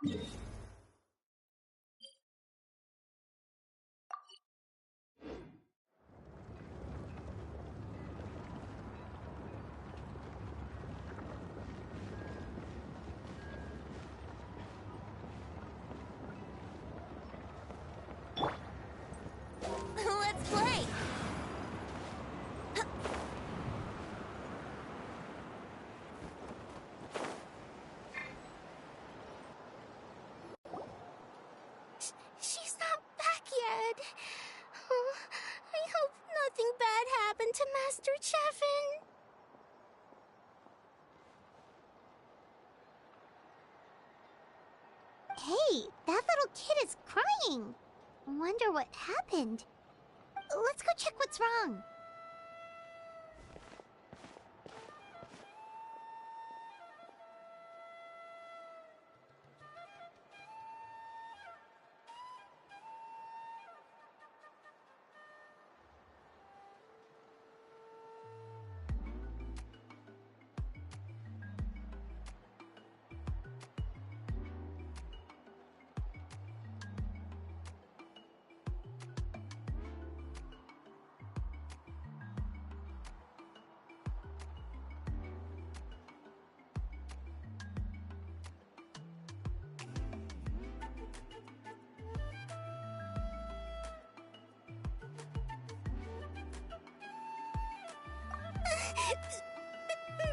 Let's play! She's not back yet. Oh, I hope nothing bad happened to Master Cheffin. Hey, that little kid is crying. Wonder what happened. Let's go check what's wrong.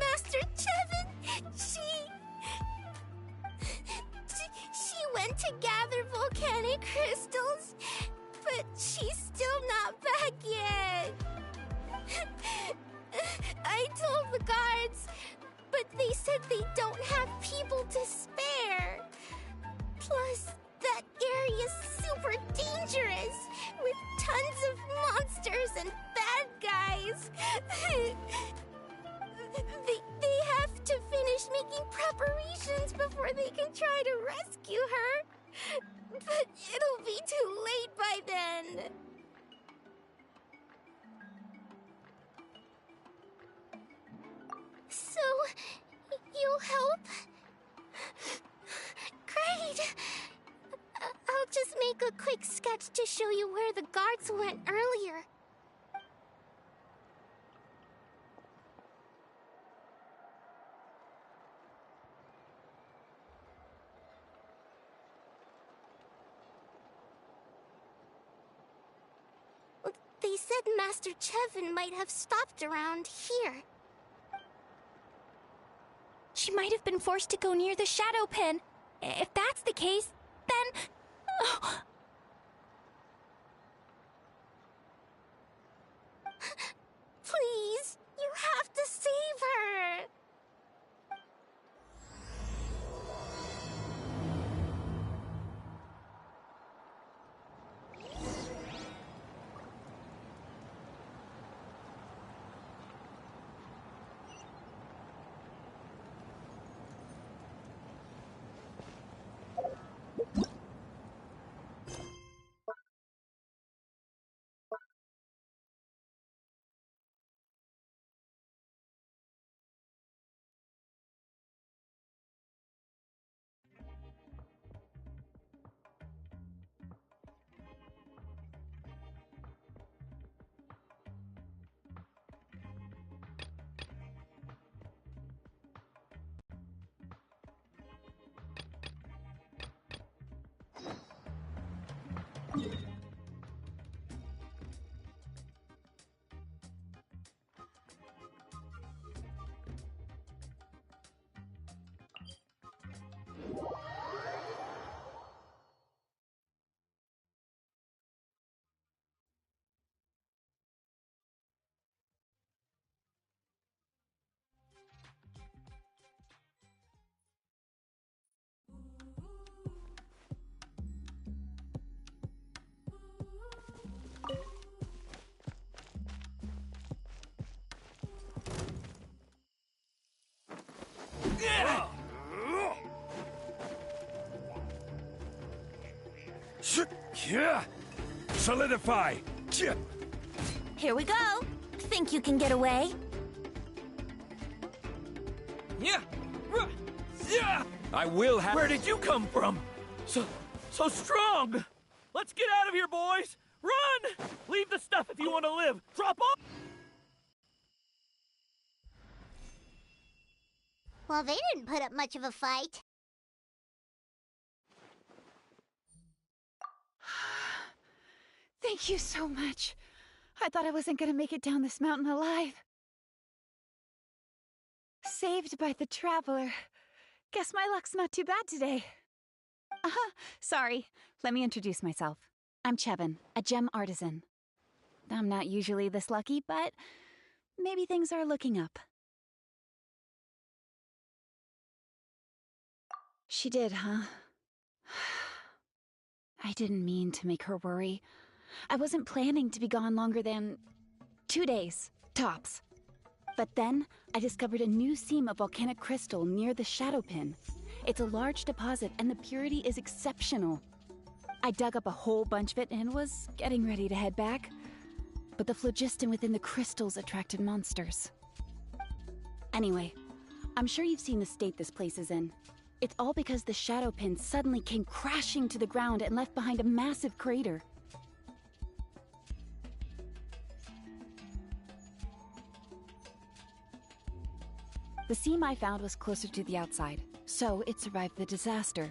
Master Cheffin, she went to gather volcanic crystals, but she's still not back yet. I told the guards, but they said they don't have people to spare. Plus, that area's super dangerous, with tons of monsters and bad guys. They have to finish making preparations before they can try to rescue her. But it'll be too late by then. So, you'll help? Great! I'll just make a quick sketch to show you where the guards went earlier. They said Master Cheffin might have stopped around here. She might have been forced to go near the shadow pen. If that's the case, then... Oh. Please, you have to save her! Solidify! Here we go. Think you can get away? Yeah! I will have— Where did you come from? So strong! Let's get out of here, boys! Run! Leave the stuff if you want to live! Drop off! Well, they didn't put up much of a fight. Thank you so much. I thought I wasn't gonna make it down this mountain alive. Saved by the Traveler. Guess my luck's not too bad today. Sorry. Let me introduce myself. I'm Chevin, a gem artisan. I'm not usually this lucky, but maybe things are looking up. She did, huh? I didn't mean to make her worry. I wasn't planning to be gone longer than 2 days, tops. But then, I discovered a new seam of volcanic crystal near the Shadow Pin. It's a large deposit, and the purity is exceptional. I dug up a whole bunch of it and was getting ready to head back. But the phlogiston within the crystals attracted monsters. Anyway, I'm sure you've seen the state this place is in. It's all because the Shadow Pin suddenly came crashing to the ground and left behind a massive crater. The seam I found was closer to the outside, so it survived the disaster.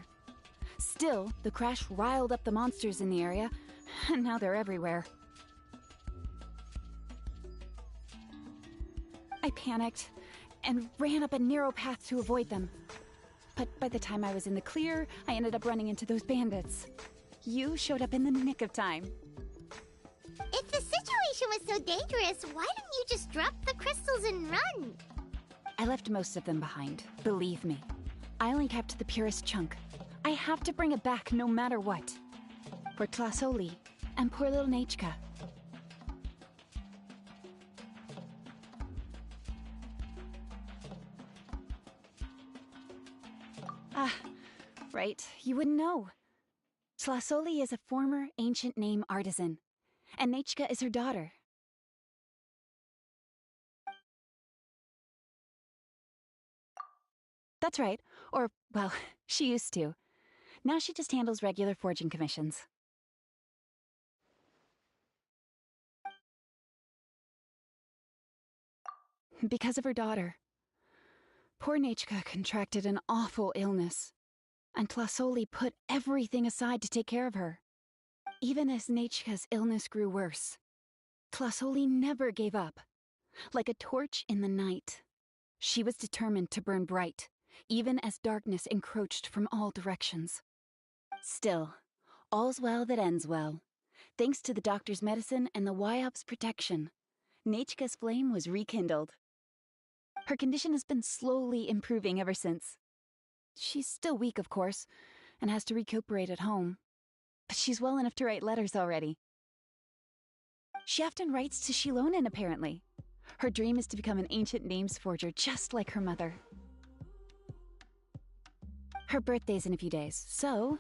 Still, the crash riled up the monsters in the area, and now they're everywhere. I panicked and ran up a narrow path to avoid them. But by the time I was in the clear, I ended up running into those bandits. You showed up in the nick of time. If the situation was so dangerous, why didn't you just drop the crystals and run? I left most of them behind, believe me. I only kept the purest chunk. I have to bring it back no matter what. For Tlasoli and poor little Nachka. Right, you wouldn't know. Tlasoli is a former ancient name artisan, and Nachka is her daughter. That's right, or, well, she used to. Now she just handles regular forging commissions. Because of her daughter. Poor Nachka contracted an awful illness, and Tlasoli put everything aside to take care of her. Even as Nachka's illness grew worse, Tlasoli never gave up. Like a torch in the night, she was determined to burn bright, even as darkness encroached from all directions. Still, all's well that ends well. Thanks to the doctor's medicine and the YOP's protection, Nachka's flame was rekindled. Her condition has been slowly improving ever since. She's still weak, of course, and has to recuperate at home. But she's well enough to write letters already. She often writes to Shilonen, apparently. Her dream is to become an ancient names forger just like her mother. Her birthday's in a few days, so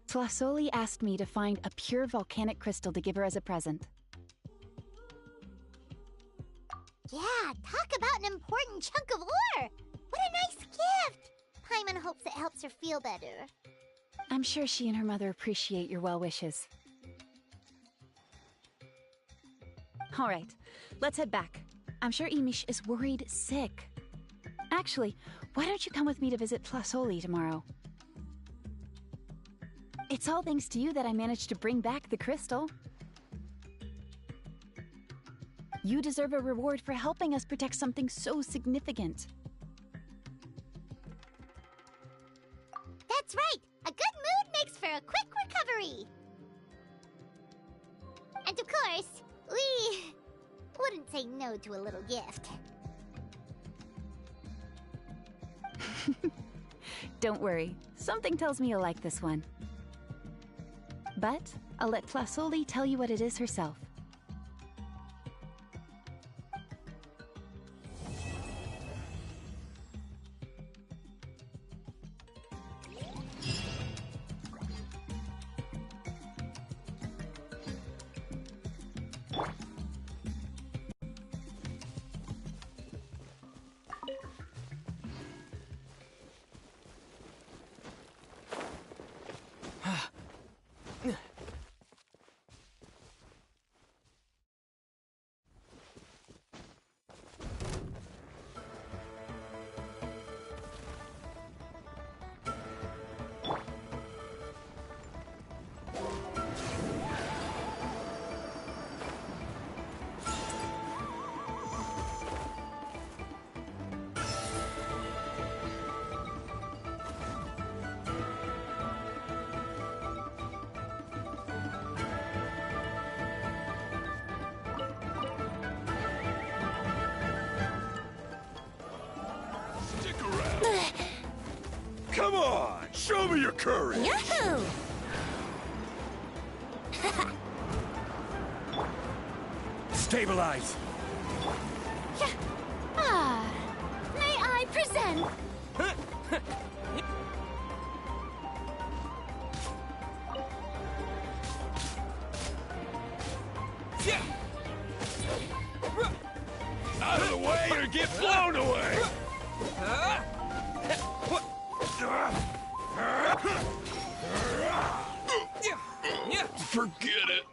Tlasoli asked me to find a pure volcanic crystal to give her as a present. Yeah, talk about an important chunk of ore! What a nice gift! Paimon hopes it helps her feel better. I'm sure she and her mother appreciate your well wishes. All right, let's head back. I'm sure Imish is worried sick. Actually, why don't you come with me to visit Tlasoli tomorrow? It's all thanks to you that I managed to bring back the crystal. You deserve a reward for helping us protect something so significant. That's right! A good mood makes for a quick recovery! And of course, we wouldn't say no to a little gift. Don't worry, something tells me you'll like this one. But I'll let Tlasoli tell you what it is herself. Show me your courage! Yahoo! Stabilize! May I present? Out of the way or get blown away! Forget it!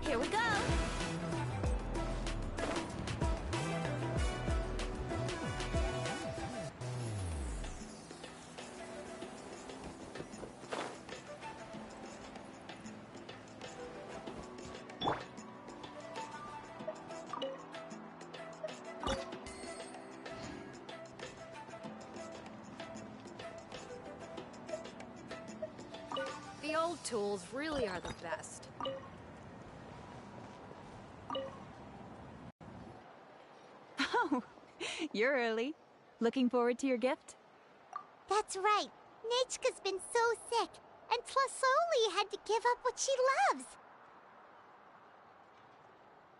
Here we go. The old tools really are the best. Oh, you're early. Looking forward to your gift? That's right. Nechka's been so sick, and Tlasoli had to give up what she loves.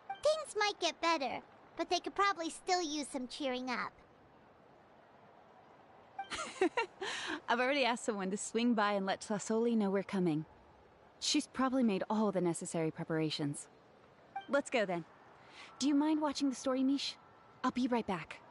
Things might get better, but they could probably still use some cheering up. I've already asked someone to swing by and let Tlasoli know we're coming. She's probably made all the necessary preparations. Let's go then. Do you mind watching the story, Mish? I'll be right back.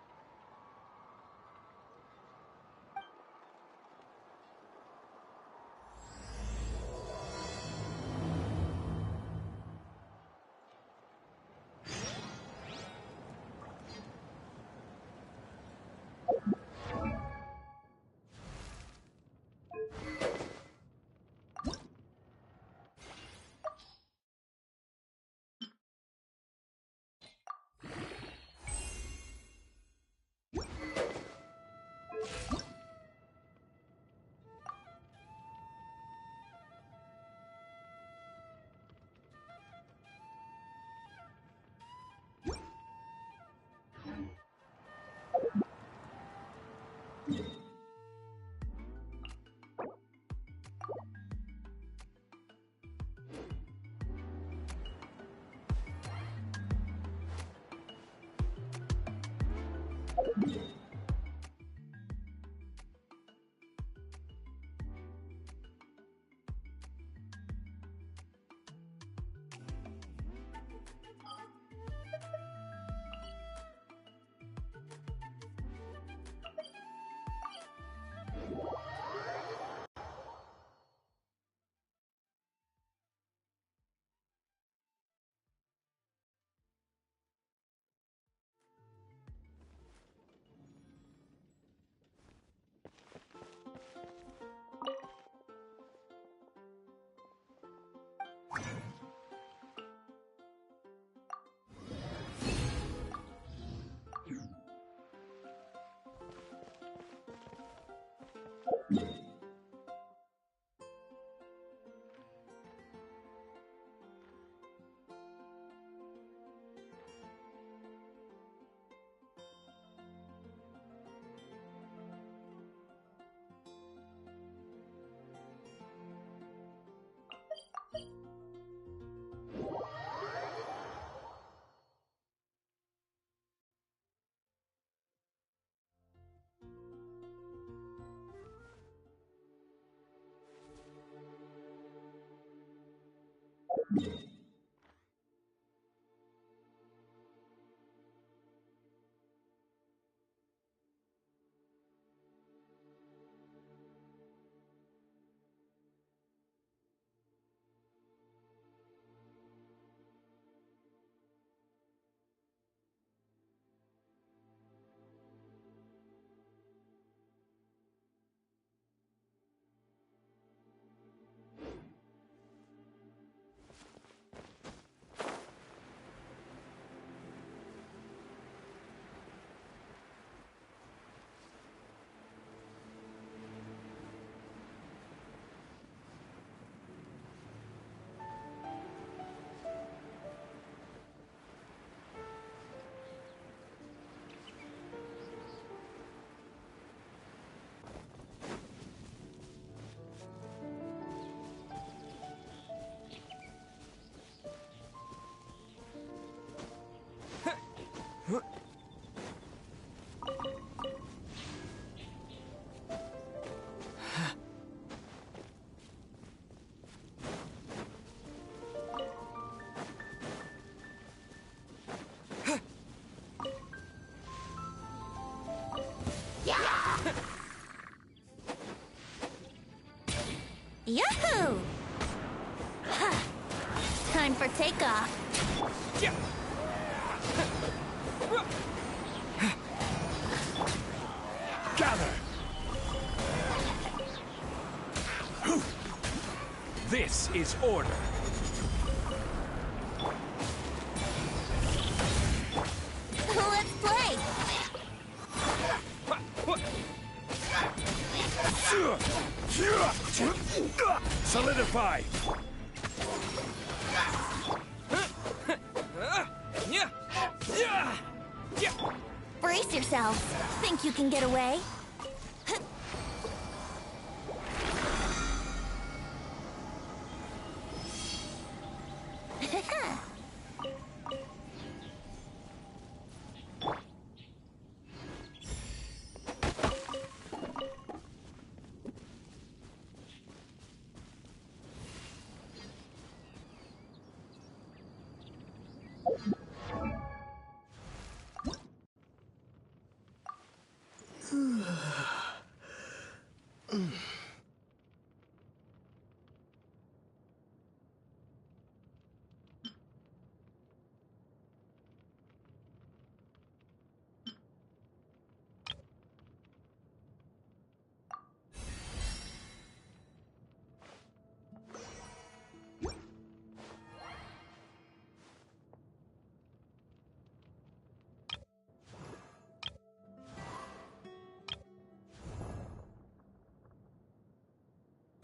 Yahoo! Time for takeoff. Gather! This is order. Let's play! Solidify! Brace yourselves. Think you can get away?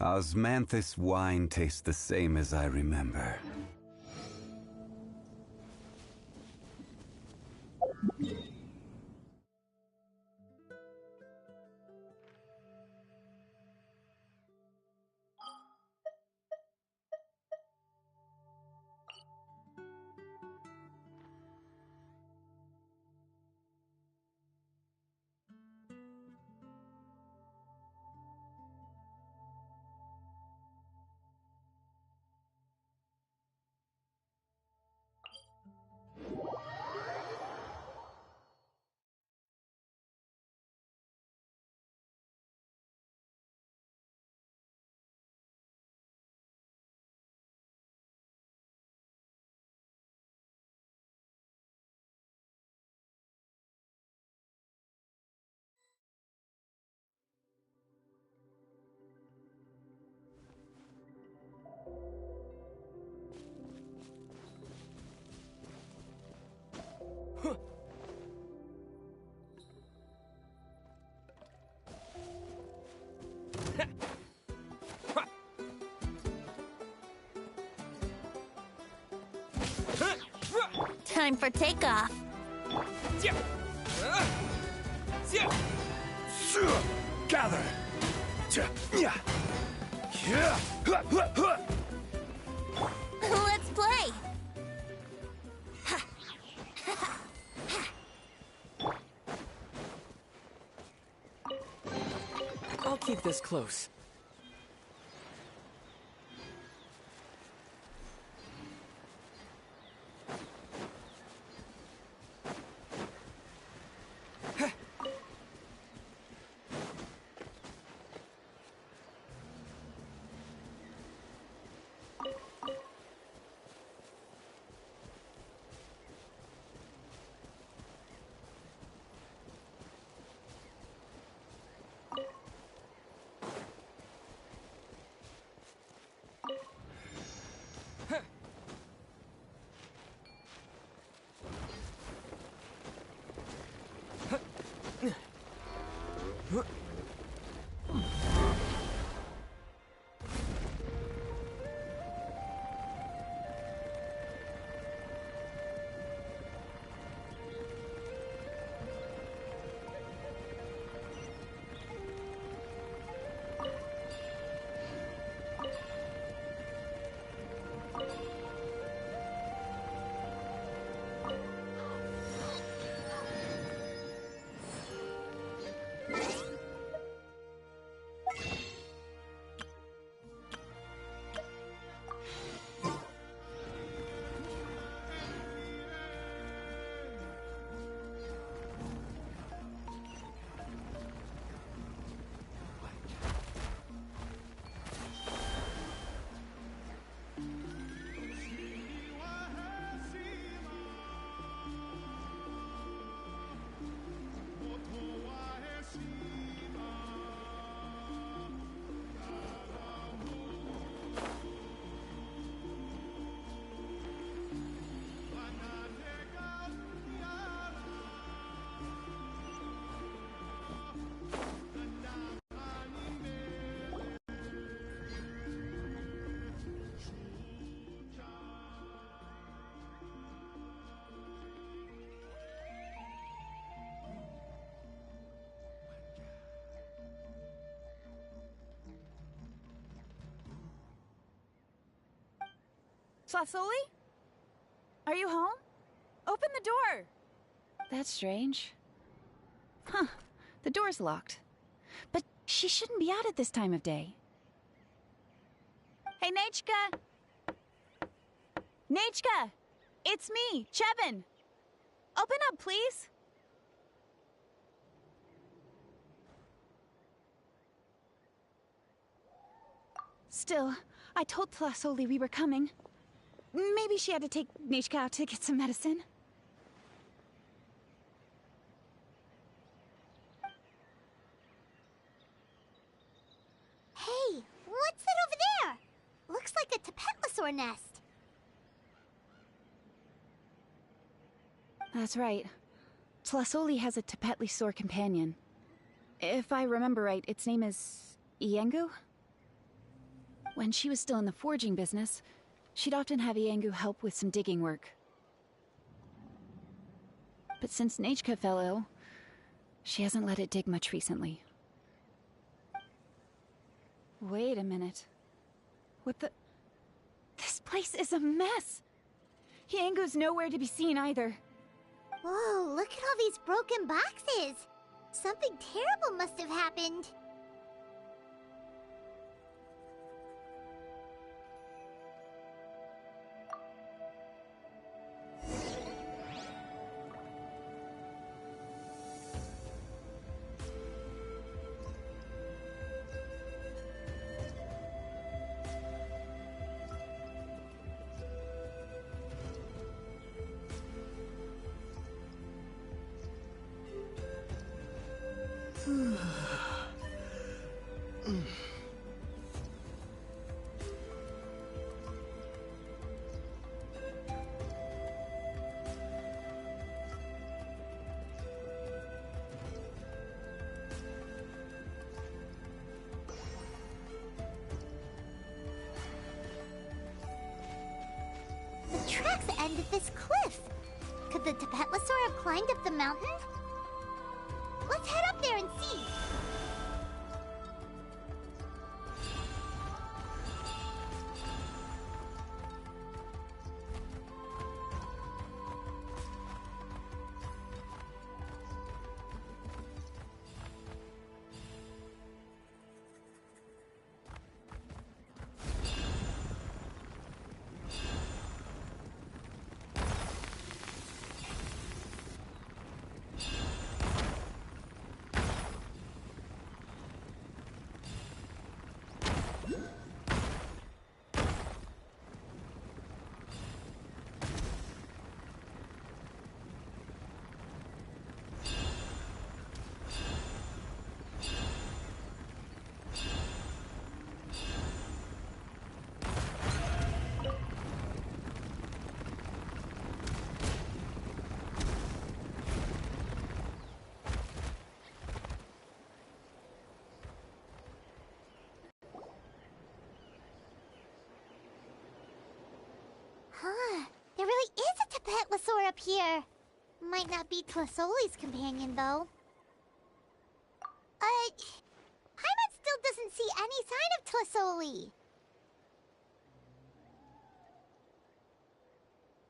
Osmanthus wine tastes the same as I remember. Time for takeoff. Gather. Let's play. I'll keep this close. Sasoli? Are you home? Open the door! That's strange. Huh, the door's locked. But she shouldn't be out at this time of day. Hey, Nechka! Nechka! It's me, Chevin! Open up, please! Still, I told Tlasoli we were coming. Maybe she had to take Nechka out to get some medicine. Hey, what's that over there? Looks like a Tapetlosaur nest. That's right. Tlasoli has a Tapetlosaur companion. If I remember right, its name is Iengu? When she was still in the forging business, she'd often have Iengu help with some digging work. But since Nechka fell ill, she hasn't let it dig much recently. Wait a minute. What the... This place is a mess! Iengu's nowhere to be seen either. Whoa, look at all these broken boxes! Something terrible must have happened. tracks end at this cliff. Could the Tapetlosaur have climbed up the mountain? Let's head up there and see. Huh. There really is a Tapetlosaur up here. Might not be Tlasoli's companion, though. Paimon still doesn't see any sign of Tlasoli.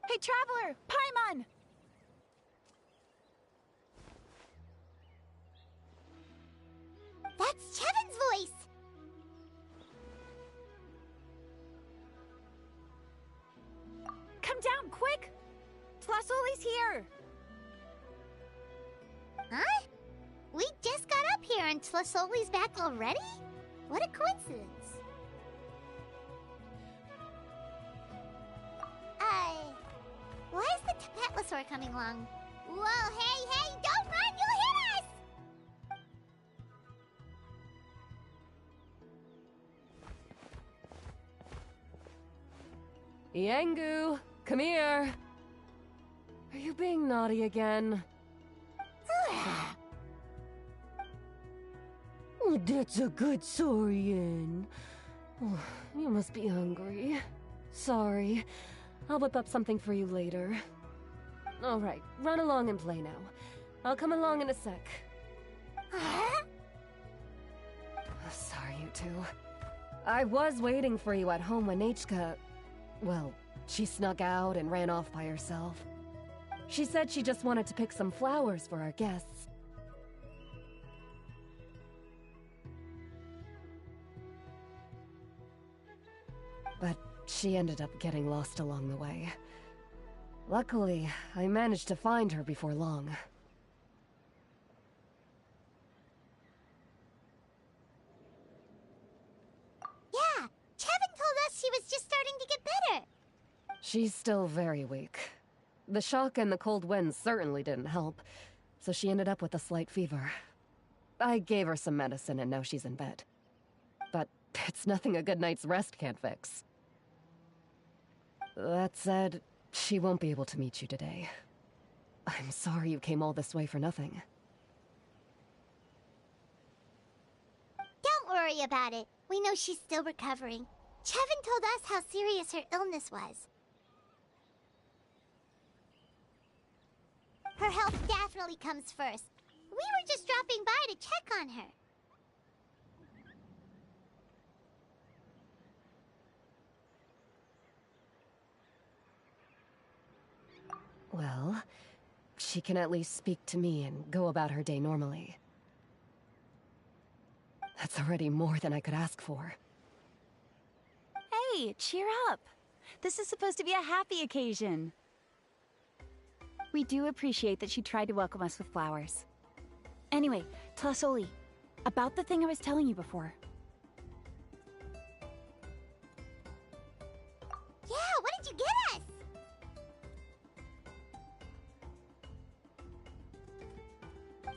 Hey, Traveler! Paimon! That's Chevin's voice! Come down, quick! Tlasoli's here! Huh? We just got up here and Tlasoli's back already? What a coincidence. Why is the Tapetlosaur coming along? Whoa, hey, don't run, you'll hit us! Yangu, come here. Are you being naughty again? Oh, that's a good Saurian. Oh, you must be hungry. Sorry. I'll whip up something for you later. Alright, run along and play now. I'll come along in a sec. Sorry, you two. I was waiting for you at home when Nechka... Well, she snuck out and ran off by herself. She said she just wanted to pick some flowers for our guests. But she ended up getting lost along the way. Luckily, I managed to find her before long. Yeah, Chevin told us she was just starting to get better. She's still very weak. The shock and the cold winds certainly didn't help, so she ended up with a slight fever. I gave her some medicine and now she's in bed. But it's nothing a good night's rest can't fix. That said, she won't be able to meet you today. I'm sorry you came all this way for nothing. Don't worry about it. We know she's still recovering. Chevin told us how serious her illness was. Her health definitely comes first. We were just dropping by to check on her. Well, she can at least speak to me and go about her day normally. That's already more than I could ask for. Hey, cheer up! This is supposed to be a happy occasion. We do appreciate that she tried to welcome us with flowers. Anyway, Tlasoli, about the thing I was telling you before. Yeah, what did you get us?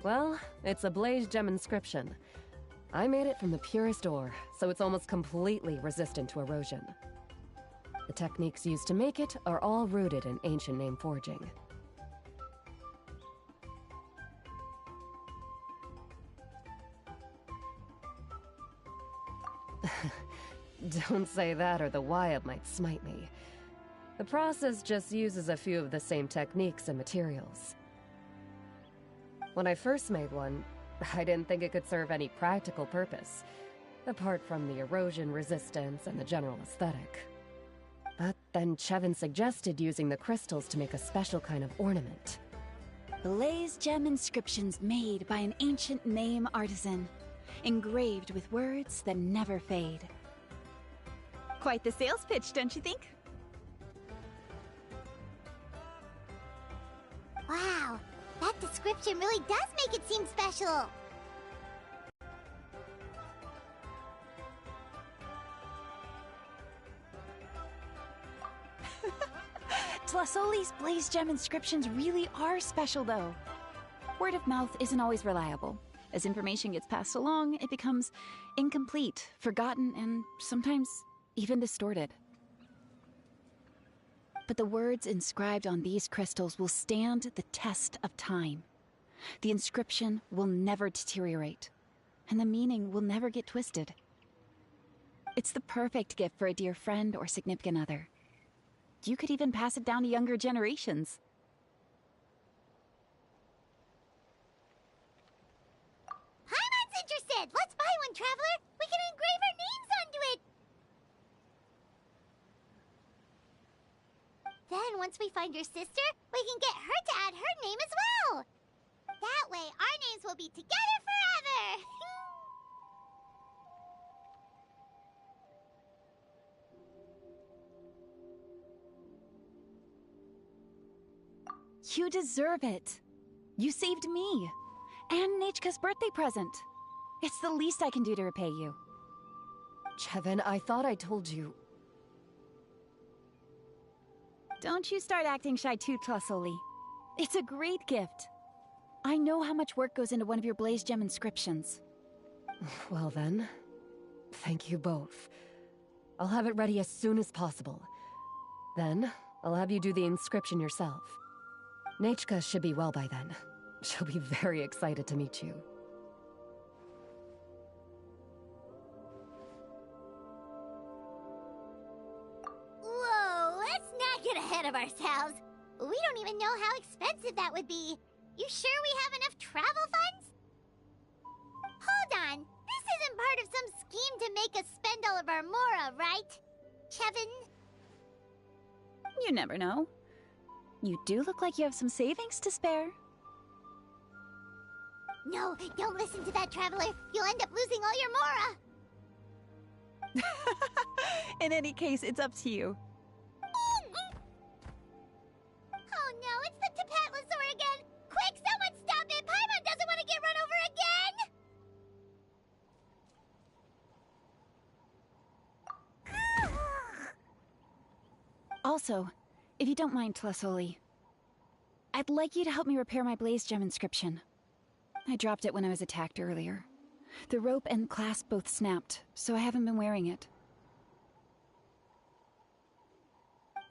Well, it's a blaze gem inscription. I made it from the purest ore, so it's almost completely resistant to erosion. The techniques used to make it are all rooted in ancient name forging. Don't say that or the Wild might smite me. The process just uses a few of the same techniques and materials. When I first made one, I didn't think it could serve any practical purpose, apart from the erosion resistance and the general aesthetic. But then Chevin suggested using the crystals to make a special kind of ornament. Blaze gem inscriptions made by an ancient name artisan, engraved with words that never fade. Quite the sales pitch, don't you think? Wow, that description really does make it seem special. Tlasoli's blaze gem inscriptions really are special, though. Word of mouth isn't always reliable. As information gets passed along, it becomes incomplete, forgotten, and sometimes even distorted. But the words inscribed on these crystals will stand the test of time. The inscription will never deteriorate, and the meaning will never get twisted. It's the perfect gift for a dear friend or significant other. You could even pass it down to younger generations. Paimon's interested! Let's buy one, Traveler! We can engrave our names onto it! Then, once we find your sister, we can get her to add her name as well! That way, our names will be together forever! You deserve it. You saved me. And Nechka's birthday present. It's the least I can do to repay you. Chevin, I thought I told you. Don't you start acting shy too, Tlasoli. It's a great gift. I know how much work goes into one of your blaze gem inscriptions. Well then, thank you both. I'll have it ready as soon as possible. Then, I'll have you do the inscription yourself. Nechka should be well by then. She'll be very excited to meet you. Whoa, let's not get ahead of ourselves. We don't even know how expensive that would be. You sure we have enough travel funds? Hold on. This isn't part of some scheme to make us spend all of our mora, right? Chevin? You never know. You do look like you have some savings to spare. No, don't listen to that, Traveler. You'll end up losing all your mora. In any case, it's up to you. Oh no, it's the Tapatlosaur again! Quick, someone stop it! Paimon doesn't want to get run over again! Also, if you don't mind, Tlasoli, I'd like you to help me repair my blaze gem inscription. I dropped it when I was attacked earlier. The rope and clasp both snapped, so I haven't been wearing it.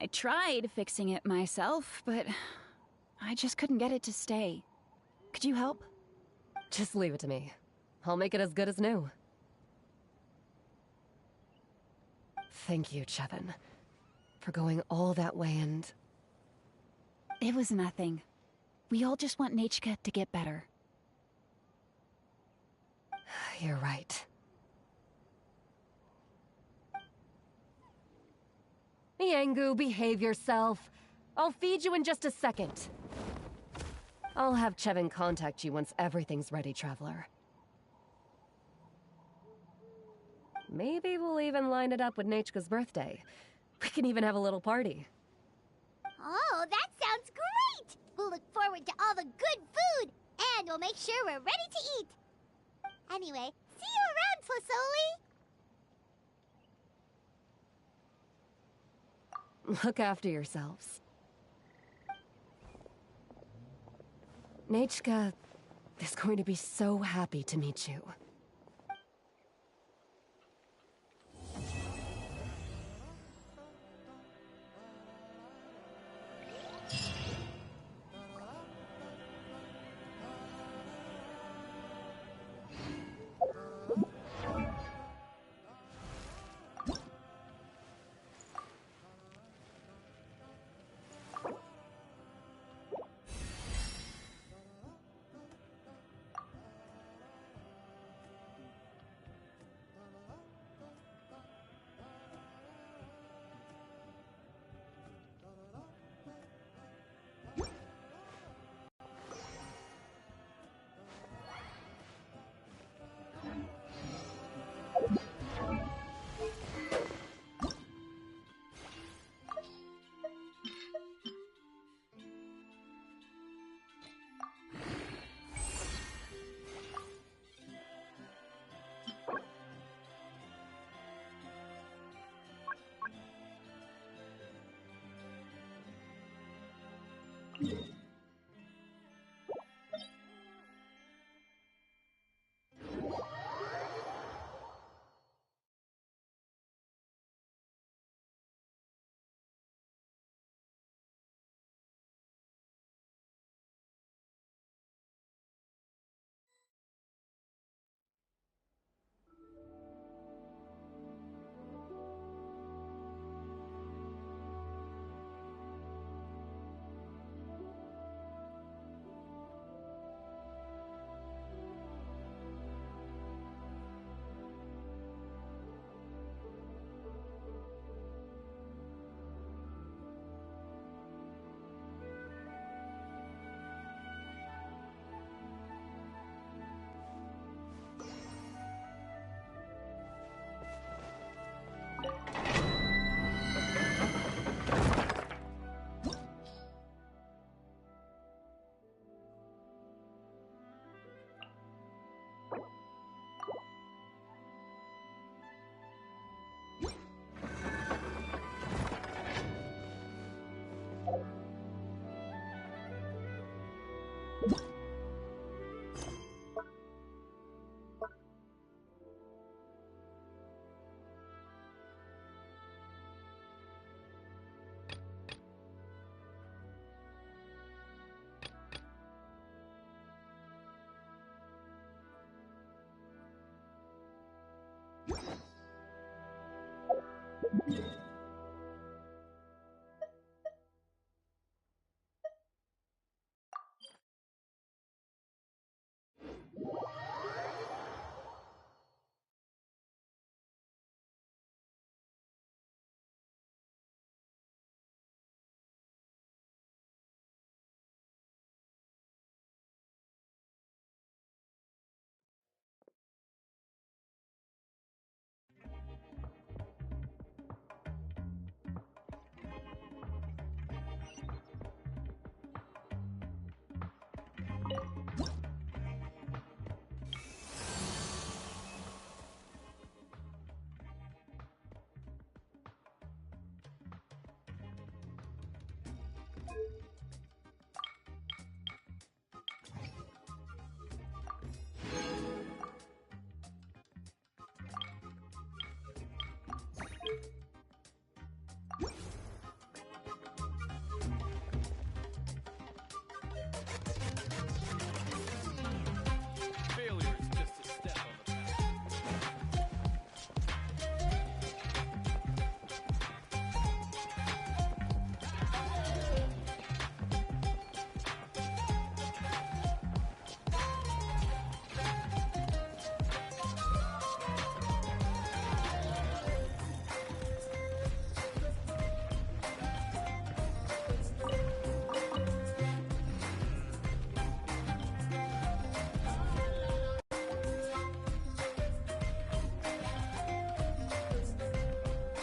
I tried fixing it myself, but I just couldn't get it to stay. Could you help? Just leave it to me. I'll make it as good as new. Thank you, Chevin, for going all that way and... It was nothing. We all just want Nechka to get better. You're right. Miangu, behave yourself. I'll feed you in just a second. I'll have Chevin contact you once everything's ready, Traveler. Maybe we'll even line it up with Nechka's birthday. We can even have a little party. Oh, that sounds great! We'll look forward to all the good food, and we'll make sure we're ready to eat. Anyway, see you around, Tlasoli! Look after yourselves. Nechka is going to be so happy to meet you.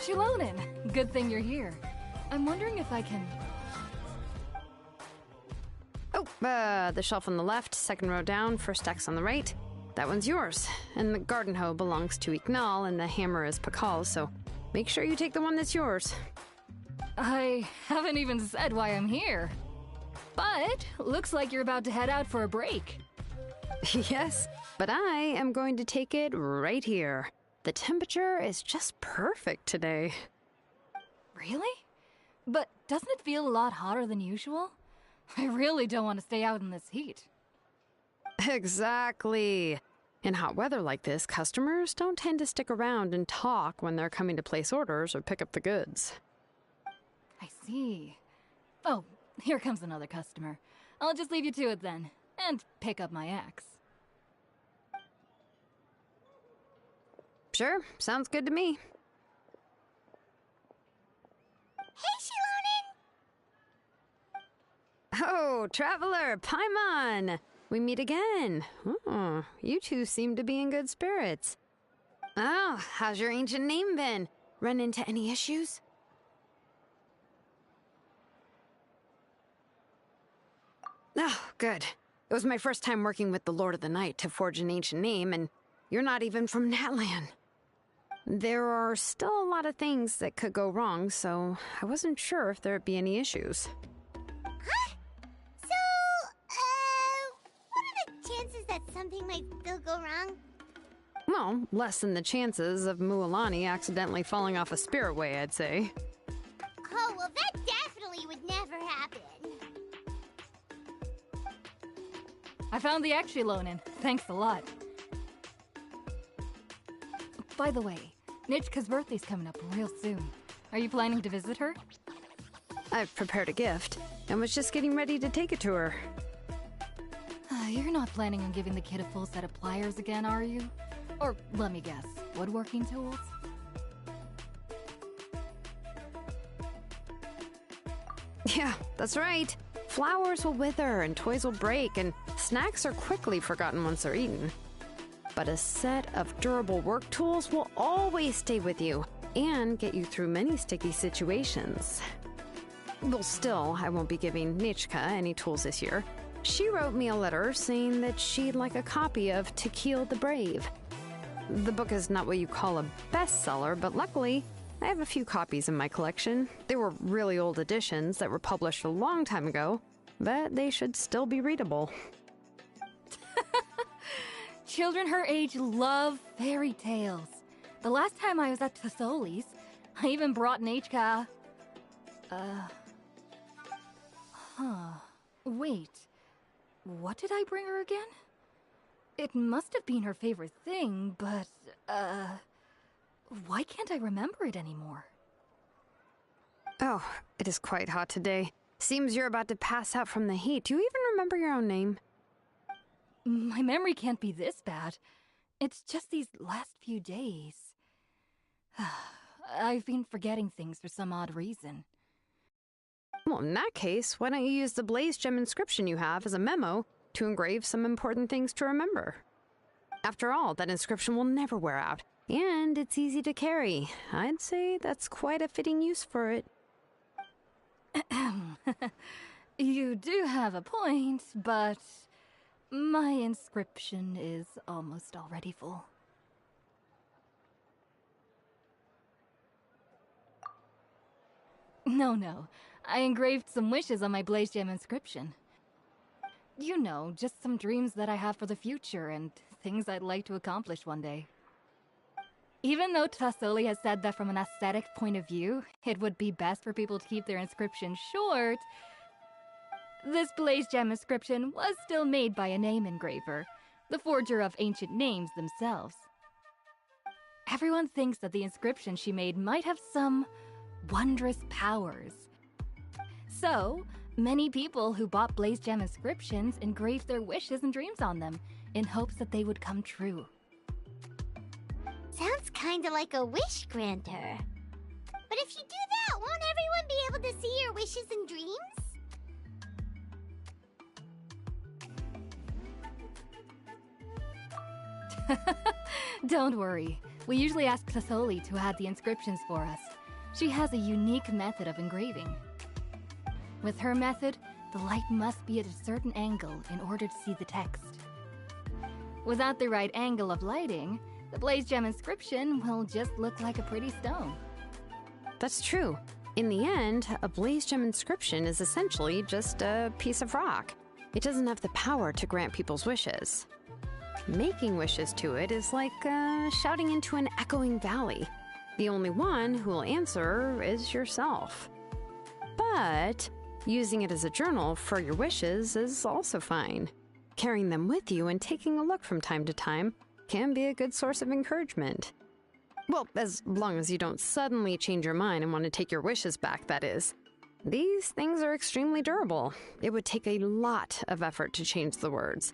Shilonin, good thing you're here. I'm wondering if I can... Oh, the shelf on the left, second row down, first X on the right. That one's yours. And the garden hoe belongs to Ignal, and the hammer is Pakal's, so make sure you take the one that's yours. I haven't even said why I'm here. But looks like you're about to head out for a break. Yes, but I am going to take it right here. The temperature is just perfect today. Really? But doesn't it feel a lot hotter than usual? I really don't want to stay out in this heat. Exactly. In hot weather like this, customers don't tend to stick around and talk when they're coming to place orders or pick up the goods. I see. Oh, here comes another customer. I'll just leave you to it then, and pick up my axe. Sure, sounds good to me. Hey, Shilonin! Oh, Traveler, Paimon! We meet again. Oh, you two seem to be in good spirits. Oh, how's your ancient name been? Run into any issues? Oh, good. It was my first time working with the Lord of the Night to forge an ancient name, and you're not even from Natlan. There are still a lot of things that could go wrong, so I wasn't sure if there'd be any issues. Huh? So, what are the chances that something might still go wrong? Well, less than the chances of Mualani accidentally falling off a spirit way, I'd say. Oh, well, that definitely would never happen. I found the Shilonin. Thanks a lot. By the way, Nichka's birthday's coming up real soon. Are you planning to visit her? I've prepared a gift, and was just getting ready to take it to her. You're not planning on giving the kid a full set of pliers again, are you? Or, let me guess, woodworking tools? Yeah, that's right. Flowers will wither, and toys will break, and snacks are quickly forgotten once they're eaten. But a set of durable work tools will always stay with you, and get you through many sticky situations. Well, still, I won't be giving Nichka any tools this year. She wrote me a letter saying that she'd like a copy of To Kill the Brave. The book is not what you call a bestseller, but luckily, I have a few copies in my collection. They were really old editions that were published a long time ago, but they should still be readable. Children her age love fairy tales. The last time I was at Tasoli's, I even brought Nichka... Wait. What did I bring her again? It must have been her favorite thing, but, why can't I remember it anymore? Oh, it is quite hot today. Seems you're about to pass out from the heat. Do you even remember your own name? My memory can't be this bad. It's just these last few days. I've been forgetting things for some odd reason. Well, in that case, why don't you use the blaze gem inscription you have as a memo to engrave some important things to remember? After all, that inscription will never wear out, and it's easy to carry. I'd say that's quite a fitting use for it. You do have a point, but my inscription is almost already full. No. I engraved some wishes on my blaze gem inscription. You know, just some dreams that I have for the future and things I'd like to accomplish one day. Even though Tasoli has said that from an aesthetic point of view, it would be best for people to keep their inscription short, this blaze gem inscription was still made by a name engraver, the forger of ancient names themselves. Everyone thinks that the inscription she made might have some wondrous powers. So, many people who bought blaze gem inscriptions engraved their wishes and dreams on them, in hopes that they would come true. Sounds kinda like a wish granter. But if you do that, won't everyone be able to see your wishes and dreams? Don't worry. We usually ask Tasoli to add the inscriptions for us. She has a unique method of engraving. With her method, the light must be at a certain angle in order to see the text. Without the right angle of lighting, the blaze gem inscription will just look like a pretty stone. That's true. In the end, a blaze gem inscription is essentially just a piece of rock. It doesn't have the power to grant people's wishes. Making wishes to it is like shouting into an echoing valley. The only one who will answer is yourself. But using it as a journal for your wishes is also fine. Carrying them with you and taking a look from time to time can be a good source of encouragement. Well, as long as you don't suddenly change your mind and want to take your wishes back, that is. These things are extremely durable. It would take a lot of effort to change the words.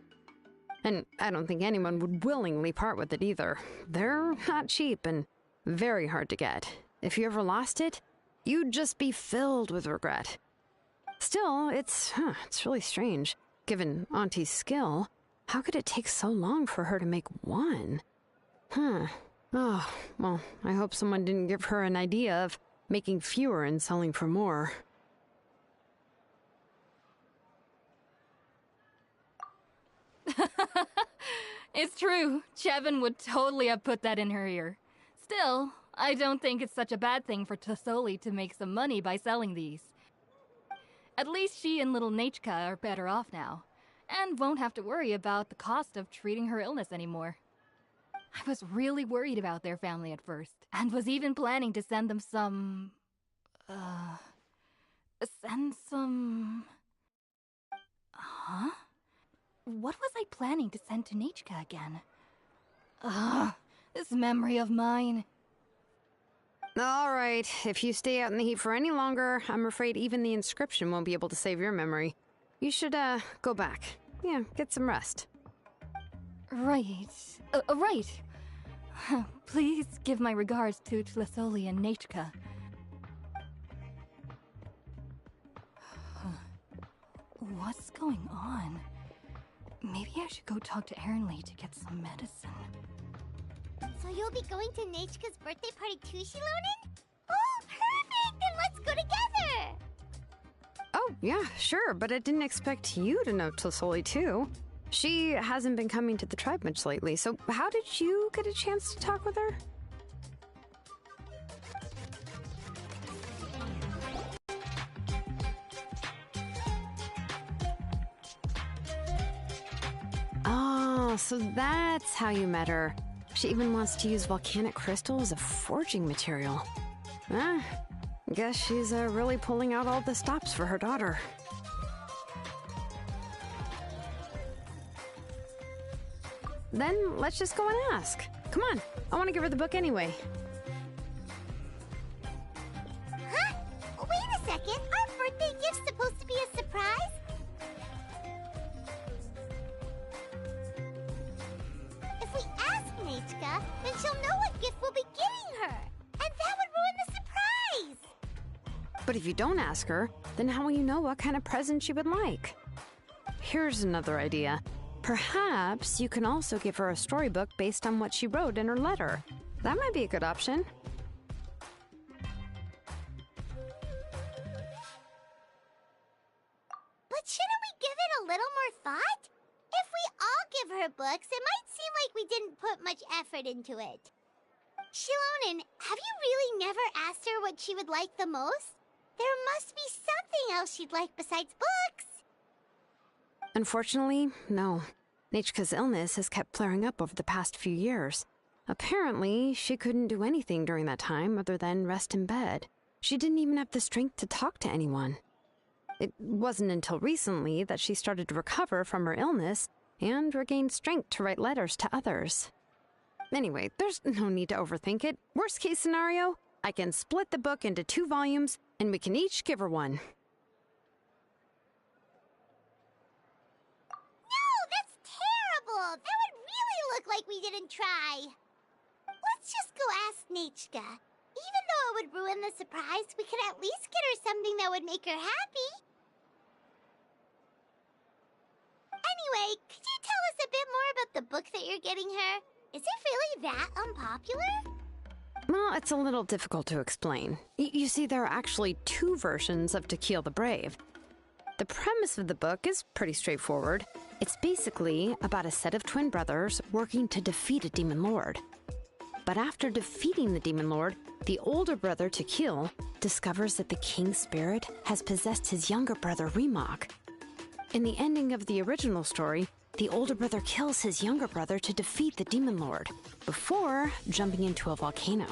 And I don't think anyone would willingly part with it either. They're not cheap and very hard to get. If you ever lost it, you'd just be filled with regret. Still, it's really strange. Given Auntie's skill, how could it take so long for her to make one? Oh, well, I hope someone didn't give her an idea of making fewer and selling for more. It's true. Chevin would totally have put that in her ear. Still, I don't think it's such a bad thing for Tosoli to make some money by selling these. At least she and little Nachka are better off now, and won't have to worry about the cost of treating her illness anymore. I was really worried about their family at first, and was even planning to send them some... Huh? What was I planning to send to Nachka again? This memory of mine. All right, if you stay out in the heat for any longer, I'm afraid even the inscription won't be able to save your memory. You should, go back. Yeah, get some rest. Right. Right. Please give my regards to Tlisoli and Nachka. What's going on? Maybe I should go talk to Erinley to get some medicine. So you'll be going to Nachka's birthday party too, Shilonen? Oh, perfect! Then let's go together! Oh, yeah, sure, but I didn't expect you to know Tlisoli too. She hasn't been coming to the tribe much lately, so how did you get a chance to talk with her? Oh, so that's how you met her. She even wants to use volcanic crystal as a forging material. Guess she's really pulling out all the stops for her daughter. Then let's just go and ask. Come on, I want to give her the book anyway. Huh? Wait a second, our birthday gift's supposed to be a surprise? If we ask Nachka, then she'll know what gift we'll be giving her, and that would ruin the surprise! But if you don't ask her, then how will you know what kind of present she would like? Here's another idea. Perhaps you can also give her a storybook based on what she wrote in her letter. That might be a good option. But shouldn't we give it a little more thought? If we all give her books, it might seem like we didn't put much effort into it. Shilonen, have you really never asked her what she would like the most? There must be something else she'd like besides books. Unfortunately, no. Nachka's illness has kept flaring up over the past few years. Apparently, she couldn't do anything during that time other than rest in bed. She didn't even have the strength to talk to anyone. It wasn't until recently that she started to recover from her illness and regained strength to write letters to others. Anyway, there's no need to overthink it. Worst case scenario, I can split the book into 2 volumes and we can each give her one. That would really look like we didn't try. Let's just go ask Nachka. Even though it would ruin the surprise, we could at least get her something that would make her happy. Anyway, could you tell us a bit more about the book that you're getting her? Is it really that unpopular? Well, it's a little difficult to explain. You see, there are actually two versions of To Kill the Brave. The premise of the book is pretty straightforward. It's basically about a set of twin brothers working to defeat a demon lord. But after defeating the demon lord, the older brother, To Kill, discovers that the king's spirit has possessed his younger brother, Remok. In the ending of the original story, the older brother kills his younger brother to defeat the demon lord, before jumping into a volcano.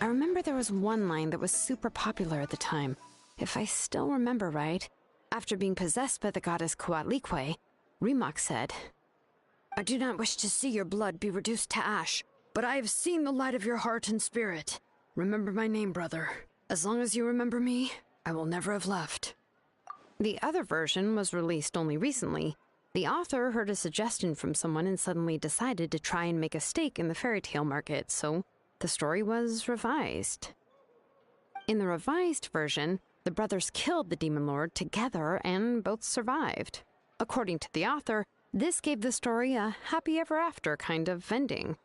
I remember there was one line that was super popular at the time. If I still remember right, after being possessed by the goddess Coatlicue, Remok said, "I do not wish to see your blood be reduced to ash, but I have seen the light of your heart and spirit. Remember my name, brother. As long as you remember me, I will never have left." The other version was released only recently. The author heard a suggestion from someone and suddenly decided to try and make a stake in the fairy tale market, so the story was revised. In the revised version, the brothers killed the demon lord together and both survived. According to the author, this gave the story a happy ever after kind of ending.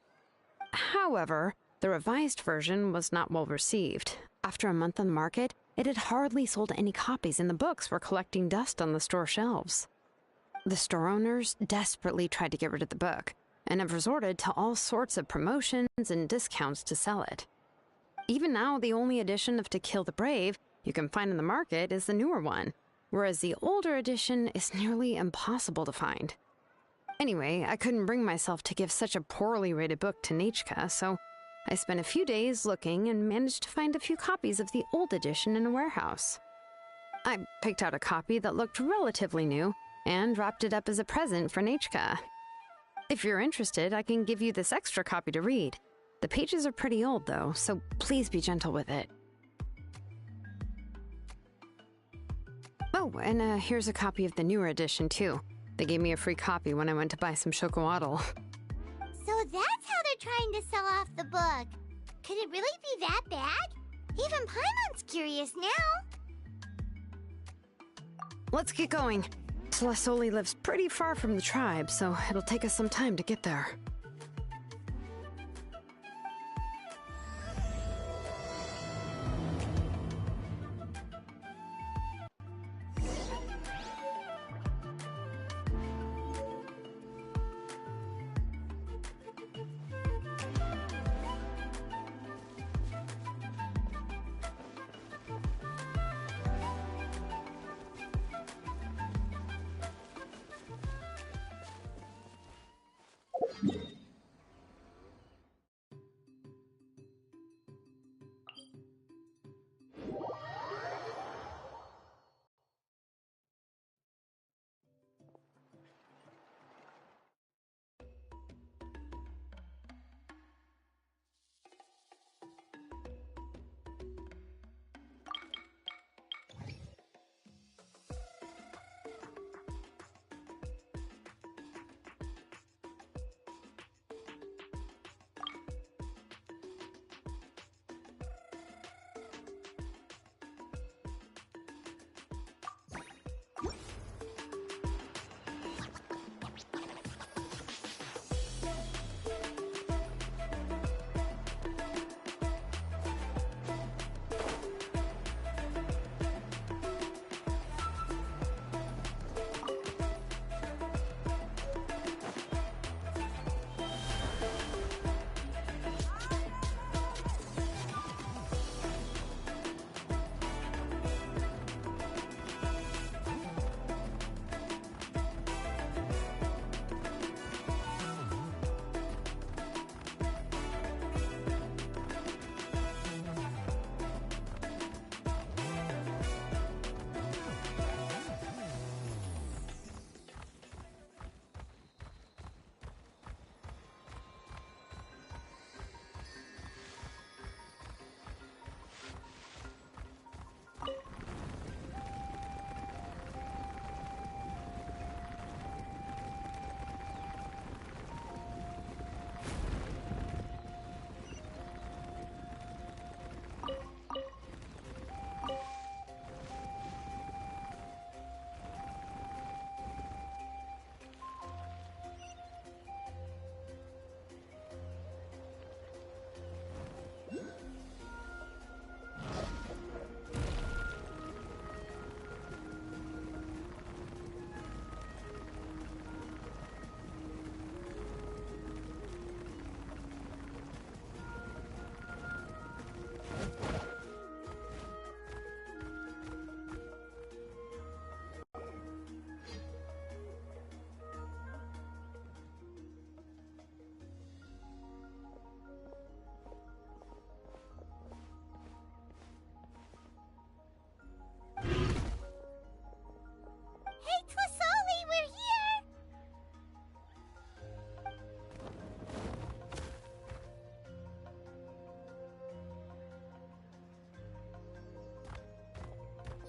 However, the revised version was not well received. After a month on the market, it had hardly sold any copies and the books were collecting dust on the store shelves. The store owners desperately tried to get rid of the book, and have resorted to all sorts of promotions and discounts to sell it. Even now, the only edition of To Kill the Brave you can find in the market is the newer one, whereas the older edition is nearly impossible to find. Anyway, I couldn't bring myself to give such a poorly rated book to Natchka, so I spent a few days looking and managed to find a few copies of the old edition in a warehouse. I picked out a copy that looked relatively new and wrapped it up as a present for Natchka. If you're interested, I can give you this extra copy to read. The pages are pretty old, though, so please be gentle with it. Oh, and here's a copy of the newer edition, too. They gave me a free copy when I went to buy some chocolatl. So that's how they're trying to sell off the book. Could it really be that bad? Even Paimon's curious now. Let's get going. Tlasoli lives pretty far from the tribe, so it'll take us some time to get there. Yeah.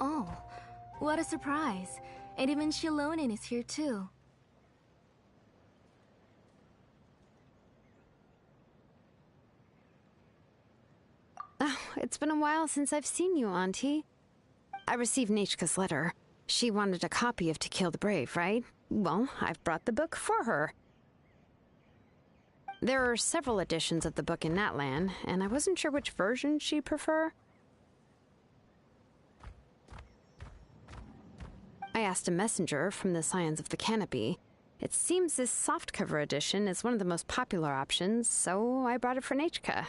Oh, what a surprise. And even Shilonen is here too. Oh, it's been a while since I've seen you, Auntie. I received Nechka's letter. She wanted a copy of To Kill the Brave, right? Well, I've brought the book for her. There are several editions of the book in Natlan, and I wasn't sure which version she'd prefer. I asked a messenger from the Scions of the Canopy. It seems this softcover edition is one of the most popular options, so I brought it for Nechka.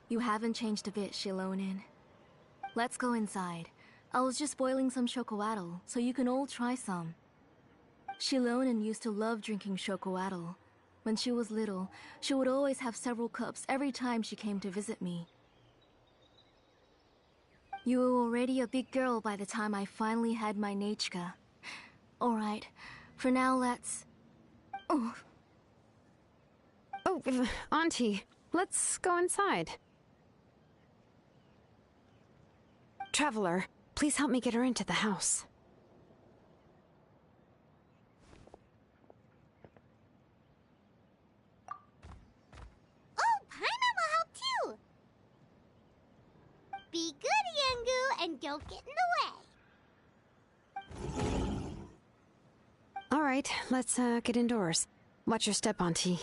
You haven't changed a bit, Shilonen. Let's go inside. I was just boiling some chocoatl, so you can all try some. Shilonen used to love drinking chocoatl. When she was little, she would always have several cups every time she came to visit me. You were already a big girl by the time I finally had my Nechka. Alright, for now let's... Oh, Auntie, let's go inside. Traveler, please help me get her into the house. Oh, Paimon will help too! Be good, Yangu, and don't get in the way. All right, let's get indoors. Watch your step, Auntie.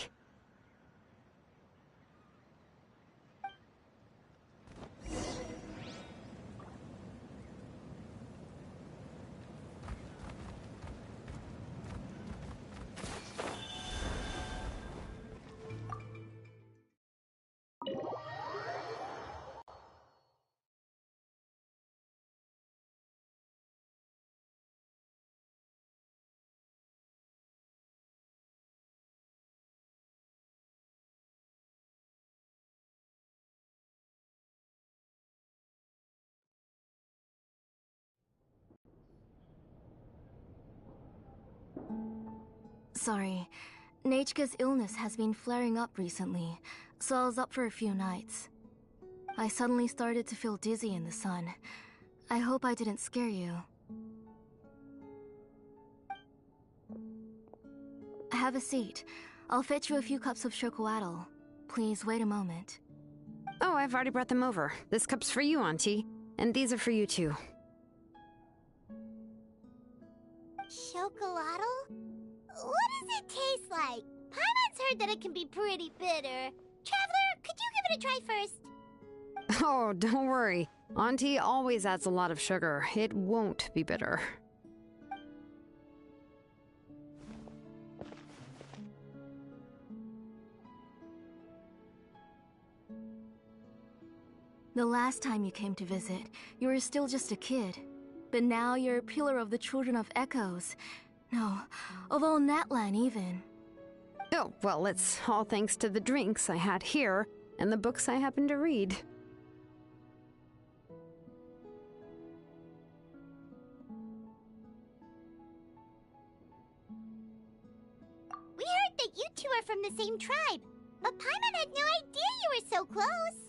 sorry. Nechka's illness has been flaring up recently, so I was up for a few nights. I suddenly started to feel dizzy in the sun. I hope I didn't scare you. Have a seat. I'll fetch you a few cups of chocoatl. Please wait a moment. Oh, I've already brought them over. This cup's for you, Auntie. And these are for you, too. Chocolatl? What does it taste like? Paimon's heard that it can be pretty bitter. Traveler, could you give it a try first? Oh, don't worry. Auntie always adds a lot of sugar. It won't be bitter. The last time you came to visit, you were still just a kid. But now you're a pillar of the Children of Echoes. No, of all Natlan even. Oh, well, it's all thanks to the drinks I had here and the books I happened to read. We heard that you two are from the same tribe, but Paimon had no idea you were so close.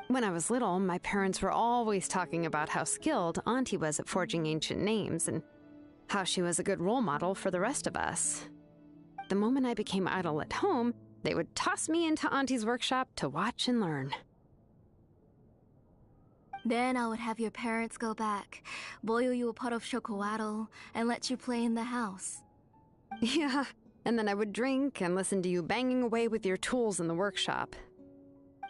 When I was little, my parents were always talking about how skilled Auntie was at forging ancient names and how she was a good role model for the rest of us. The moment I became idle at home, they would toss me into Auntie's workshop to watch and learn. Then I would have your parents go back, boil you a pot of chocoatl, and let you play in the house. Yeah, and then I would drink and listen to you banging away with your tools in the workshop.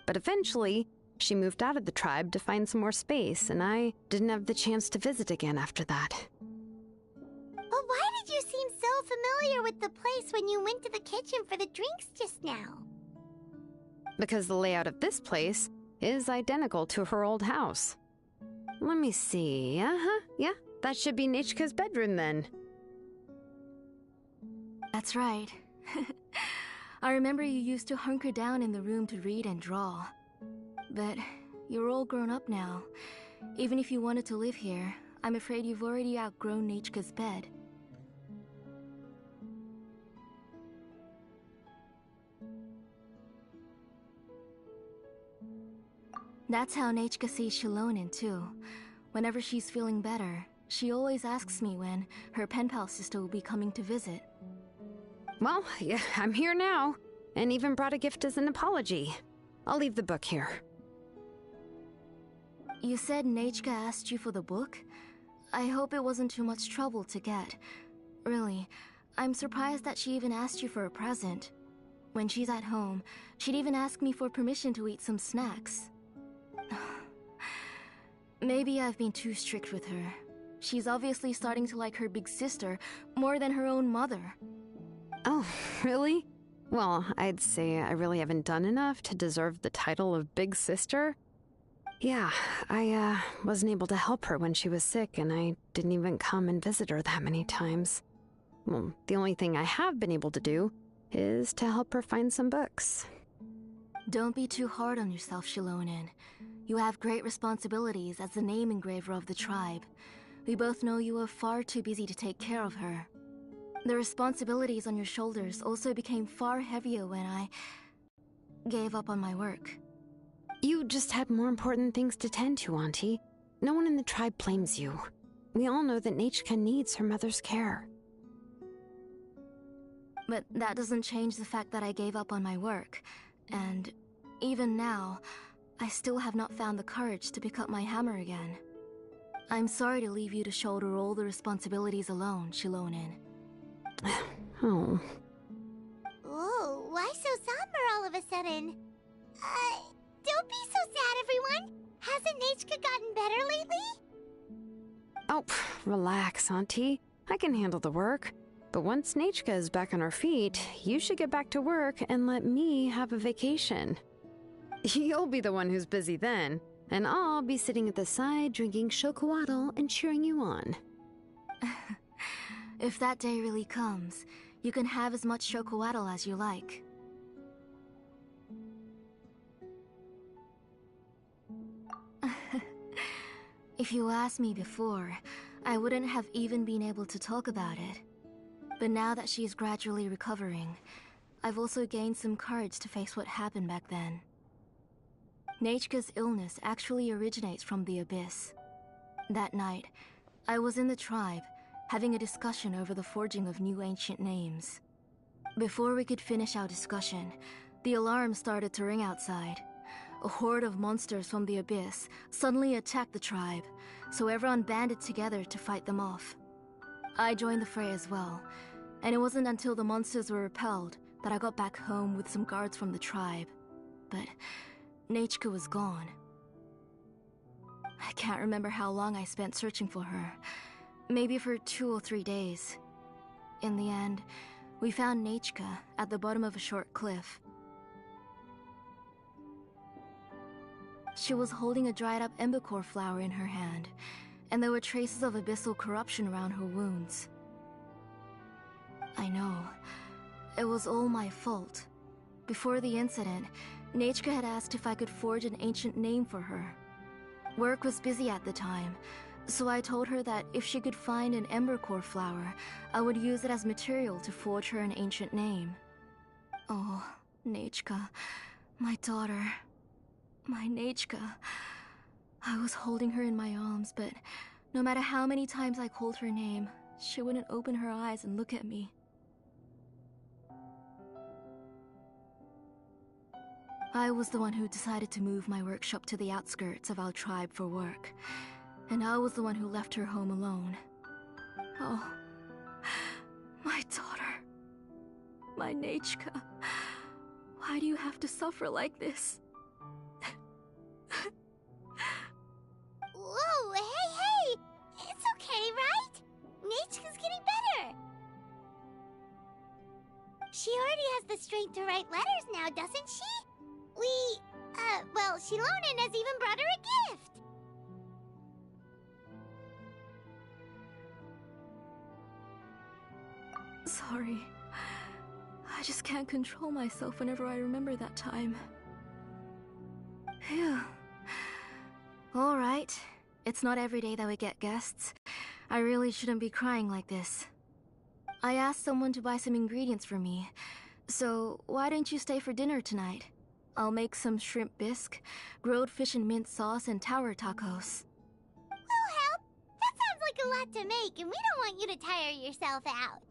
But eventually, she moved out of the tribe to find some more space, and I didn't have the chance to visit again after that. But why did you seem so familiar with the place when you went to the kitchen for the drinks just now? Because the layout of this place is identical to her old house. Let me see. Yeah, that should be Nechka's bedroom then. That's right. I remember you used to hunker down in the room to read and draw. But you're all grown up now. Even if you wanted to live here, I'm afraid you've already outgrown Nechka's bed. That's how Nechka sees Shilonen, too. Whenever she's feeling better, she always asks me when her pen pal sister will be coming to visit. Well, yeah, I'm here now, and even brought a gift as an apology. I'll leave the book here. You said Nechka asked you for the book? I hope it wasn't too much trouble to get. Really, I'm surprised that she even asked you for a present. When she's at home, she'd even ask me for permission to eat some snacks. Maybe I've been too strict with her. She's obviously starting to like her big sister more than her own mother. Oh, really? Well, I'd say I really haven't done enough to deserve the title of big sister. Yeah, I wasn't able to help her when she was sick, and I didn't even come and visit her that many times. Well, the only thing I have been able to do is to help her find some books. Don't be too hard on yourself, Shilonen. You have great responsibilities as the name engraver of the tribe. We both know you are far too busy to take care of her. The responsibilities on your shoulders also became far heavier when I gave up on my work. You just had more important things to tend to, Auntie. No one in the tribe blames you. We all know that Nechka needs her mother's care. But that doesn't change the fact that I gave up on my work. And even now, I still have not found the courage to pick up my hammer again. I'm sorry to leave you to shoulder all the responsibilities alone, Shilonen. Oh. Whoa, why so somber all of a sudden? Don't be so sad, everyone! Hasn't Nechka gotten better lately? Oh, relax, Auntie. I can handle the work. But once Nechka is back on her feet, you should get back to work and let me have a vacation. You'll be the one who's busy then, and I'll be sitting at the side drinking chocolatl and cheering you on. If that day really comes, you can have as much chocolatl as you like. If you asked me before, I wouldn't have even been able to talk about it. But now that she is gradually recovering, I've also gained some courage to face what happened back then. Nechka's illness actually originates from the Abyss. That night, I was in the tribe, having a discussion over the forging of new ancient names. Before we could finish our discussion, the alarm started to ring outside. A horde of monsters from the Abyss suddenly attacked the tribe, so everyone banded together to fight them off. I joined the fray as well, and it wasn't until the monsters were repelled that I got back home with some guards from the tribe. But Nechka was gone. I can't remember how long I spent searching for her. Maybe for 2 or 3 days. In the end, we found Nechka at the bottom of a short cliff. She was holding a dried-up embercore flower in her hand, and there were traces of abyssal corruption around her wounds. I know. It was all my fault. Before the incident, Nechka had asked if I could forge an ancient name for her. Work was busy at the time, so I told her that if she could find an embercore flower, I would use it as material to forge her an ancient name. Oh, Nechka, my daughter. My Nechka. I was holding her in my arms, but no matter how many times I called her name, she wouldn't open her eyes and look at me. I was the one who decided to move my workshop to the outskirts of our tribe for work, and I was the one who left her home alone. Oh, my daughter. My Nechka. Why do you have to suffer like this? Whoa, hey! It's okay, right? Nechka's getting better. She already has the strength to write letters now, doesn't she? Well, Shilonen has even brought her a gift. Sorry. I just can't control myself whenever I remember that time. Phew. Alright. It's not every day that we get guests. I really shouldn't be crying like this. I asked someone to buy some ingredients for me. So, why don't you stay for dinner tonight? I'll make some shrimp bisque, grilled fish and mint sauce, and tower tacos. We'll help. That sounds like a lot to make, and we don't want you to tire yourself out.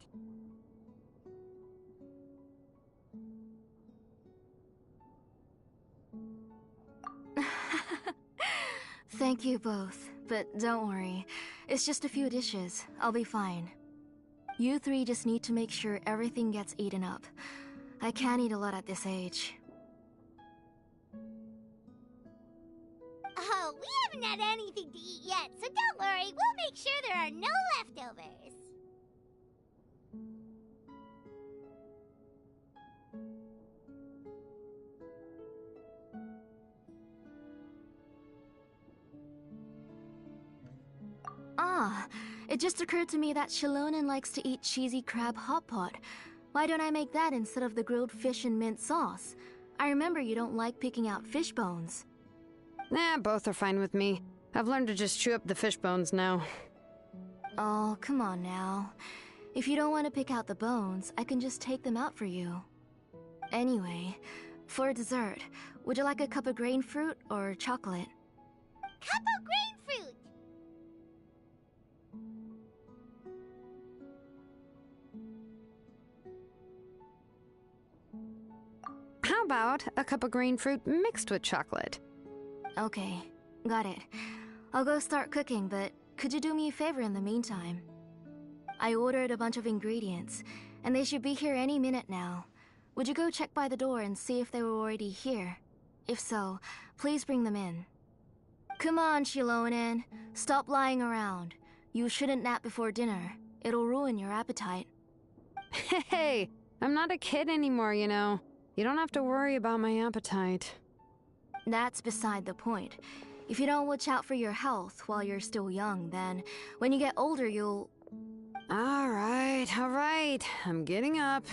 Thank you both, but don't worry. It's just a few dishes. I'll be fine. You three just need to make sure everything gets eaten up. I can't eat a lot at this age. Oh, we haven't had anything to eat yet, so don't worry. We'll make sure there are no leftovers. Ah, it just occurred to me that Shilonen likes to eat cheesy crab hot pot. Why don't I make that instead of the grilled fish and mint sauce? I remember you don't like picking out fish bones. Nah, both are fine with me. I've learned to just chew up the fish bones now. Oh, come on now. If you don't want to pick out the bones, I can just take them out for you. Anyway, for dessert, would you like a cup of grain fruit or chocolate? Cup of grain fruit! How about a cup of green fruit mixed with chocolate? Okay, got it. I'll go start cooking, but could you do me a favor in the meantime? I ordered a bunch of ingredients, and they should be here any minute now. Would you go check by the door and see if they were already here? If so, please bring them in. Come on, Shilonen. Stop lying around. You shouldn't nap before dinner. It'll ruin your appetite. Hey, I'm not a kid anymore, you know. You don't have to worry about my appetite. That's beside the point. If you don't watch out for your health while you're still young, then when you get older, you'll... All right. I'm getting up.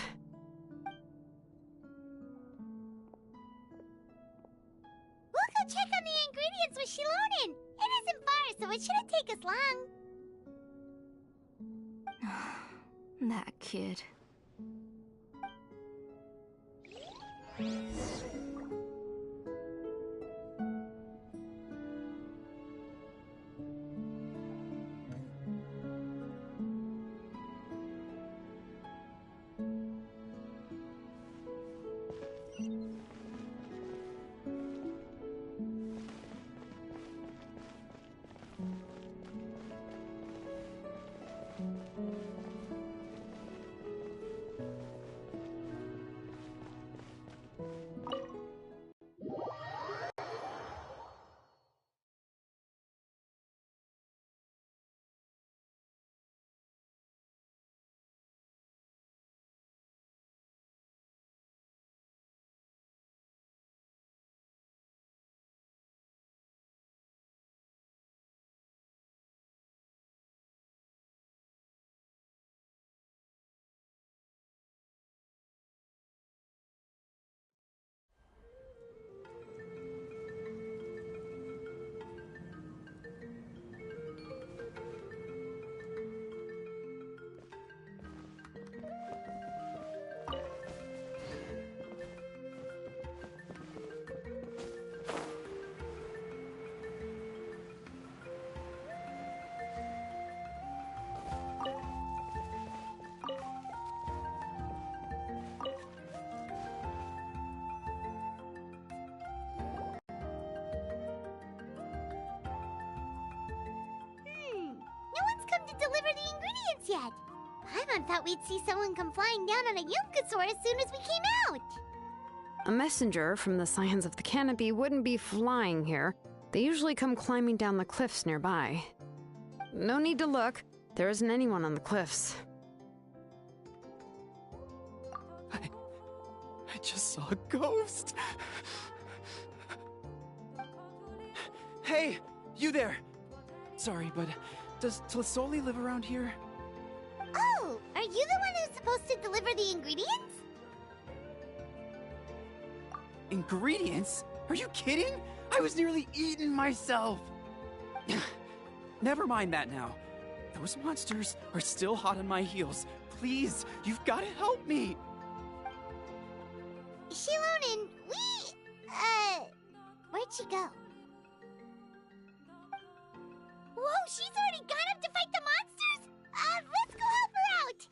We'll go check on the ingredients with Shilonen. It isn't far, so it shouldn't take us long. That kid. No one's come to deliver the ingredients yet. Paimon thought we'd see someone come flying down on a Yunkasaur as soon as we came out. A messenger from the Scions of the Canopy wouldn't be flying here. They usually come climbing down the cliffs nearby. No need to look. There isn't anyone on the cliffs. I just saw a ghost. Hey, you there. Sorry, but does Tlasoli live around here? Oh, are you the one who's supposed to deliver the ingredients? Ingredients? Are you kidding? I was nearly eaten myself. Never mind that now. Those monsters are still hot on my heels. Please, you've got to help me. Shilonen, Where'd she go? Whoa, she's already gone up to fight the monsters? Let's go help her out!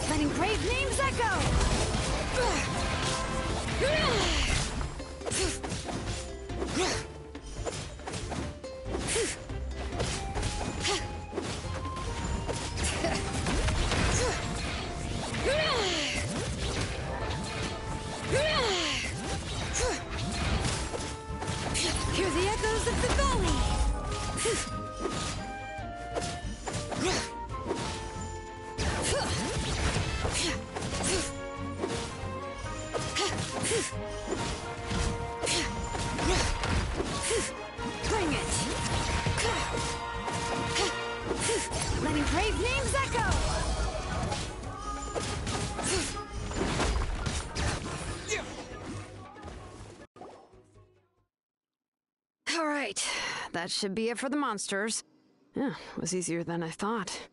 Letting brave names echo! Hear the echoes of the valley! Bring it! Letting brave names echo! Alright, that should be it for the monsters. Yeah, it was easier than I thought.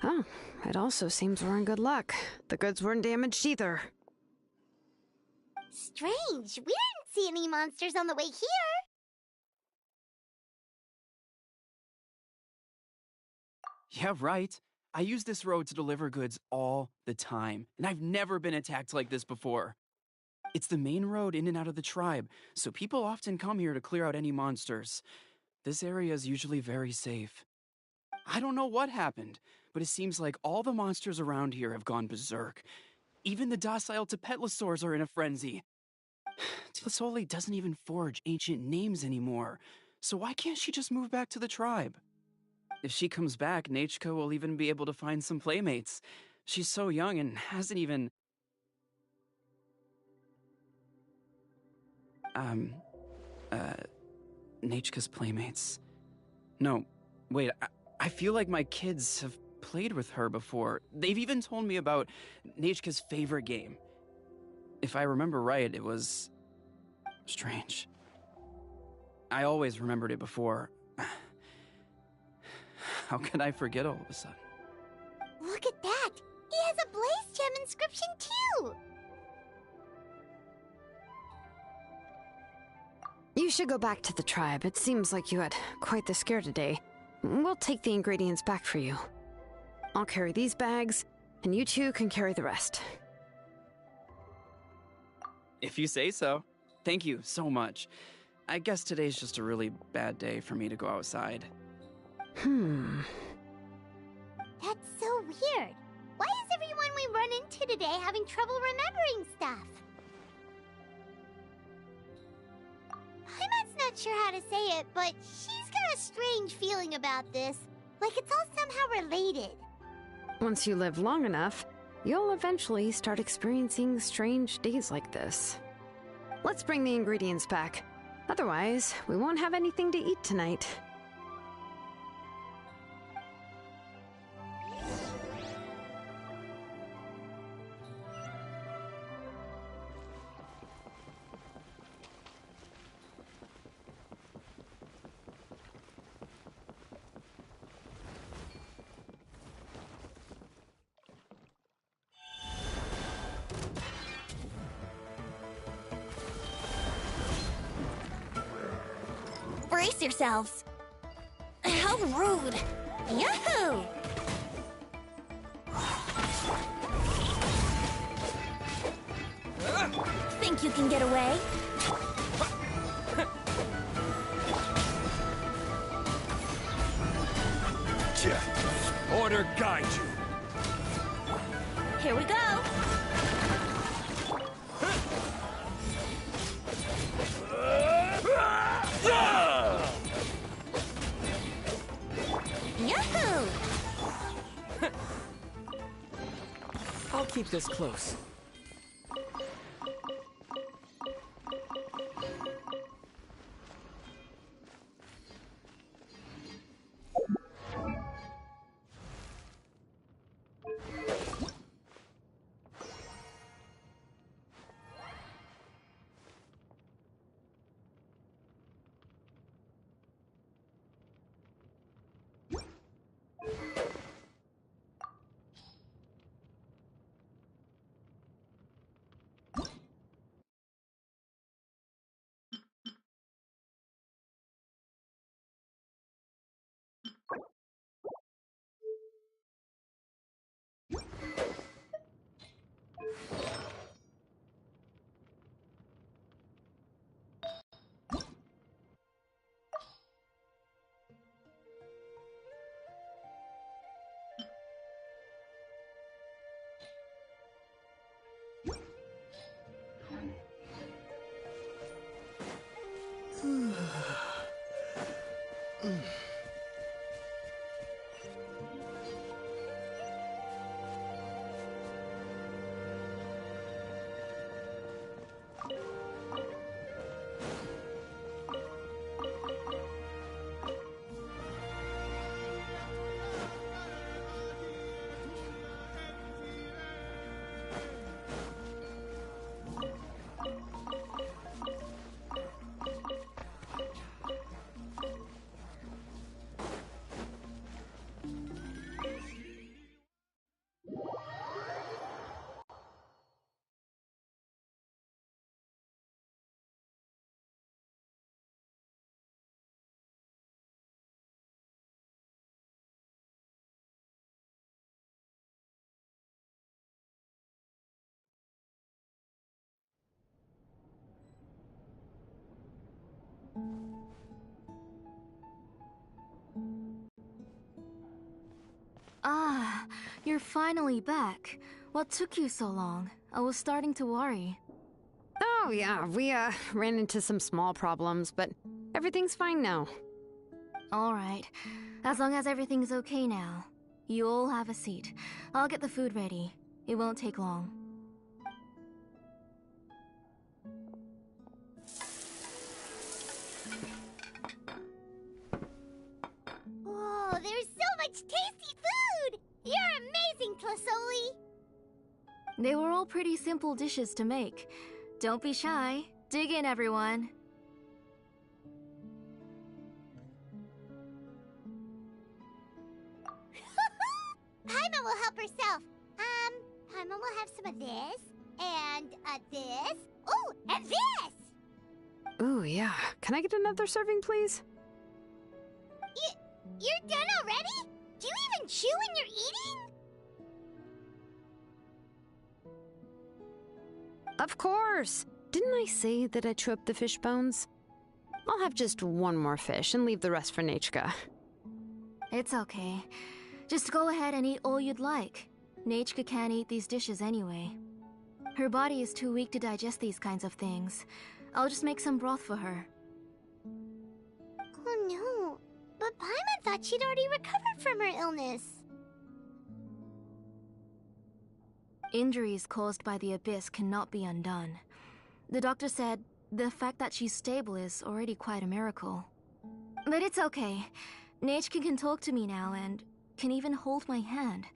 Oh, it also seems we're in good luck. The goods weren't damaged either. Strange, we didn't see any monsters on the way here. Yeah, right. I use this road to deliver goods all the time, and I've never been attacked like this before. It's the main road in and out of the tribe, so people often come here to clear out any monsters. This area is usually very safe. I don't know what happened, but it seems like all the monsters around here have gone berserk. Even the docile Tepetlosaurs are in a frenzy. Tlisoli doesn't even forge ancient names anymore, so why can't she just move back to the tribe? If she comes back, Nachka will even be able to find some playmates. She's so young and hasn't even... Nachka's playmates. No, wait, I feel like my kids have played with her before. They've even told me about Nachka's favorite game. If I remember right, it was... strange. I always remembered it before. How could I forget all of a sudden? Look at that! He has a Blaze Gem inscription too! You should go back to the tribe. It seems like you had quite the scare today. We'll take the ingredients back for you. I'll carry these bags, and you two can carry the rest. If you say so. Thank you so much. I guess today's just a really bad day for me to go outside. That's so weird. Why is everyone we run into today having trouble remembering stuff? Heimat's not sure how to say it, but she's got a strange feeling about this. Like it's all somehow related. Once you live long enough, you'll eventually start experiencing strange days like this. Let's bring the ingredients back. Otherwise, we won't have anything to eat tonight. Brace yourselves. How rude. Yahoo! Think you can get away? Order guide you. Here we go. Yahoo! I'll keep this close. Ah, you're finally back. What took you so long? I was starting to worry. Oh, yeah, we, ran into some small problems, but everything's fine now. Alright. As long as everything's okay now. You all have a seat. I'll get the food ready. It won't take long. Whoa, there's so much tasty food! You're amazing, Tlasoli! They were all pretty simple dishes to make. Don't be shy. Dig in, everyone. Paimon will help herself. Paimon will have some of this, and, this. Oh, and this! Ooh, yeah. Can I get another serving, please? You're done already? Do you even chew when you're eating? Of course! Didn't I say that I chew up the fish bones? I'll have just one more fish and leave the rest for Nechka. It's okay. Just go ahead and eat all you'd like. Nechka can't eat these dishes anyway. Her body is too weak to digest these kinds of things. I'll just make some broth for her. Oh no, but Paimon thought she'd already recovered from her illness. Injuries caused by the Abyss cannot be undone. The doctor said the fact that she's stable is already quite a miracle. But it's okay. Nechka can talk to me now and can even hold my hand.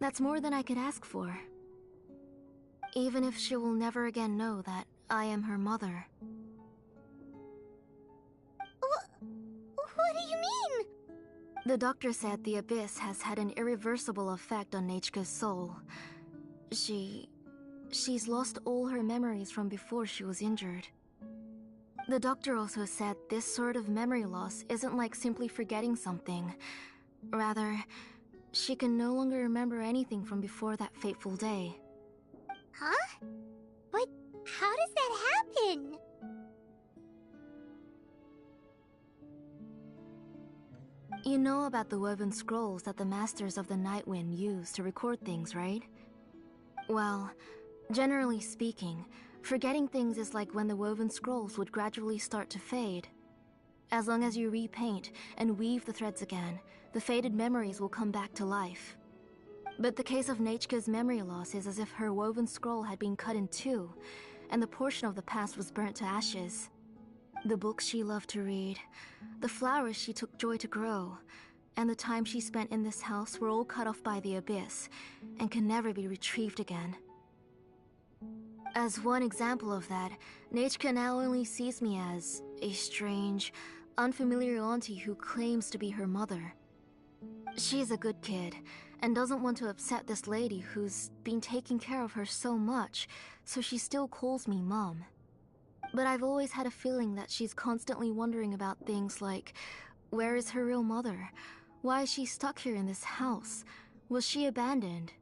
That's more than I could ask for. Even if she will never again know that I am her mother. What do you mean? The doctor said the Abyss has had an irreversible effect on Nechka's soul. She's lost all her memories from before she was injured. The doctor also said this sort of memory loss isn't like simply forgetting something. Rather, she can no longer remember anything from before that fateful day. Huh? But how does that happen? You know about the woven scrolls that the Masters of the Night Wind use to record things, right? Well, generally speaking, forgetting things is like when the woven scrolls would gradually start to fade. As long as you repaint and weave the threads again, the faded memories will come back to life. But the case of Nechka's memory loss is as if her woven scroll had been cut in two, and the portion of the past was burnt to ashes. The books she loved to read, the flowers she took joy to grow, and the time she spent in this house were all cut off by the Abyss, and can never be retrieved again. As one example of that, Nechka now only sees me as a strange, unfamiliar auntie who claims to be her mother. She's a good kid, and doesn't want to upset this lady who's been taking care of her so much, so she still calls me Mom. But I've always had a feeling that she's constantly wondering about things like, where is her real mother? Why is she stuck here in this house? Was she abandoned?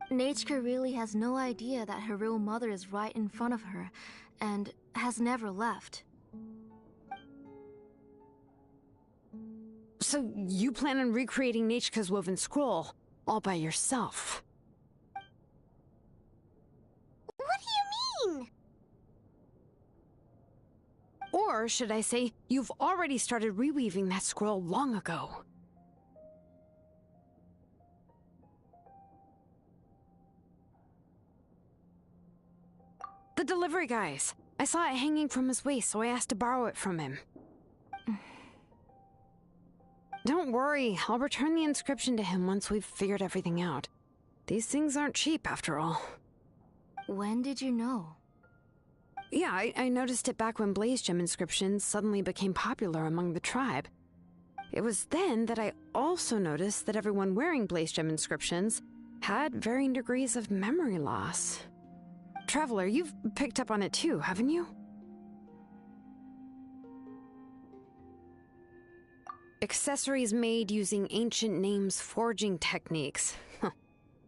Nechka really has no idea that her real mother is right in front of her, and has never left. So you plan on recreating Nechka's woven scroll, all by yourself? What do you mean? Or should I say, you've already started reweaving that scroll long ago. The delivery guys. I saw it hanging from his waist, so I asked to borrow it from him. Don't worry, I'll return the inscription to him once we've figured everything out. These things aren't cheap, after all. When did you know? Yeah, I noticed it back when Blaze Gem inscriptions suddenly became popular among the tribe. It was then that I also noticed that everyone wearing Blaze Gem inscriptions had varying degrees of memory loss. Traveler, you've picked up on it too, haven't you? Accessories made using ancient names forging techniques.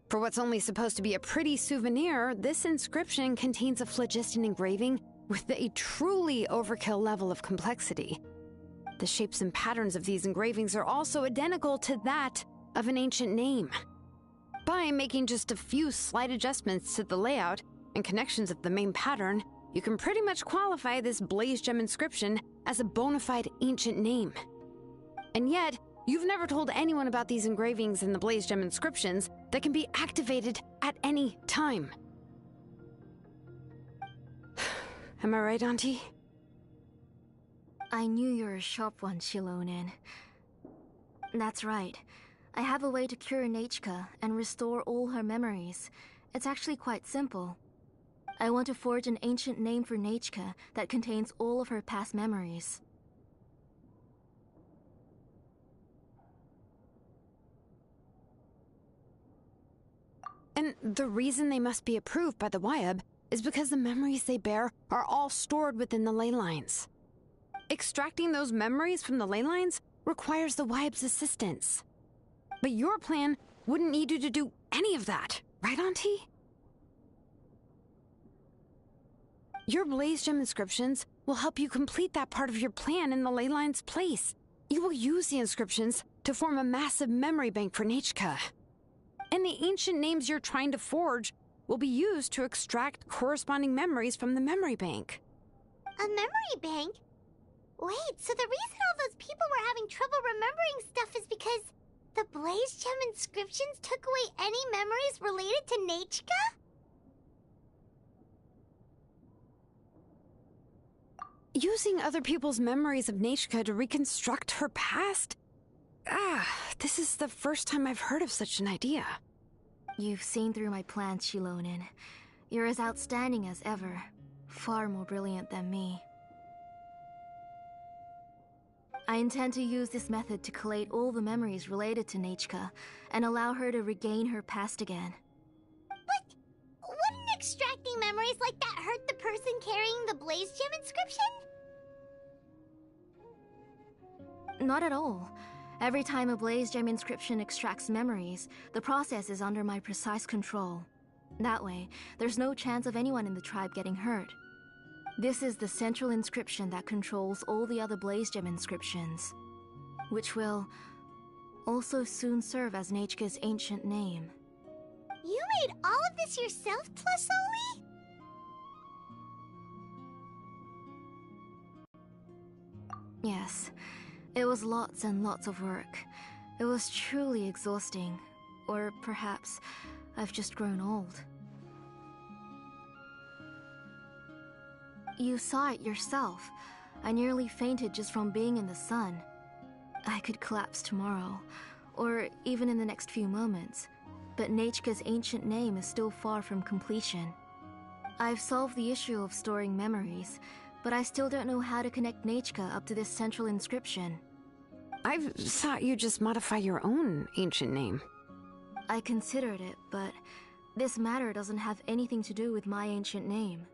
For what's only supposed to be a pretty souvenir, this inscription contains a phlogiston engraving with a truly overkill level of complexity. The shapes and patterns of these engravings are also identical to that of an ancient name. By making just a few slight adjustments to the layout and connections of the main pattern, you can pretty much qualify this blaze gem inscription as a bona fide ancient name. And yet, you've never told anyone about these engravings in the blaze gem inscriptions that can be activated at any time. Am I right, Auntie? I knew you were a sharp one, Shilonin. That's right. I have a way to cure Nechka and restore all her memories. It's actually quite simple. I want to forge an ancient name for Nechka that contains all of her past memories. And the reason they must be approved by the Wyab is because the memories they bear are all stored within the ley lines. Extracting those memories from the ley lines requires the Wyab's assistance. But your plan wouldn't need you to do any of that, right, Auntie? Your blaze gem inscriptions will help you complete that part of your plan in the ley line's place. You will use the inscriptions to form a massive memory bank for Nechka. And the ancient names you're trying to forge will be used to extract corresponding memories from the memory bank. A memory bank? Wait, so the reason all those people were having trouble remembering stuff is because the blaze gem inscriptions took away any memories related to Nechka? Using other people's memories of Nechka to reconstruct her past? This is the first time I've heard of such an idea. You've seen through my plans, Shilonin. You're as outstanding as ever. Far more brilliant than me. I intend to use this method to collate all the memories related to Nechka and allow her to regain her past again. But wouldn't extracting memories like that hurt the person carrying the blaze gem inscription? Not at all. Every time a blaze gem inscription extracts memories, the process is under my precise control. That way, there's no chance of anyone in the tribe getting hurt. This is the central inscription that controls all the other blaze gem inscriptions, which will also soon serve as Nechka's ancient name. You made all of this yourself, Tlasoli? Yes. It was lots and lots of work. It was truly exhausting. Or perhaps I've just grown old. You saw it yourself. I nearly fainted just from being in the sun. I could collapse tomorrow, or even in the next few moments. But Nechka's ancient name is still far from completion. I've solved the issue of storing memories, but I still don't know how to connect Nechka up to this central inscription. I've thought you just modify your own ancient name. I considered it, but this matter doesn't have anything to do with my ancient name.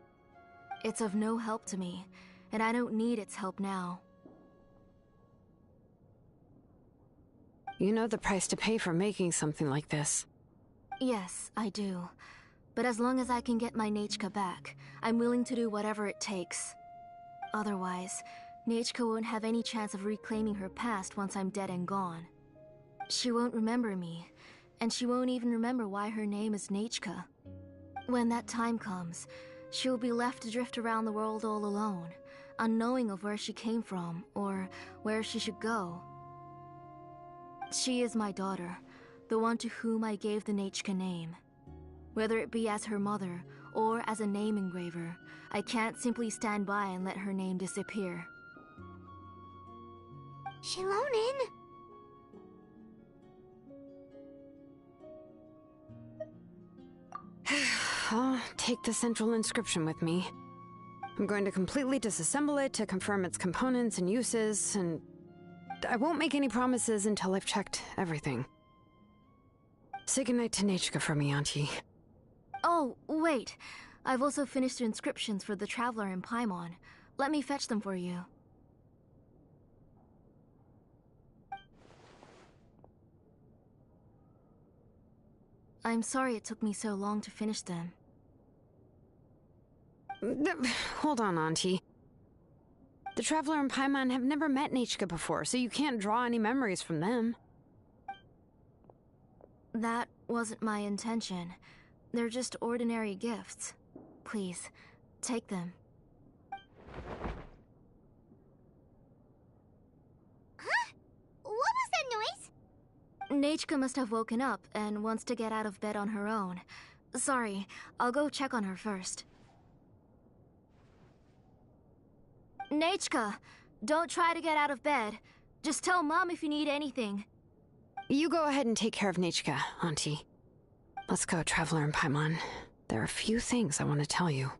It's of no help to me, and I don't need its help now. You know the price to pay for making something like this. Yes, I do. But as long as I can get my Nechka back, I'm willing to do whatever it takes. Otherwise, Nechka won't have any chance of reclaiming her past once I'm dead and gone. She won't remember me, and she won't even remember why her name is Nechka. When that time comes, she will be left to drift around the world all alone, unknowing of where she came from or where she should go. She is my daughter, the one to whom I gave the Nechka name. Whether it be as her mother or as a name engraver, I can't simply stand by and let her name disappear. Shilonin! I'll take the central inscription with me. I'm going to completely disassemble it to confirm its components and uses, and I won't make any promises until I've checked everything. Say goodnight to Nechka for me, Auntie. Oh, wait. I've also finished the inscriptions for the Traveler in Paimon. Let me fetch them for you. I'm sorry it took me so long to finish them. Hold on, Auntie. The Traveler and Paimon have never met Nechka before, so you can't draw any memories from them. That wasn't my intention. They're just ordinary gifts. Please, take them. Huh? What was that noise? Nachka must have woken up and wants to get out of bed on her own. Sorry, I'll go check on her first. Nachka, don't try to get out of bed. Just tell Mom if you need anything. You go ahead and take care of Nichka, Auntie. Let's go, Traveler and Paimon. There are a few things I want to tell you.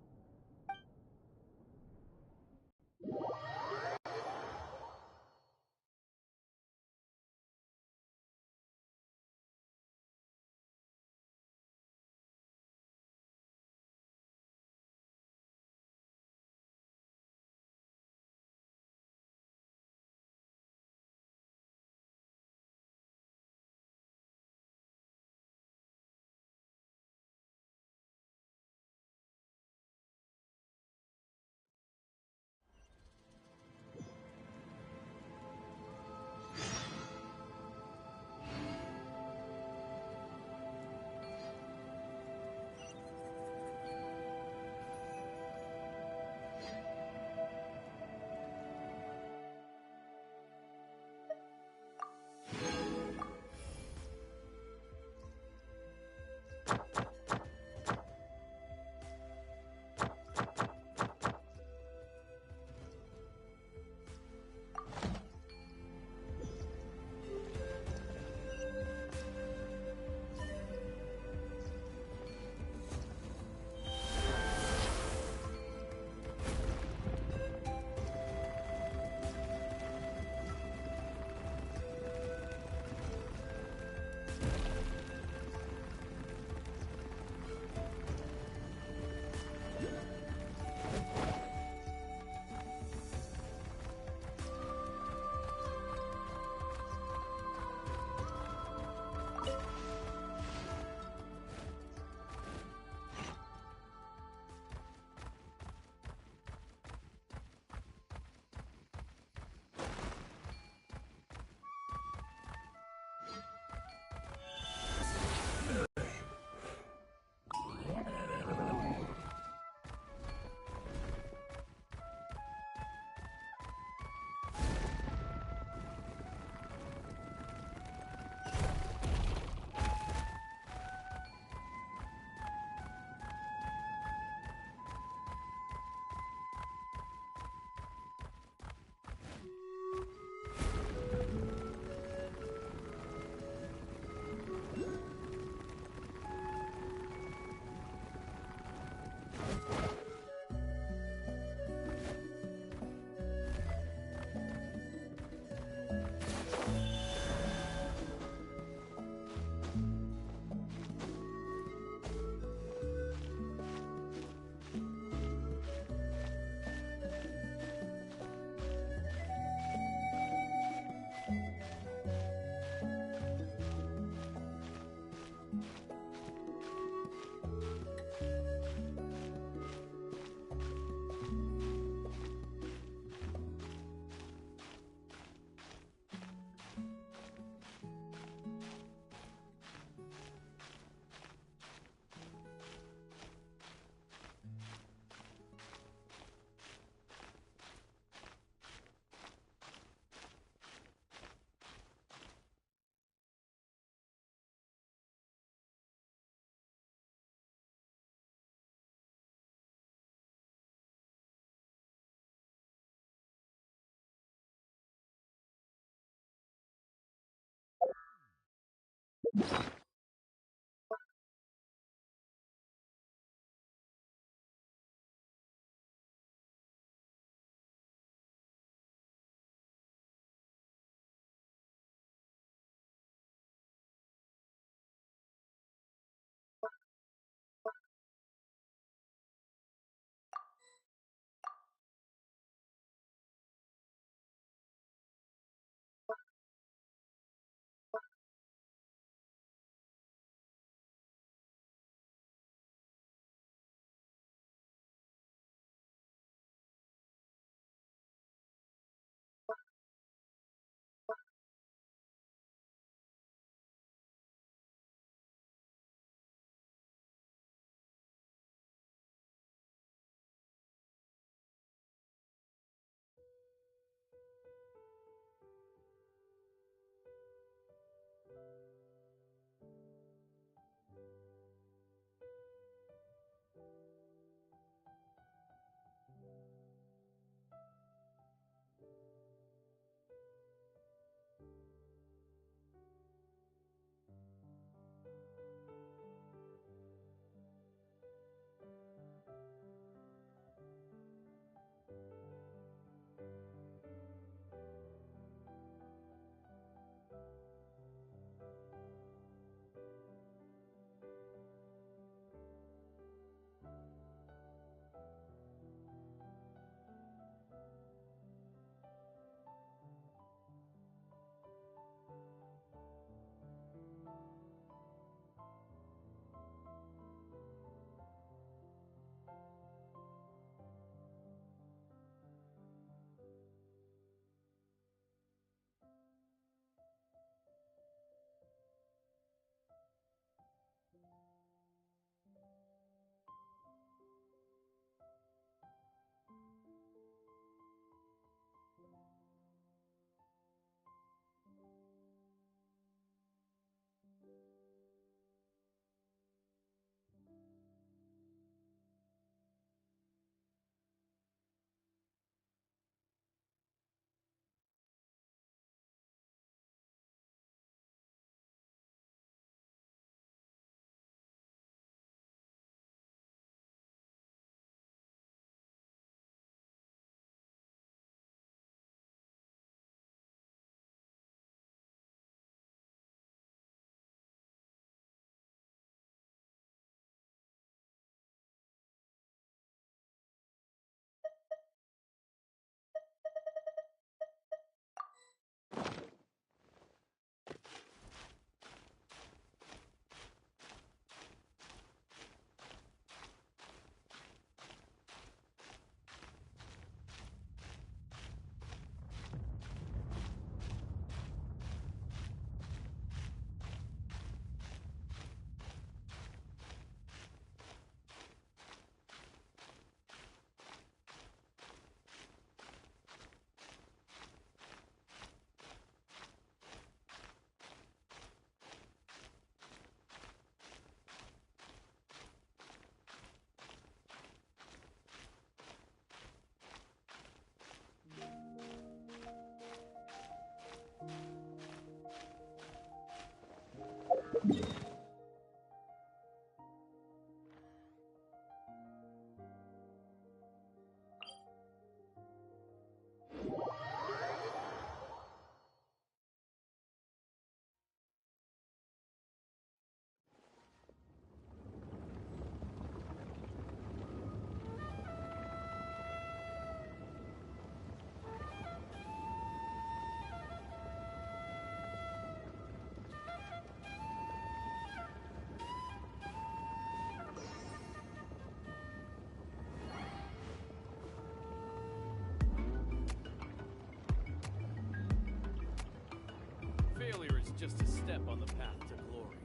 just a step on the path to glory.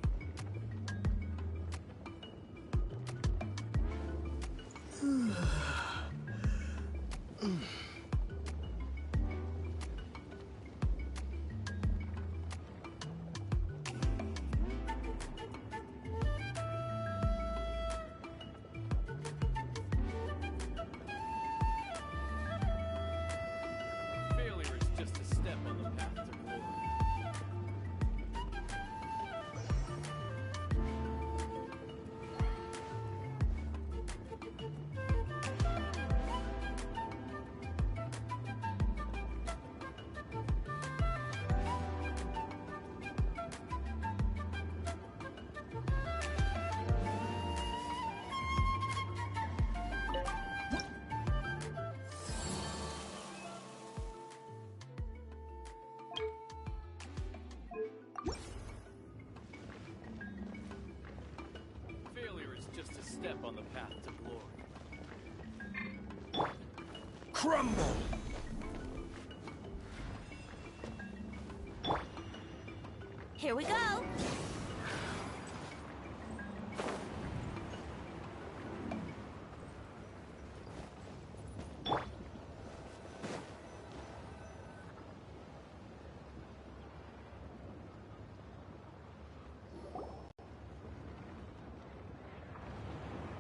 Failure is just a step on the path to glory. Failure is just a step on the path to glory. Crumble! Here we go.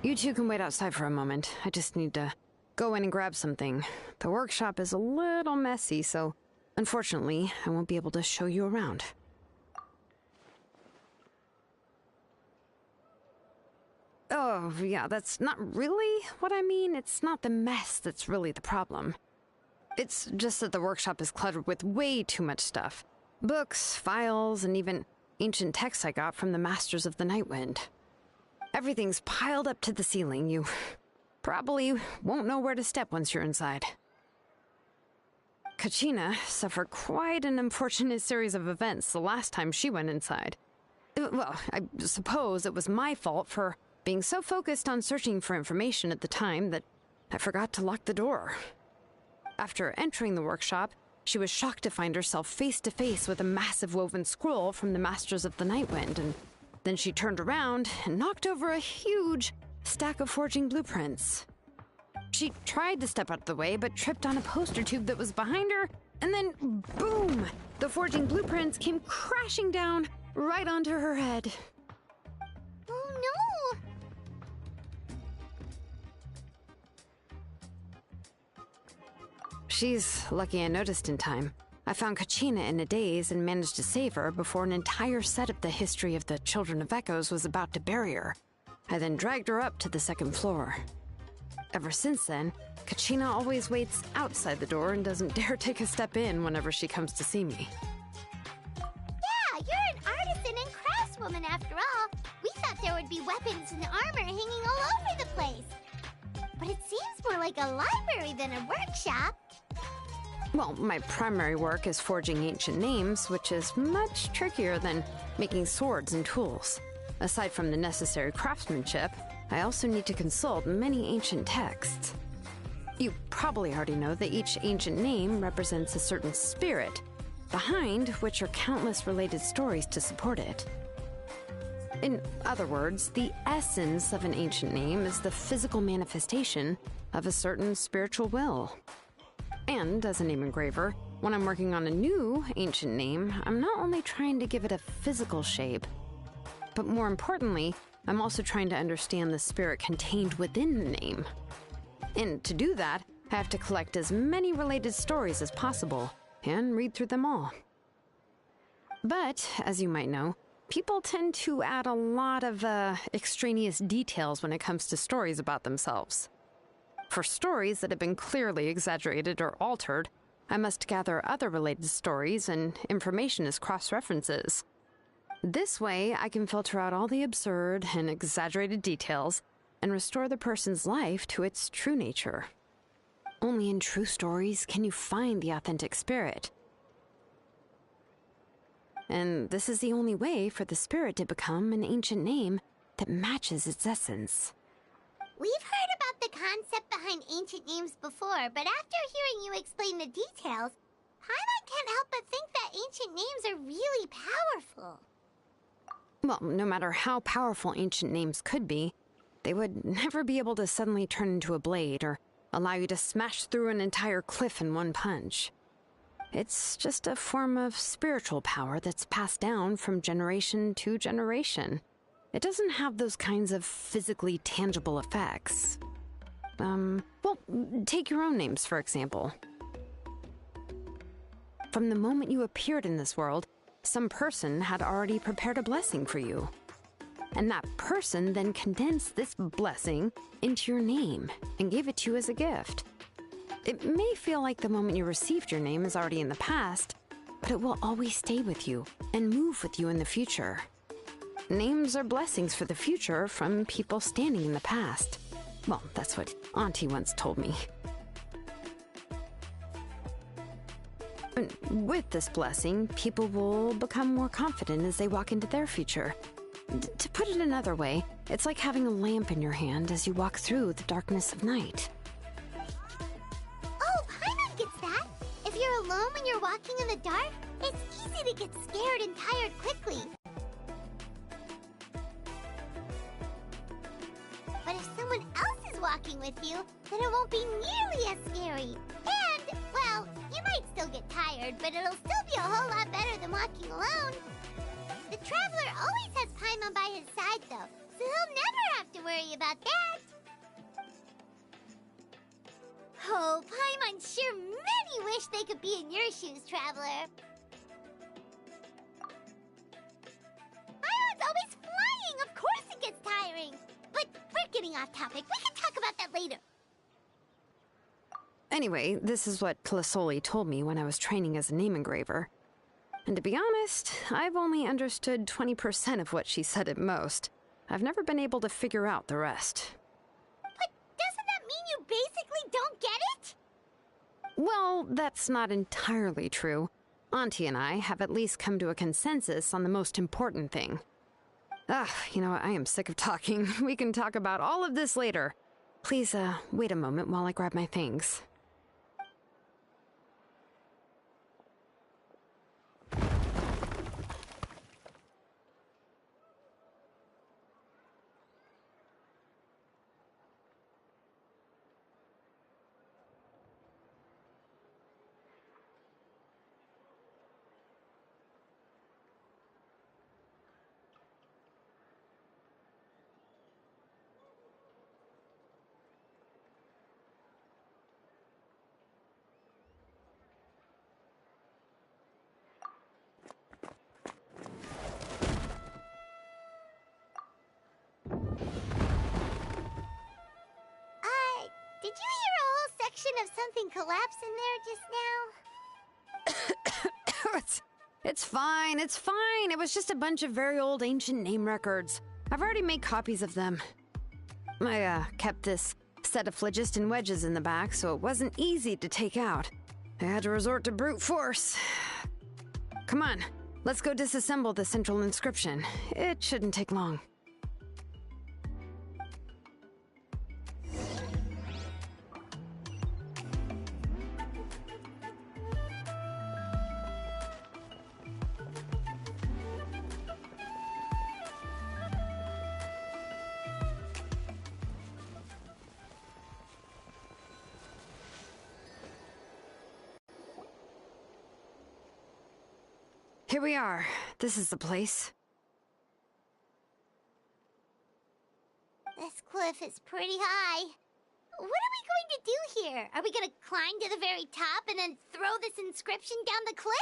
You two can wait outside for a moment. I just need to go in and grab something. The workshop is a little messy, so unfortunately, I won't be able to show you around. Oh, yeah, that's not really what I mean. It's not the mess that's really the problem. It's just that the workshop is cluttered with way too much stuff. Books, files, and even ancient texts I got from the Masters of the Nightwind. Everything's piled up to the ceiling. You probably won't know where to step once you're inside. Kachina suffered quite an unfortunate series of events the last time she went inside. Well, I suppose it was my fault for being so focused on searching for information at the time that I forgot to lock the door. After entering the workshop, she was shocked to find herself face to face with a massive woven scroll from the Masters of the Nightwind, and then she turned around and knocked over a huge stack of forging blueprints. She tried to step out of the way, but tripped on a poster tube that was behind her, and then boom! The forging blueprints came crashing down right onto her head. Oh no! She's lucky I noticed in time. I found Kachina in a daze and managed to save her before an entire set of the history of the Children of Echoes was about to bury her. I then dragged her up to the second floor. Ever since then, Kachina always waits outside the door and doesn't dare take a step in whenever she comes to see me. Yeah, you're an artisan and craftswoman after all. We thought there would be weapons and armor hanging all over the place. But it seems more like a library than a workshop. Well, my primary work is forging ancient names, which is much trickier than making swords and tools. Aside from the necessary craftsmanship, I also need to consult many ancient texts. You probably already know that each ancient name represents a certain spirit, behind which are countless related stories to support it. In other words, the essence of an ancient name is the physical manifestation of a certain spiritual will. And as a name engraver, when I'm working on a new ancient name, I'm not only trying to give it a physical shape, but more importantly, I'm also trying to understand the spirit contained within the name. And to do that, I have to collect as many related stories as possible and read through them all. But, as you might know, people tend to add a lot of extraneous details when it comes to stories about themselves. For stories that have been clearly exaggerated or altered, I must gather other related stories and information as cross-references. This way, I can filter out all the absurd and exaggerated details and restore the person's life to its true nature. Only in true stories can you find the authentic spirit. And this is the only way for the spirit to become an ancient name that matches its essence. We've heard about the concept behind ancient names before, but after hearing you explain the details, Paimon can't help but think that that ancient names are really powerful. Well, no matter how powerful ancient names could be, they would never be able to suddenly turn into a blade or allow you to smash through an entire cliff in one punch. It's just a form of spiritual power that's passed down from generation to generation. It doesn't have those kinds of physically tangible effects. Well, take your own names, for example. From the moment you appeared in this world, some person had already prepared a blessing for you. And that person then condensed this blessing into your name and gave it to you as a gift. It may feel like the moment you received your name is already in the past, but it will always stay with you and move with you in the future. Names are blessings for the future from people standing in the past. Well, that's what Auntie once told me. And with this blessing, people will become more confident as they walk into their future. To put it another way, it's like having a lamp in your hand as you walk through the darkness of night. Oh, Paimon gets that. If you're alone when you're walking in the dark, it's easy to get scared and tired quickly. But if someone else is walking with you, then it won't be nearly as scary. And, well, you might still get tired, but it'll still be a whole lot better than walking alone. The Traveler always has Paimon by his side, though, so he'll never have to worry about that. Oh, Paimon sure many wish they could be in your shoes, Traveler. Paimon's always flying! Of course it gets tiring! But we're getting off topic. We can talk about that later. Anyway, this is what Tlasoli told me when I was training as a name engraver. And to be honest, I've only understood 20% of what she said at most. I've never been able to figure out the rest. But doesn't that mean you basically don't get it? Well, that's not entirely true. Auntie and I have at least come to a consensus on the most important thing. You know what? I am sick of talking. We can talk about all of this later. Please, wait a moment while I grab my things. Did you hear a whole section of something collapse in there just now? It's fine, it's fine. It was just a bunch of very old ancient name records. I've already made copies of them. I, kept this set of phlogiston wedges in the back, so it wasn't easy to take out. I had to resort to brute force. Come on, let's go disassemble the central inscription. It shouldn't take long. Here we are. This is the place. This cliff is pretty high. What are we going to do here? Are we going to climb to the very top and then throw this inscription down the cliff?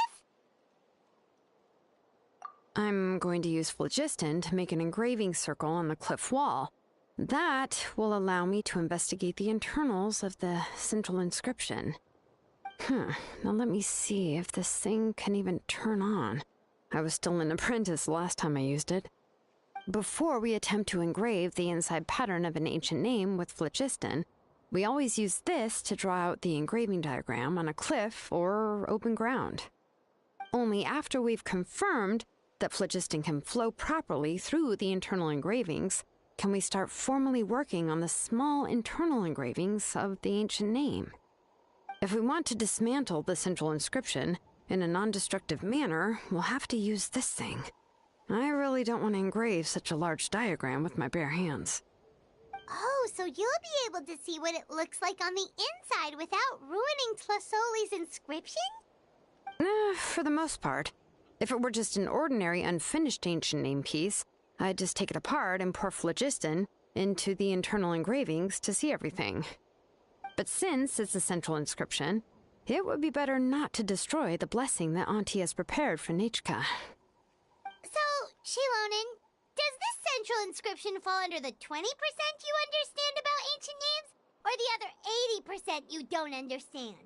I'm going to use phlogiston to make an engraving circle on the cliff wall. That will allow me to investigate the internals of the central inscription. Now let me see if this thing can even turn on. I was still an apprentice last time I used it. Before we attempt to engrave the inside pattern of an ancient name with phlogiston, we always use this to draw out the engraving diagram on a cliff or open ground. Only after we've confirmed that phlogiston can flow properly through the internal engravings can we start formally working on the small internal engravings of the ancient name. If we want to dismantle the central inscription, in a non-destructive manner, we'll have to use this thing. I really don't want to engrave such a large diagram with my bare hands. Oh, so you'll be able to see what it looks like on the inside without ruining Tlasoli's inscription? For the most part. If it were just an ordinary unfinished ancient name piece, I'd just take it apart and pour phlogiston into the internal engravings to see everything. But since it's a central inscription, it would be better not to destroy the blessing that Auntie has prepared for Nechka. So, Shilonen, does this central inscription fall under the 20% you understand about ancient names, or the other 80% you don't understand?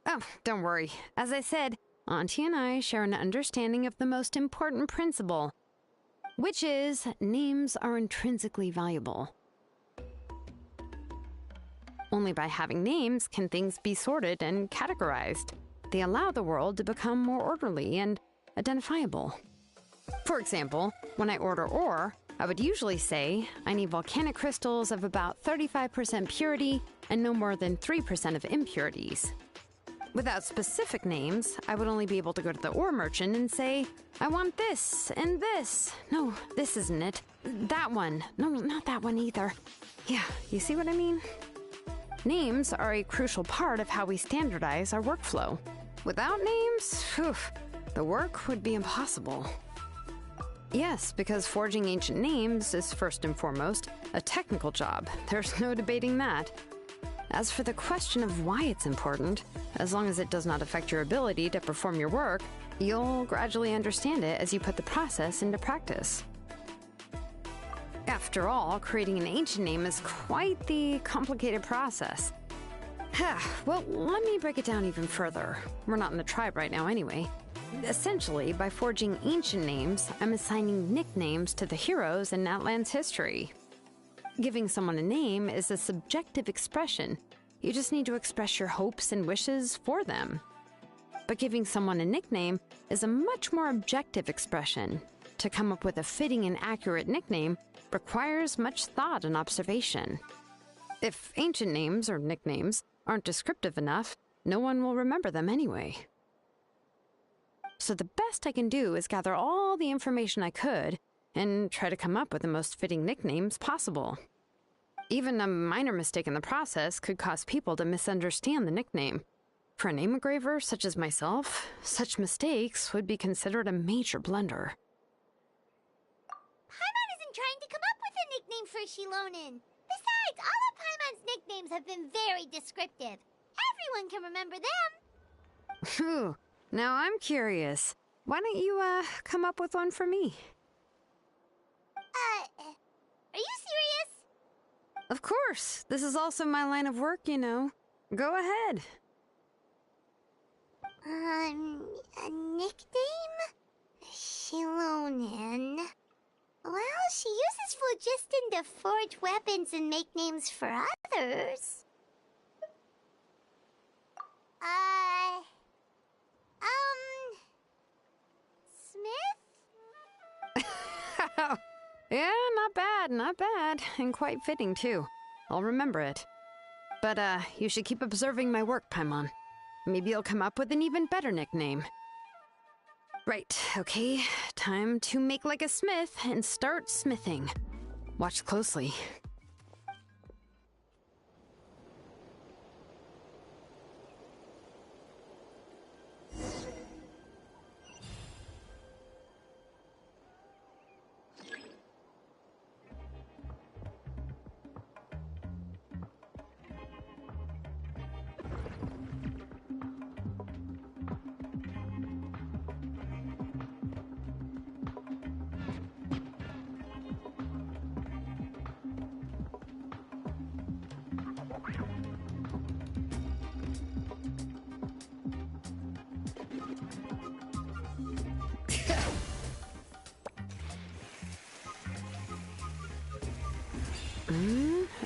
Oh, don't worry. As I said, Auntie and I share an understanding of the most important principle, which is names are intrinsically valuable. Only by having names can things be sorted and categorized. They allow the world to become more orderly and identifiable. For example, when I order ore, I would usually say I need volcanic crystals of about 35% purity and no more than 3% of impurities. Without specific names, I would only be able to go to the ore merchant and say, I want this and this. No, this isn't it. That one. No, not that one either. Yeah, you see what I mean? Names are a crucial part of how we standardize our workflow. Without names, the work would be impossible. Yes, because forging ancient names is first and foremost a technical job. There's no debating that. As for the question of why it's important, as long as it does not affect your ability to perform your work, you'll gradually understand it as you put the process into practice. After all, creating an ancient name is quite the complicated process. Well, let me break it down even further. We're not in the tribe right now anyway. Essentially, by forging ancient names, I'm assigning nicknames to the heroes in Natlan's history. Giving someone a name is a subjective expression. You just need to express your hopes and wishes for them. But giving someone a nickname is a much more objective expression. To come up with a fitting and accurate nickname requires much thought and observation. If ancient names or nicknames aren't descriptive enough, no one will remember them anyway. So the best I can do is gather all the information I could and try to come up with the most fitting nicknames possible. Even a minor mistake in the process could cause people to misunderstand the nickname. For a name engraver such as myself, such mistakes would be considered a major blunder. Paimon isn't trying to come up with a nickname for Shilonen. Besides, all of Paimon's nicknames have been very descriptive. Everyone can remember them. Phew, now I'm curious. Why don't you, come up with one for me? Are you serious? Of course. This is also my line of work, you know. Go ahead. A nickname? Shilonen. Well, she uses phlogiston to forge weapons and make names for others. Smith? Yeah, not bad, and quite fitting too. I'll remember it. But, you should keep observing my work, Paimon. Maybe you'll come up with an even better nickname. Right, okay, time to make like a smith and start smithing. Watch closely.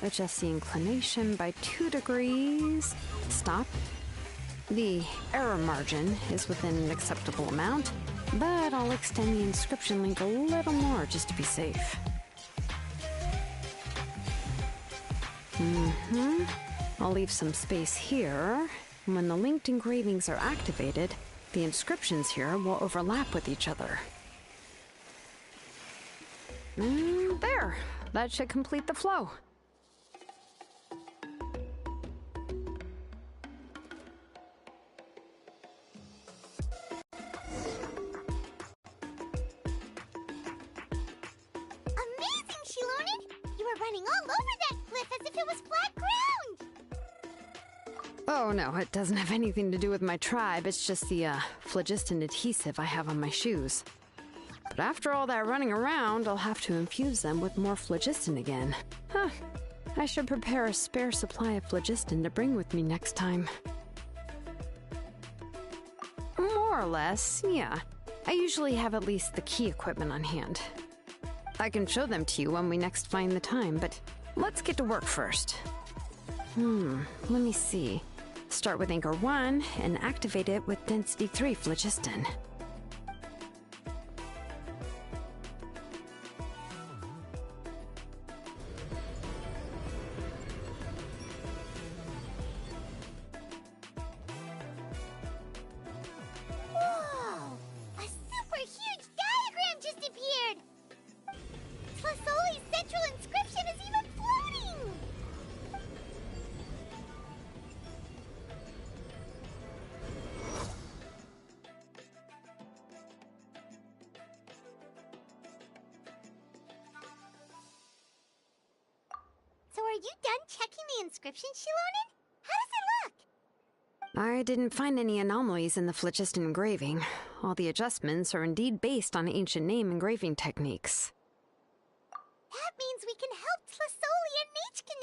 Adjust the inclination by 2 degrees. Stop. The error margin is within an acceptable amount, but I'll extend the inscription link a little more just to be safe. I'll leave some space here, When the linked engravings are activated, the inscriptions here will overlap with each other. There! That should complete the flow. Amazing, Shilonen! You were running all over that cliff as if it was flat ground! Oh no, it doesn't have anything to do with my tribe. It's just the phlogiston adhesive I have on my shoes. But after all that running around, I'll have to infuse them with more phlogiston again. Huh. I should prepare a spare supply of phlogiston to bring with me next time. More or less, yeah. I usually have at least the key equipment on hand. I can show them to you when we next find the time, but let's get to work first. Let me see. Start with Anchor 1 and activate it with Density 3 phlogiston. Whoa! A super huge diagram just appeared! Tlasoli's central inscription is even floating! So are you done checking the inscription, Shilonen? How does it look? I didn't find any anomalies in the phlogiston engraving. All the adjustments are indeed based on ancient name engraving techniques. That means we can help Tlasoli and Nechka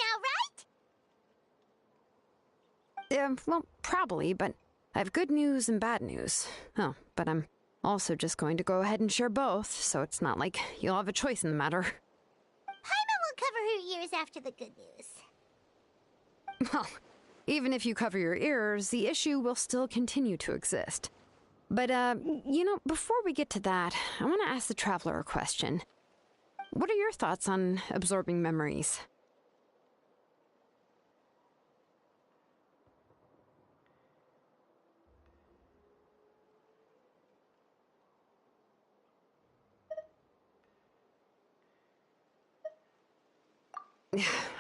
now, right? Well, probably, but I have good news and bad news. Oh, but I'm also just going to go ahead and share both, so it's not like you'll have a choice in the matter. Paimon will cover her ears after the good news. Well, even if you cover your ears, the issue will still continue to exist. But, before we get to that, I want to ask the Traveler a question. What are your thoughts on absorbing memories?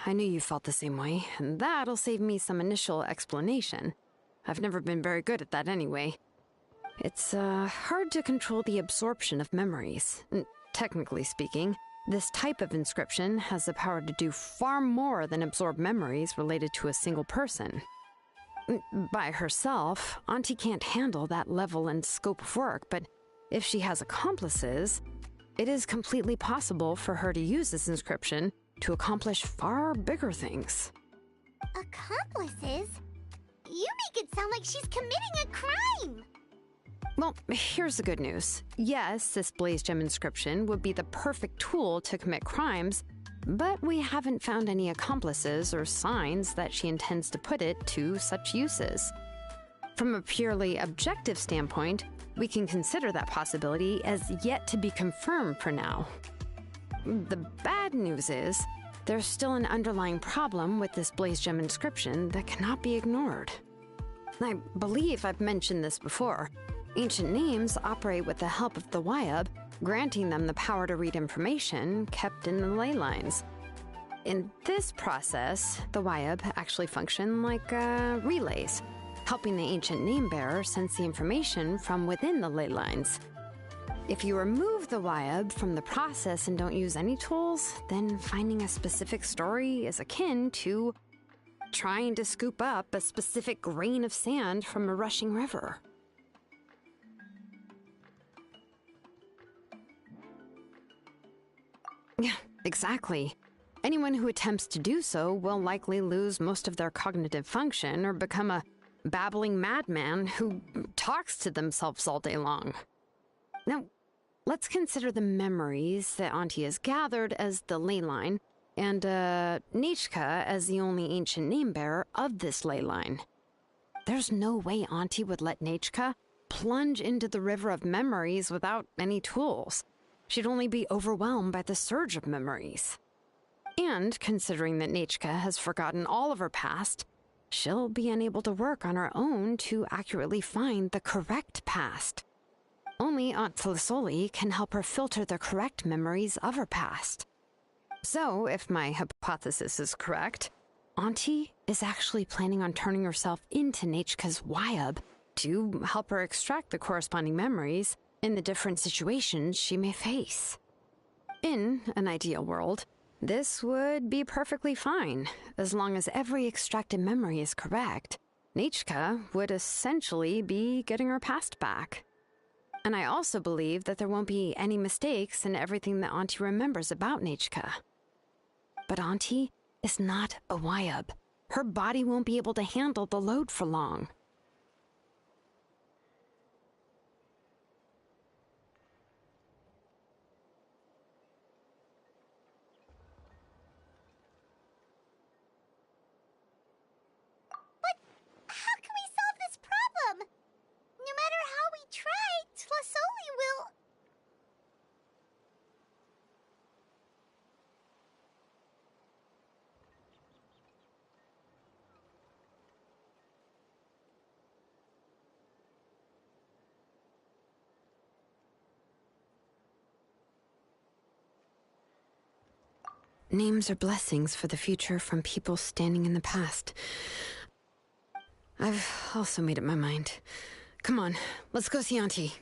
I knew you felt the same way, and that'll save me some initial explanation. I've never been very good at that anyway. It's, hard to control the absorption of memories. Technically speaking, this type of inscription has the power to do far more than absorb memories related to a single person. By herself, Auntie can't handle that level and scope of work, but if she has accomplices, it is completely possible for her to use this inscription to accomplish far bigger things. Accomplices? You make it sound like she's committing a crime! Well, here's the good news. Yes, this Blaze Gem inscription would be the perfect tool to commit crimes, but we haven't found any accomplices or signs that she intends to put it to such uses. From a purely objective standpoint, we can consider that possibility as yet to be confirmed for now. The bad news is, there's still an underlying problem with this Blaze Gem inscription that cannot be ignored. I believe I've mentioned this before. Ancient names operate with the help of the Wyab, granting them the power to read information kept in the ley lines. In this process, the Wyab actually function like relays, helping the ancient name bearer sense the information from within the ley lines. If you remove the Wyab from the process and don't use any tools, then finding a specific story is akin to trying to scoop up a specific grain of sand from a rushing river. Yeah, exactly. Anyone who attempts to do so will likely lose most of their cognitive function or become a babbling madman who talks to themselves all day long. Now, let's consider the memories that Auntie has gathered as the ley line, and Nechka as the only ancient name bearer of this ley line. There's no way Auntie would let Nechka plunge into the river of memories without any tools. She'd only be overwhelmed by the surge of memories. And considering that Nechka has forgotten all of her past, she'll be unable to work on her own to accurately find the correct past. Only Aunt Tlisoli can help her filter the correct memories of her past. So, if my hypothesis is correct, Auntie is actually planning on turning herself into Nechka's Wyub to help her extract the corresponding memories in the different situations she may face. In an ideal world, this would be perfectly fine, as long as every extracted memory is correct. Nechka would essentially be getting her past back. And I also believe that there won't be any mistakes in everything that Auntie remembers about Nechka. But Auntie is not a Wyub. Her body won't be able to handle the load for long. How can we solve this problem? No matter how we try, Tlasoli will... Names are blessings for the future from people standing in the past. I've also made up my mind. Come on, let's go see Auntie.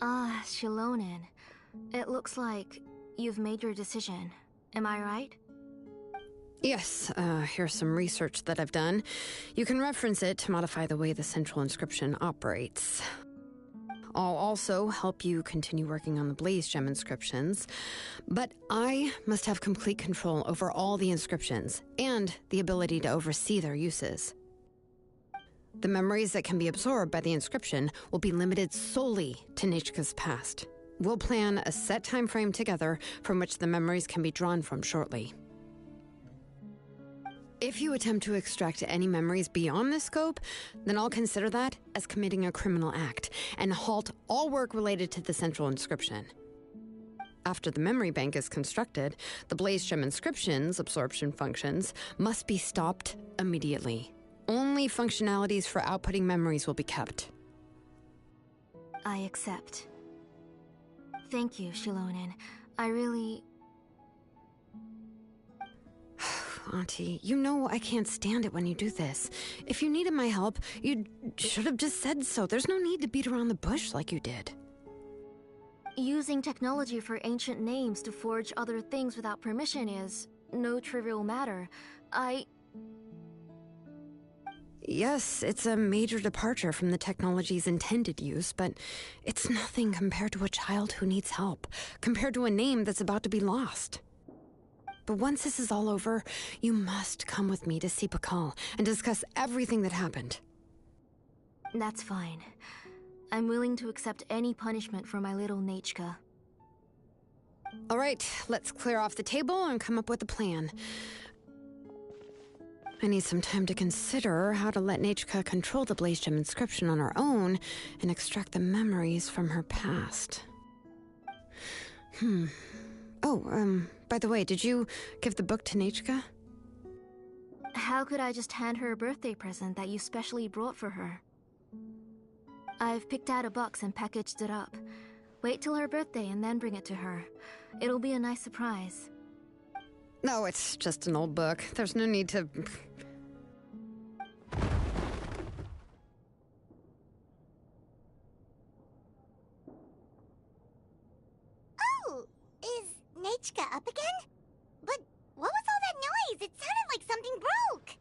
Ah, Shilonen. It looks like you've made your decision. Am I right? Yes, here's some research that I've done. You can reference it to modify the way the central inscription operates. I'll also help you continue working on the Blaze Gem inscriptions, but I must have complete control over all the inscriptions and the ability to oversee their uses. The memories that can be absorbed by the inscription will be limited solely to Nichka's past. We'll plan a set time frame together from which the memories can be drawn from shortly. If you attempt to extract any memories beyond this scope, then I'll consider that as committing a criminal act and halt all work related to the central inscription. After the memory bank is constructed, the Blaze Gem inscription's absorption functions must be stopped immediately. Only functionalities for outputting memories will be kept. I accept. Thank you, Shilonen. I really... Auntie, you know I can't stand it when you do this. If you needed my help, you should have just said so. There's no need to beat around the bush like you did. Using technology for ancient names to forge other things without permission is no trivial matter. Yes, it's a major departure from the technology's intended use, but it's nothing compared to a child who needs help, compared to a name that's about to be lost. But once this is all over, you must come with me to see Pakal and discuss everything that happened. That's fine. I'm willing to accept any punishment for my little Nachka. All right, let's clear off the table and come up with a plan. I need some time to consider how to let Nachka control the Blaze Gem inscription on her own and extract the memories from her past. By the way, did you give the book to Nachka? How could I just hand her a birthday present that you specially brought for her? I've picked out a box and packaged it up. Wait till her birthday and then bring it to her. It'll be a nice surprise. No, it's just an old book. There's no need to... Oh, is Nachka up again? But what was all that noise? It sounded like something broke.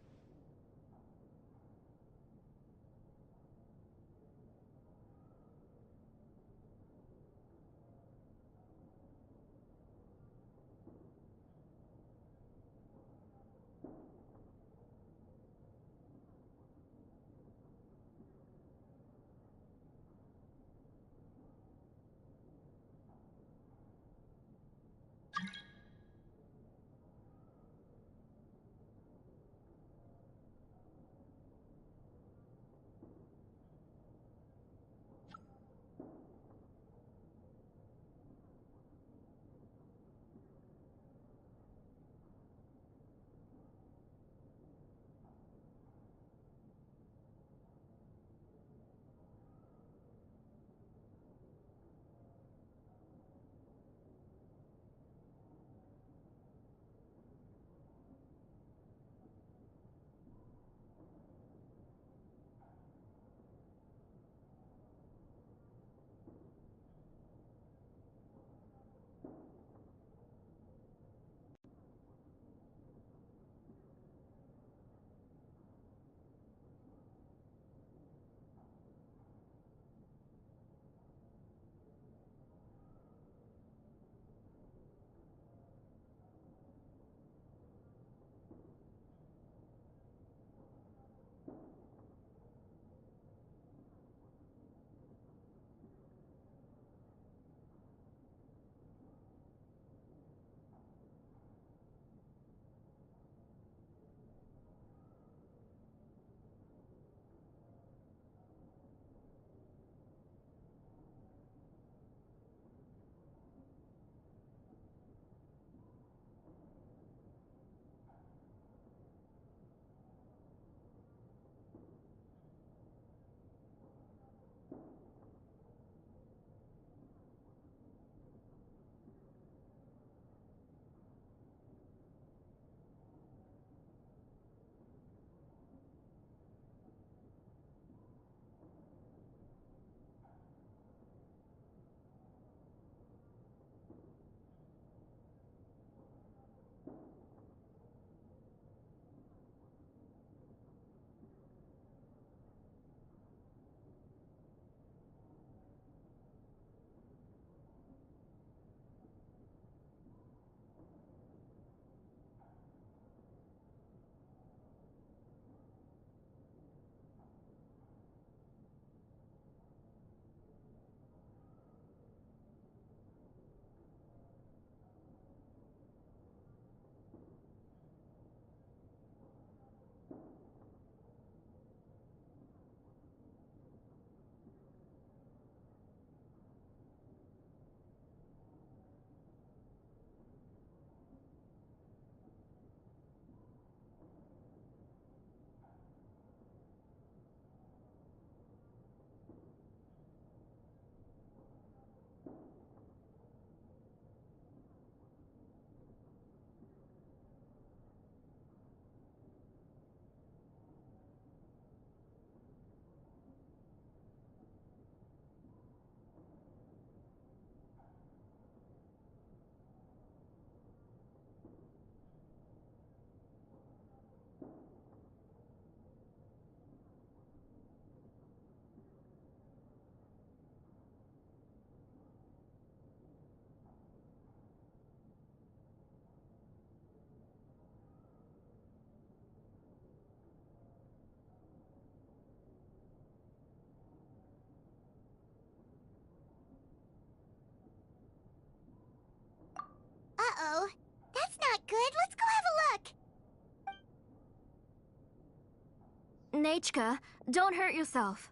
Nachka, don't hurt yourself.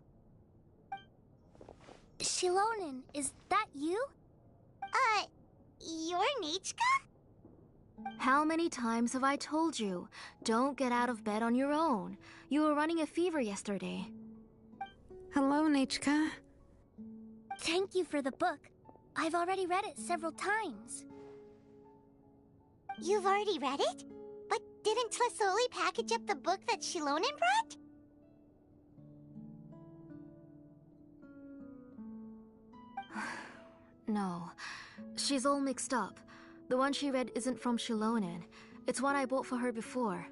Shilonen, is that you? You're Nachka? How many times have I told you? Don't get out of bed on your own. You were running a fever yesterday. Hello, Nachka. Thank you for the book. I've already read it several times. You've already read it? But didn't Tlasoli package up the book that Shilonen brought? No, she's all mixed up. The one she read isn't from Shilonen. It's one I bought for her before.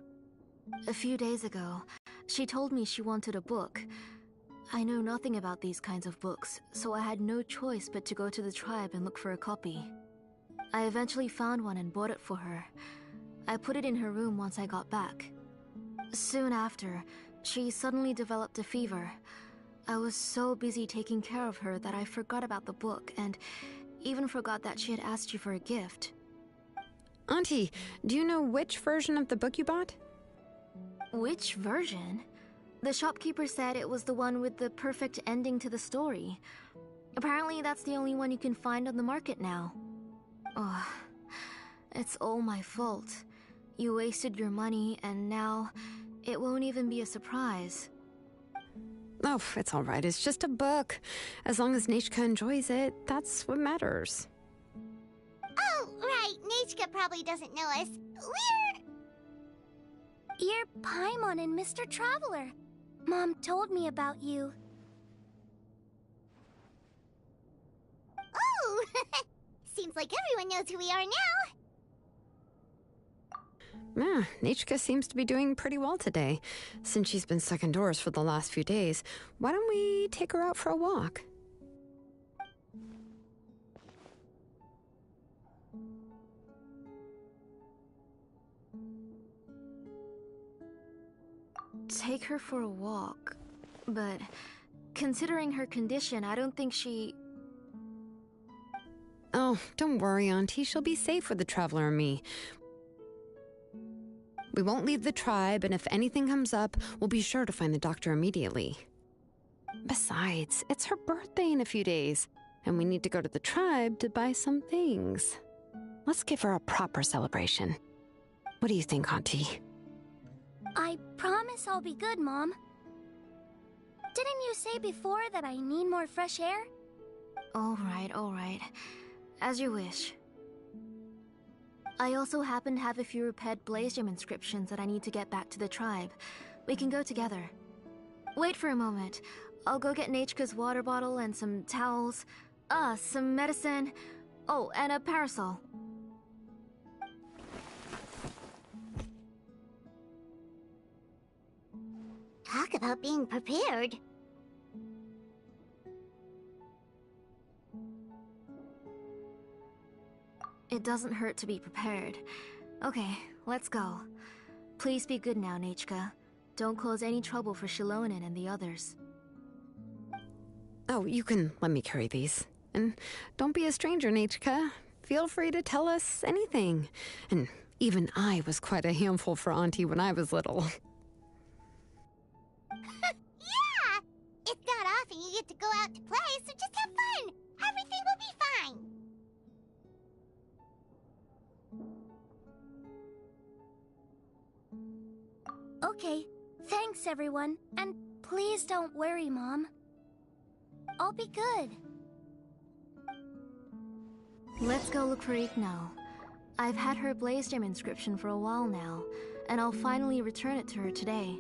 A few days ago, she told me she wanted a book. I know nothing about these kinds of books, so I had no choice but to go to the tribe and look for a copy. I eventually found one and bought it for her. I put it in her room once I got back. Soon after, she suddenly developed a fever. I was so busy taking care of her that I forgot about the book and even forgot that she had asked you for a gift. Auntie, do you know which version of the book you bought? Which version? The shopkeeper said it was the one with the perfect ending to the story. Apparently that's the only one you can find on the market now. Ugh, it's all my fault. You wasted your money and now it won't even be a surprise. Oh, it's all right. It's just a book. As long as Nachka enjoys it, that's what matters. Oh, right. Nachka probably doesn't know us. You're Paimon and Mr. Traveler. Mom told me about you. Oh! Seems like everyone knows who we are now. Yeah, Nachka seems to be doing pretty well today. Since she's been stuck indoors for the last few days, why don't we take her out for a walk? Take her for a walk. But considering her condition, I don't think she... Oh, don't worry, Auntie. She'll be safe with the Traveler and me. We won't leave the tribe, and if anything comes up, we'll be sure to find the doctor immediately. Besides, it's her birthday in a few days, and we need to go to the tribe to buy some things. Let's give her a proper celebration. What do you think, Auntie? I promise I'll be good, Mom. Didn't you say before that I need more fresh air? All right. As you wish. I also happen to have a few repaired Blaze Gem inscriptions that I need to get back to the tribe. We can go together. Wait for a moment. I'll go get Nachka's water bottle and some towels. Some medicine. Oh, and a parasol. Talk about being prepared. It doesn't hurt to be prepared. Okay, let's go. Please be good now, Nachka. Don't cause any trouble for Shilonen and the others. Oh, you can let me carry these. And don't be a stranger, Nachka. Feel free to tell us anything. And even I was quite a handful for Auntie when I was little. Yeah! It's not often you get to go out to play, so just have fun. Everything will be fine. Okay, thanks everyone. And please don't worry, Mom. I'll be good. Let's go look for Igno. I've had her Blaze Gem inscription for a while now, and I'll finally return it to her today.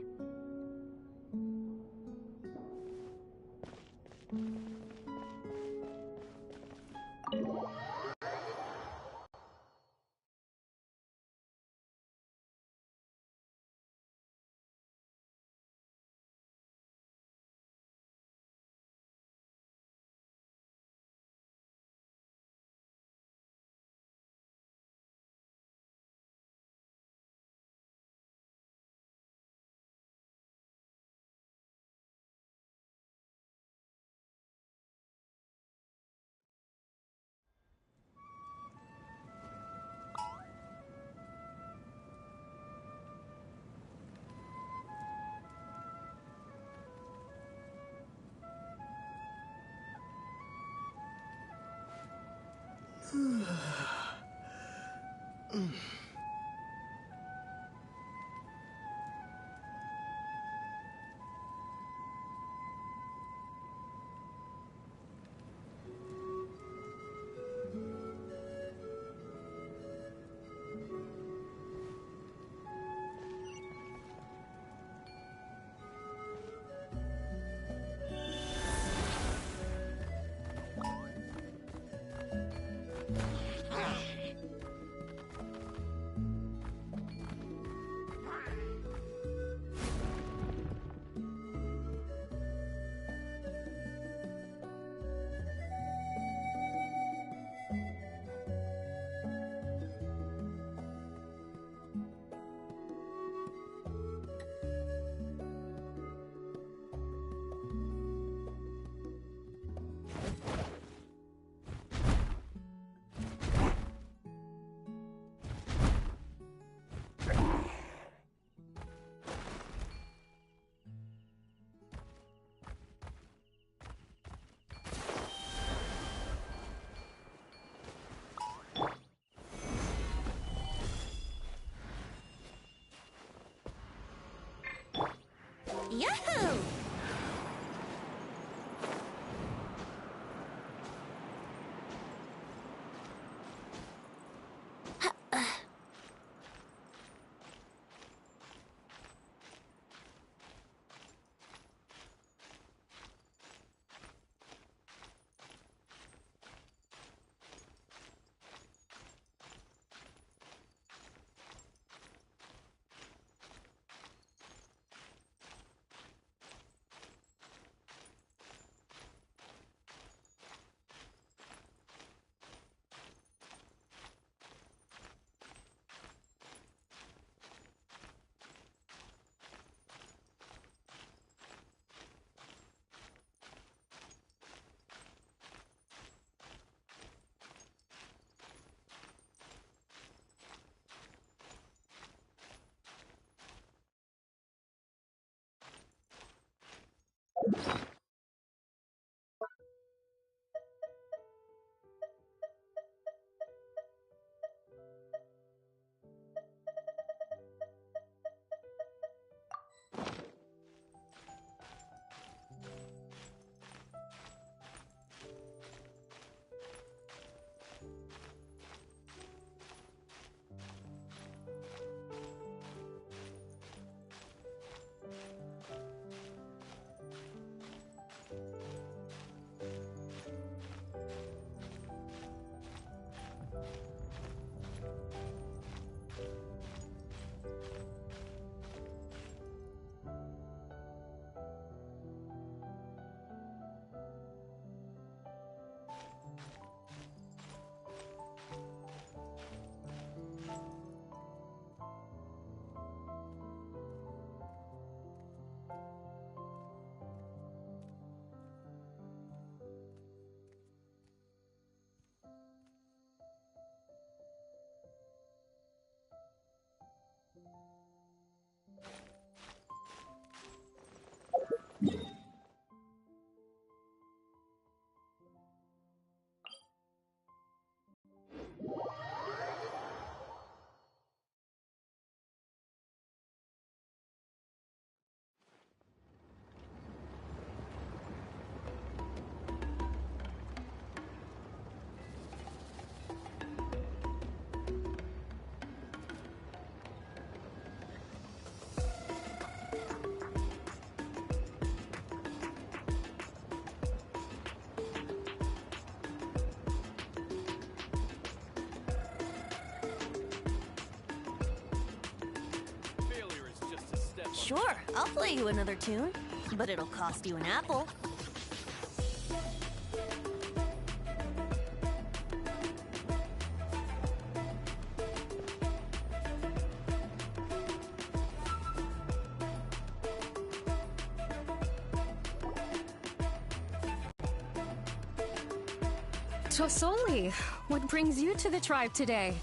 Yahoo! Sure, I'll play you another tune, but it'll cost you an apple. Tosoli, what brings you to the tribe today?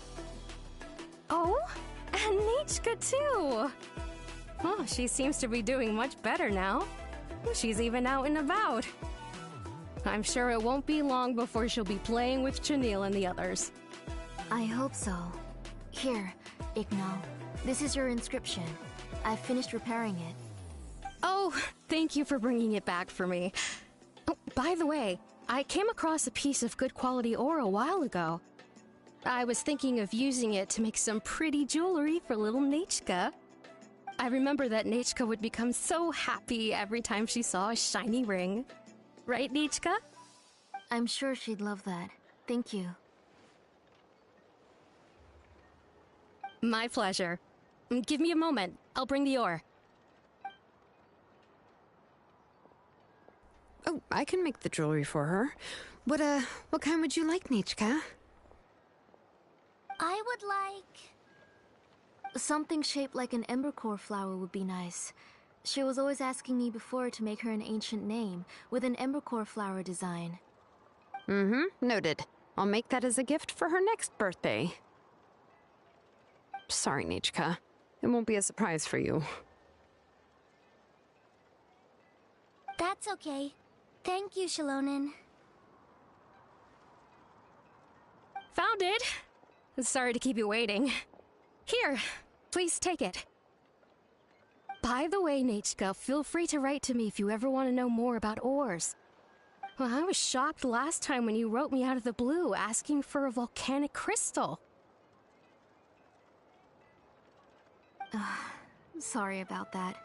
Oh, and Nichka too! Oh, she seems to be doing much better now. She's even out and about. I'm sure it won't be long before she'll be playing with Chanil and the others. I hope so. Here, Igno. This is your inscription. I've finished repairing it. Oh, thank you for bringing it back for me. Oh, by the way, I came across a piece of good quality ore a while ago. I was thinking of using it to make some pretty jewelry for little Nechka. I remember that Nechka would become so happy every time she saw a shiny ring. Right, Nechka? I'm sure she'd love that. Thank you. My pleasure. Give me a moment. I'll bring the ore. Oh, I can make the jewelry for her. What kind would you like, Nechka? I would like... something shaped like an embercore flower would be nice. She was always asking me before to make her an ancient name with an embercore flower design. Noted. I'll make that as a gift for her next birthday. Sorry, Nechka. It won't be a surprise for you. That's okay. Thank you, Shalonen. Found it! Sorry to keep you waiting. Here, please take it. By the way, Nechka, feel free to write to me if you ever want to know more about ores. Well, I was shocked last time when you wrote me out of the blue asking for a volcanic crystal. Sorry about that.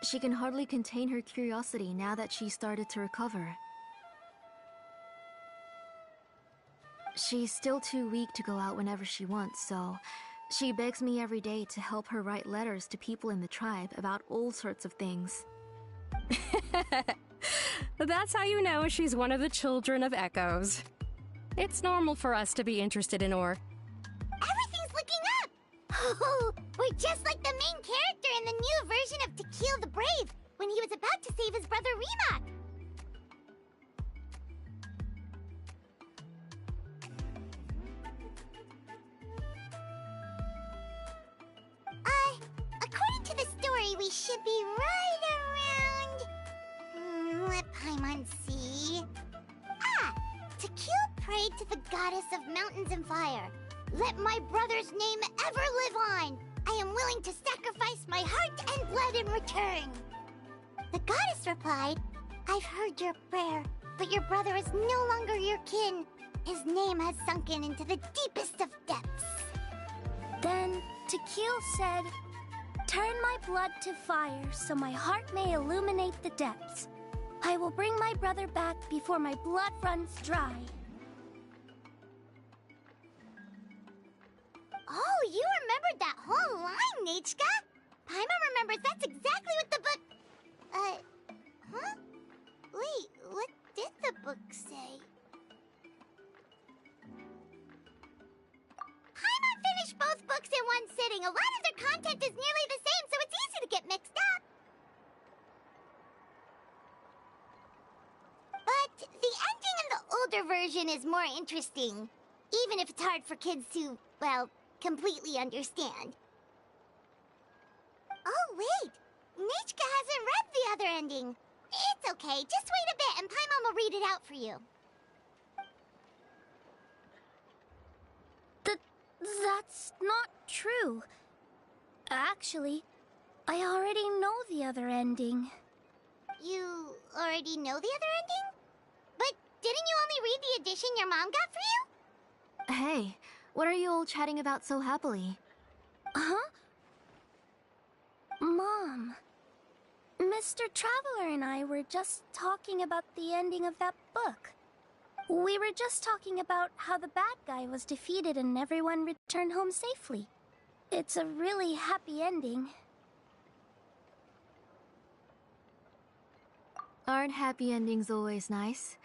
She can hardly contain her curiosity now that she started to recover. She's still too weak to go out whenever she wants, so she begs me every day to help her write letters to people in the tribe about all sorts of things. That's how you know she's one of the children of Echoes. It's normal for us to be interested in ore. Everything's looking up! Oh, we're just like the main character in the new version of To Kill the Brave, when he was about to save his brother Rimac. According to the story, we should be right around... let Paimon see... To kill prayed to the goddess of mountains and fire. Let my brother's name ever live on. I am willing to sacrifice my heart and blood in return. The goddess replied, I've heard your prayer, but your brother is no longer your kin. His name has sunken into the deepest of depths. Then Tequil said, turn my blood to fire so my heart may illuminate the depths. I will bring my brother back before my blood runs dry. Oh, you remembered that whole line, Nechka! Paimon remembers that's exactly what the book... huh? Wait, what did the book say? Paimon finished both books in one sitting. A lot of their content is nearly the same, so it's easy to get mixed up. But the ending in the older version is more interesting, even if it's hard for kids to, well, completely understand. Oh, wait! Nechka hasn't read the other ending. It's okay, just wait a bit and Paimon will read it out for you. That's not true. Actually, I already know the other ending. You already know the other ending? But didn't you only read the edition your mom got for you? Hey, what are you all chatting about so happily? Huh? Mom, Mr. Traveler and I were just talking about the ending of that book. We were just talking about how the bad guy was defeated and everyone returned home safely. It's a really happy ending. Aren't happy endings always nice?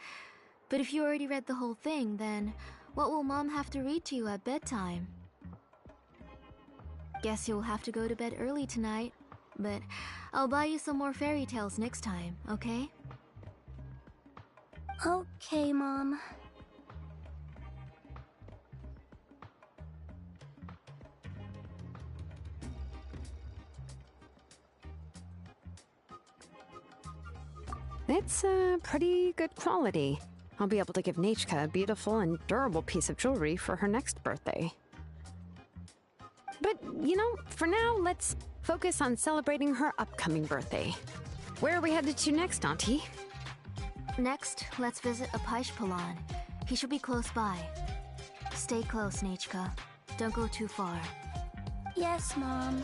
But if you already read the whole thing, then what will Mom have to read to you at bedtime? Guess you'll have to go to bed early tonight, but I'll buy you some more fairy tales next time, okay? Okay, Mom. It's pretty good quality. I'll be able to give Nechka a beautiful and durable piece of jewelry for her next birthday. you know, for now, let's focus on celebrating her upcoming birthday. Where are we headed to next, Auntie? Next, let's visit Apishpalan. He should be close by. Stay close, Nechka. Don't go too far. Yes, Mom.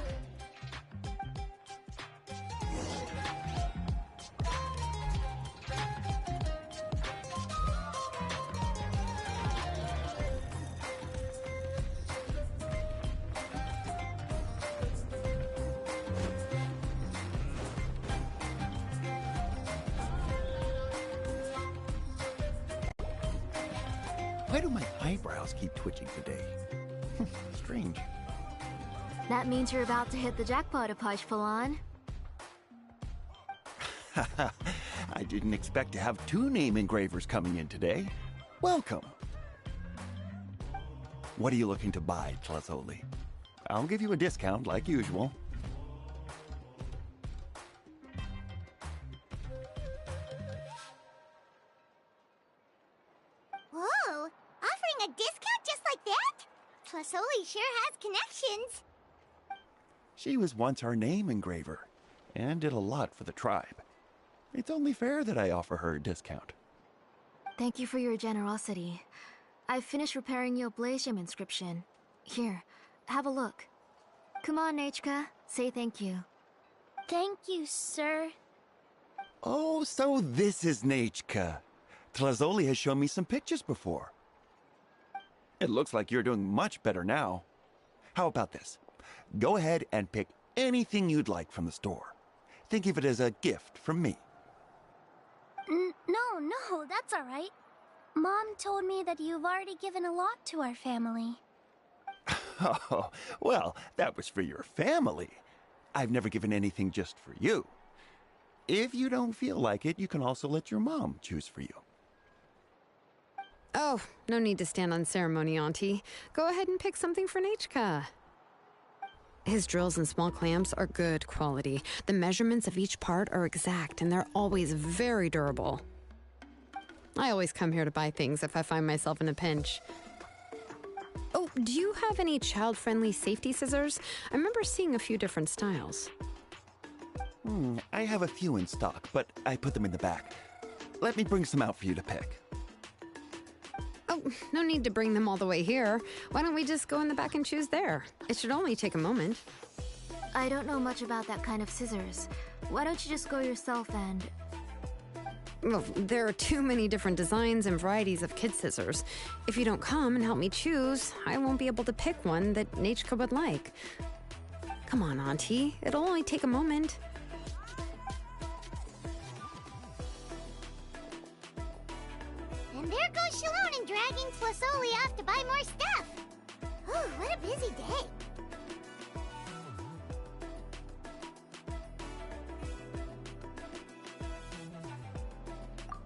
Why do my eyebrows keep twitching today? Strange. That means you're about to hit the jackpot, Apishpalan. I didn't expect to have 2 name engravers coming in today. Welcome. What are you looking to buy, Tlazoli? I'll give you a discount like usual. Whoa! Offering a discount just like that? Tlazoli sure has connections. She was once our name engraver, and did a lot for the tribe. It's only fair that I offer her a discount. Thank you for your generosity. I've finished repairing your Blasium inscription. Here, have a look. Come on, Nechka. Say thank you. Thank you, sir. Oh, so this is Nechka. Tlazoli has shown me some pictures before. It looks like you're doing much better now. How about this? Go ahead and pick anything you'd like from the store. Think of it as a gift from me. No, that's all right. Mom told me that you've already given a lot to our family. Oh, well, that was for your family. I've never given anything just for you. If you don't feel like it, you can also let your mom choose for you. Oh, no need to stand on ceremony, Auntie. Go ahead and pick something for Nechka. His drills and small clamps are good quality. The measurements of each part are exact, and they're always very durable. I always come here to buy things if I find myself in a pinch. Oh, do you have any child-friendly safety scissors? I remember seeing a few different styles. I have a few in stock, but I put them in the back. Let me bring some out for you to pick. Oh, no need to bring them all the way here. Why don't we just go in the back and choose there? It should only take a moment. I don't know much about that kind of scissors. Why don't you just go yourself and... Well, there are too many different designs and varieties of kid scissors. If you don't come and help me choose, I won't be able to pick one that Nechka would like. Come on, Auntie. It'll only take a moment. And there goes Shalon dragging Tlazoli off to buy more stuff. Ooh, what a busy day.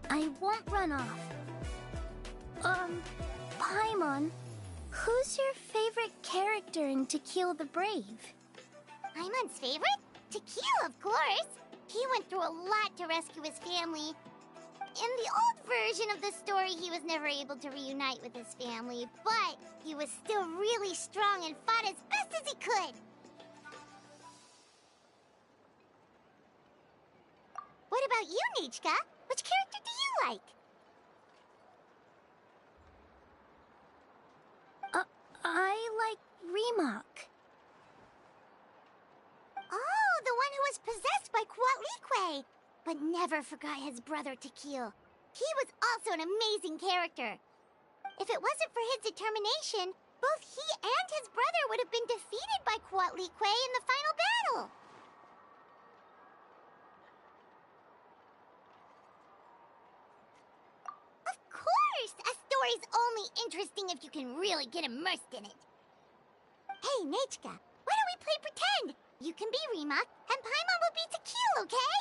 I won't run off. Paimon, who's your favorite character in To Kill the Brave? Paimon's favorite? To Kill, of course. He went through a lot to rescue his family. In the old version of the story, he was never able to reunite with his family, but he was still really strong and fought as best as he could. What about you, Nechka? Which character do you like? I like Remak. Oh, the one who was possessed by Quatlique, but never forgot his brother Tequil. He was also an amazing character. If it wasn't for his determination, both he and his brother would have been defeated by Quatlique in the final battle. Of course! A story's only interesting if you can really get immersed in it. Hey, Nechka, why don't we play pretend? You can be Remak, and Paimon will be Tequil, okay?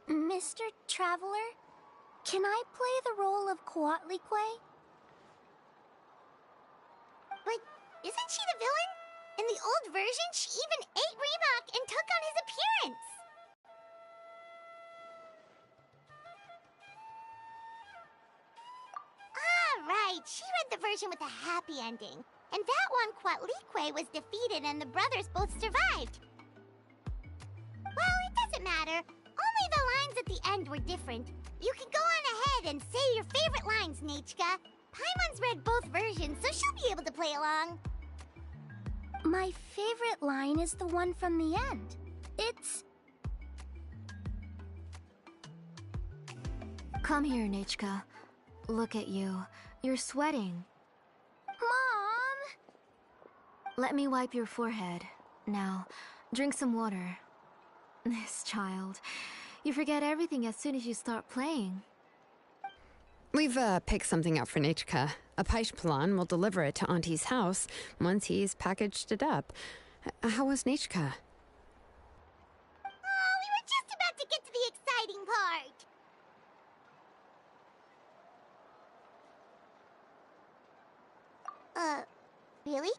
Mr. Traveler, can I play the role of Quatlique? But isn't she the villain? In the old version, she even ate Reebok and took on his appearance. Right, she read the version with a happy ending. And that one, Quatlique was defeated and the brothers both survived. Well, it doesn't matter. Only the lines at the end were different. You can go on ahead and say your favorite lines, Nechka. Paimon's read both versions, so she'll be able to play along. My favorite line is the one from the end. It's... Come here, Nechka. Look at you. You're sweating. Mom! Let me wipe your forehead. Now, drink some water. This child. You forget everything as soon as you start playing. We've picked something up for Nechka. A Paishpalan will deliver it to Auntie's house once he's packaged it up. How was Nechka? Oh, we were just about to get to the exciting part. Really?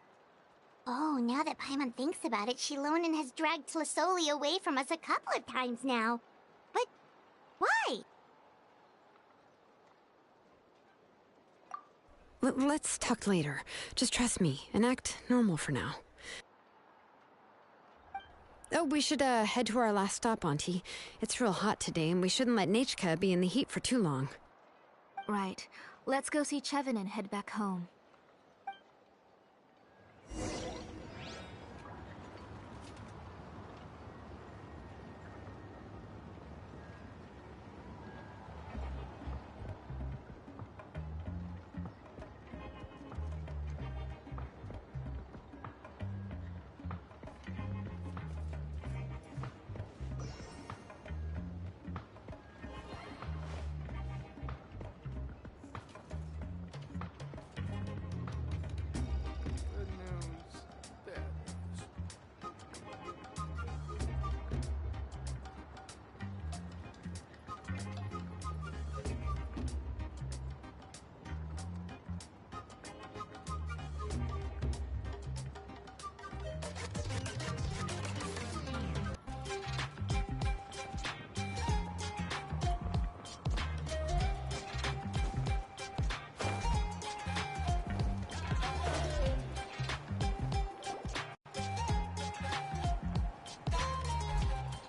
Oh, now that Paimon thinks about it, Shilonen has dragged Tlasoli away from us a couple of times now. But why? Let's talk later. Just trust me and act normal for now. Oh, we should head to our last stop, Auntie. It's real hot today, and we shouldn't let Nechka be in the heat for too long. Right. Let's go see Chevin and head back home.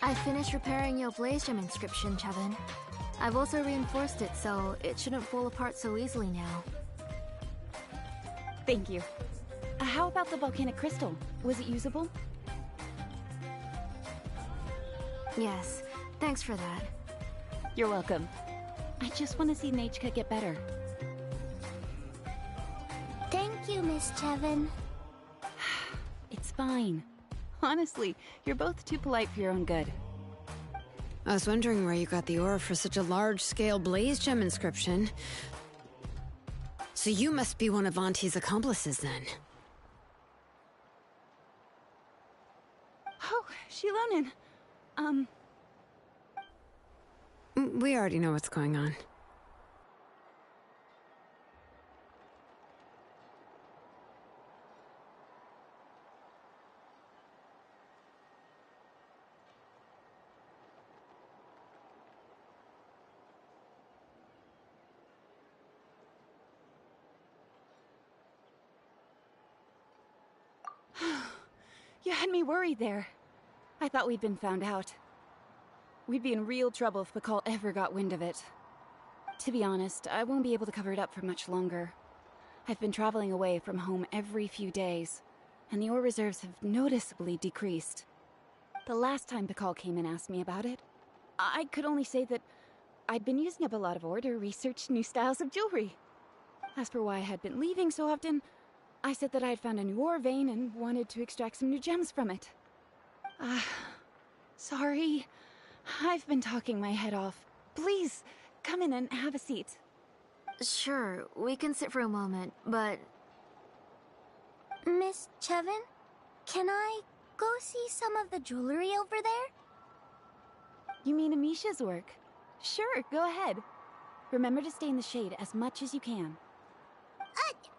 I finished repairing your Blaze Gem inscription, Chevin. I've also reinforced it, so it shouldn't fall apart so easily now. Thank you. How about the volcanic crystal? Was it usable? Yes, thanks for that. You're welcome. I just want to see Nechka get better. Thank you, Miss Chevin. It's fine. Honestly, you're both too polite for your own good. I was wondering where you got the ore for such a large-scale Blaze Gem inscription. So you must be one of Auntie's accomplices, then. Oh, Shilonen. We already know what's going on. You had me worried there. I thought we'd been found out. We'd be in real trouble if Pakal ever got wind of it. To be honest, I won't be able to cover it up for much longer. I've been traveling away from home every few days, and the ore reserves have noticeably decreased. The last time Pakal came and asked me about it, I could only say that I'd been using up a lot of ore to research new styles of jewelry. As for why I had been leaving so often, I said that I had found a new ore vein and wanted to extract some new gems from it. Sorry. I've been talking my head off. Please, come in and have a seat. Sure, we can sit for a moment, but... Miss Chevin, can I go see some of the jewelry over there? You mean Amisha's work? Sure, go ahead. Remember to stay in the shade as much as you can.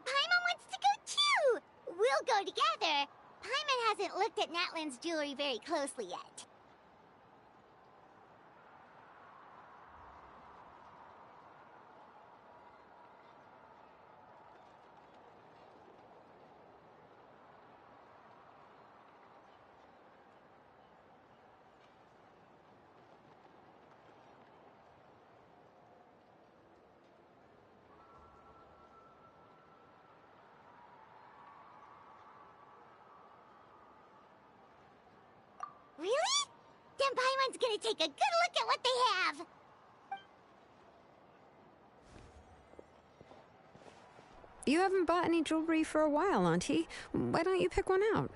Paimon wants to go too! We'll go together. Paimon hasn't looked at Natlan's jewelry very closely yet. Really? Then Paimon's gonna take a good look at what they have! You haven't bought any jewelry for a while, Auntie. Why don't you pick one out?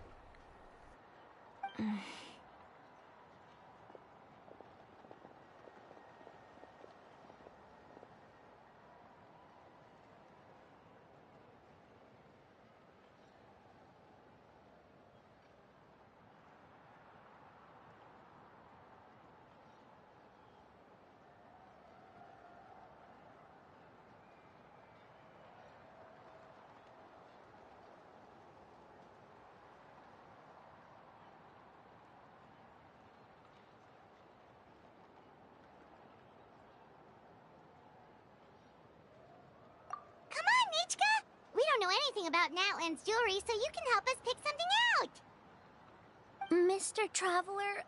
Come on, Nichka! We don't know anything about Natlan's jewelry, so you can help us pick something out! Mr. Traveler,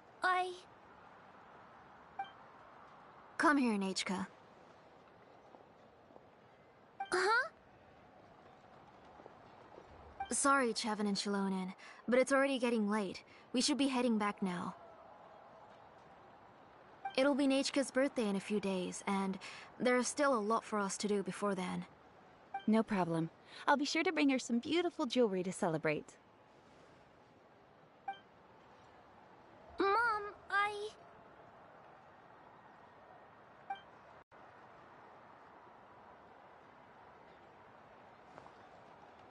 Come here, Nachka. Huh? Sorry, Chevin and Shilonen, but it's already getting late. We should be heading back now. It'll be Nachka's birthday in a few days, and there's still a lot for us to do before then. No problem. I'll be sure to bring her some beautiful jewelry to celebrate. Mom,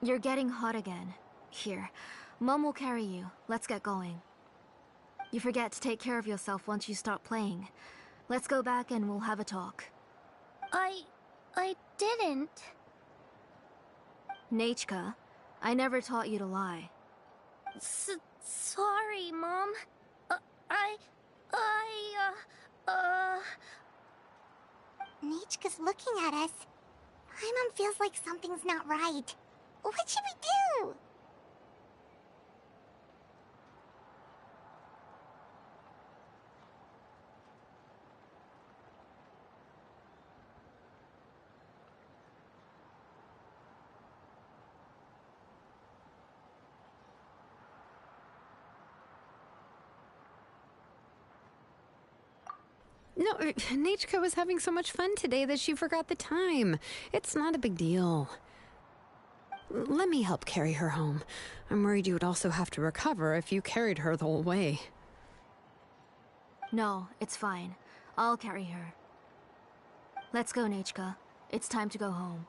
You're getting hot again. Here, Mom will carry you. Let's get going. You forget to take care of yourself once you start playing. Let's go back and we'll have a talk. I didn't. Nachka, I never taught you to lie. Sorry, Mom. Nichka's looking at us. Paimon feels like something's not right. What should we do? No, Nachka was having so much fun today that she forgot the time. It's not a big deal. Let me help carry her home. I'm worried you would also have to recover if you carried her the whole way. No, it's fine. I'll carry her. Let's go, Nachka. It's time to go home.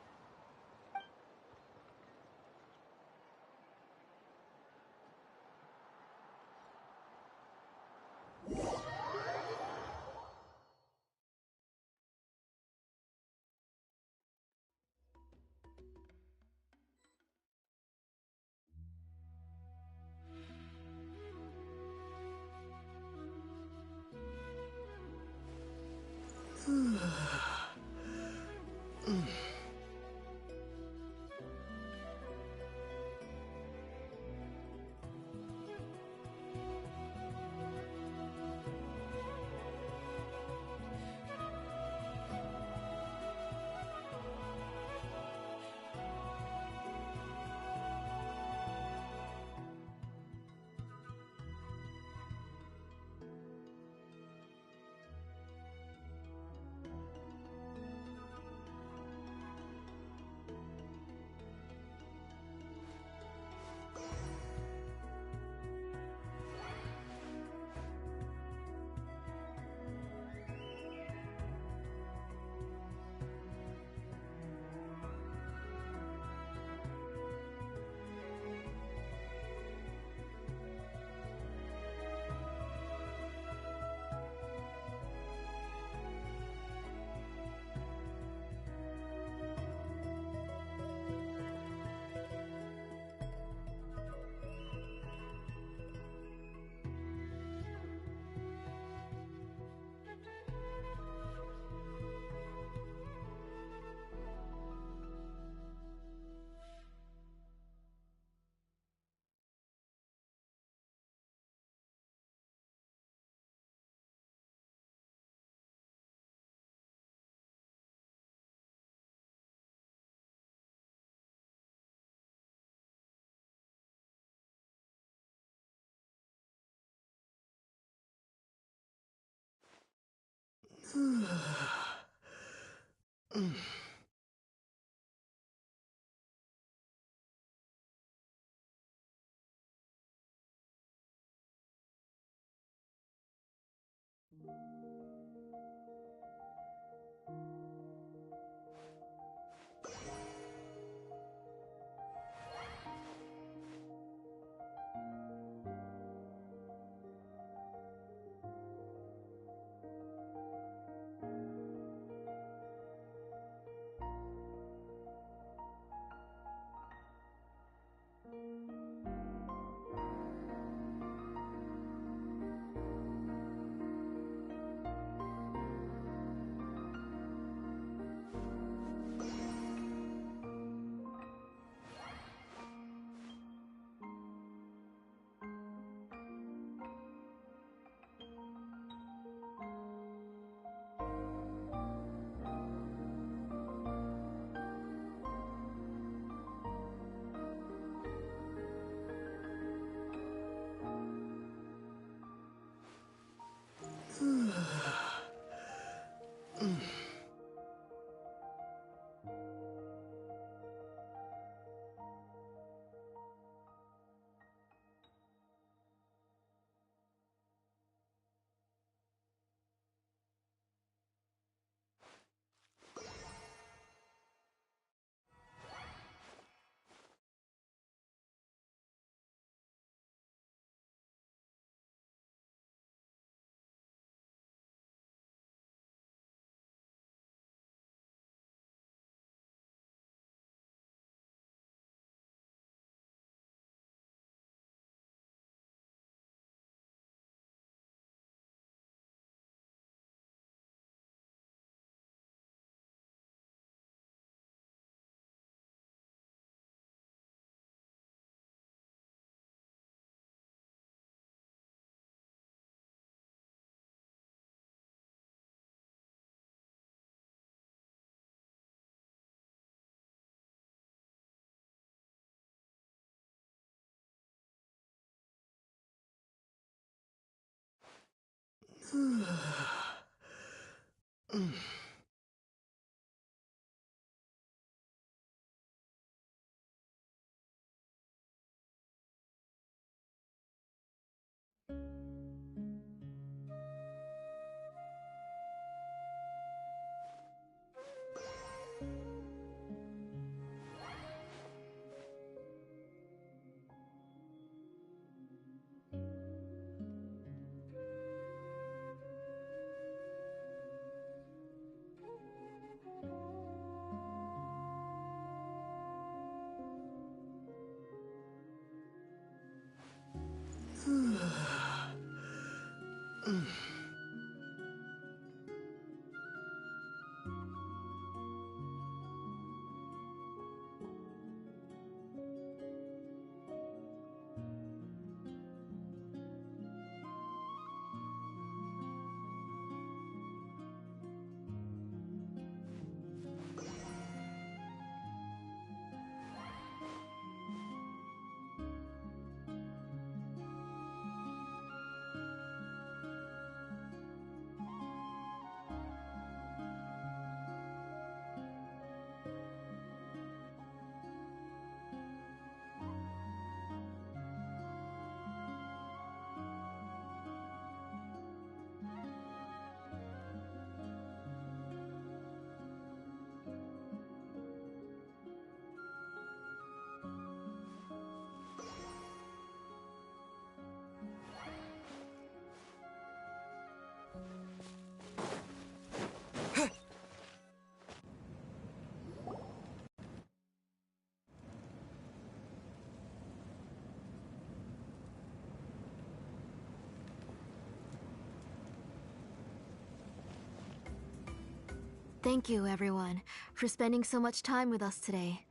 Thank you, everyone, for spending so much time with us today.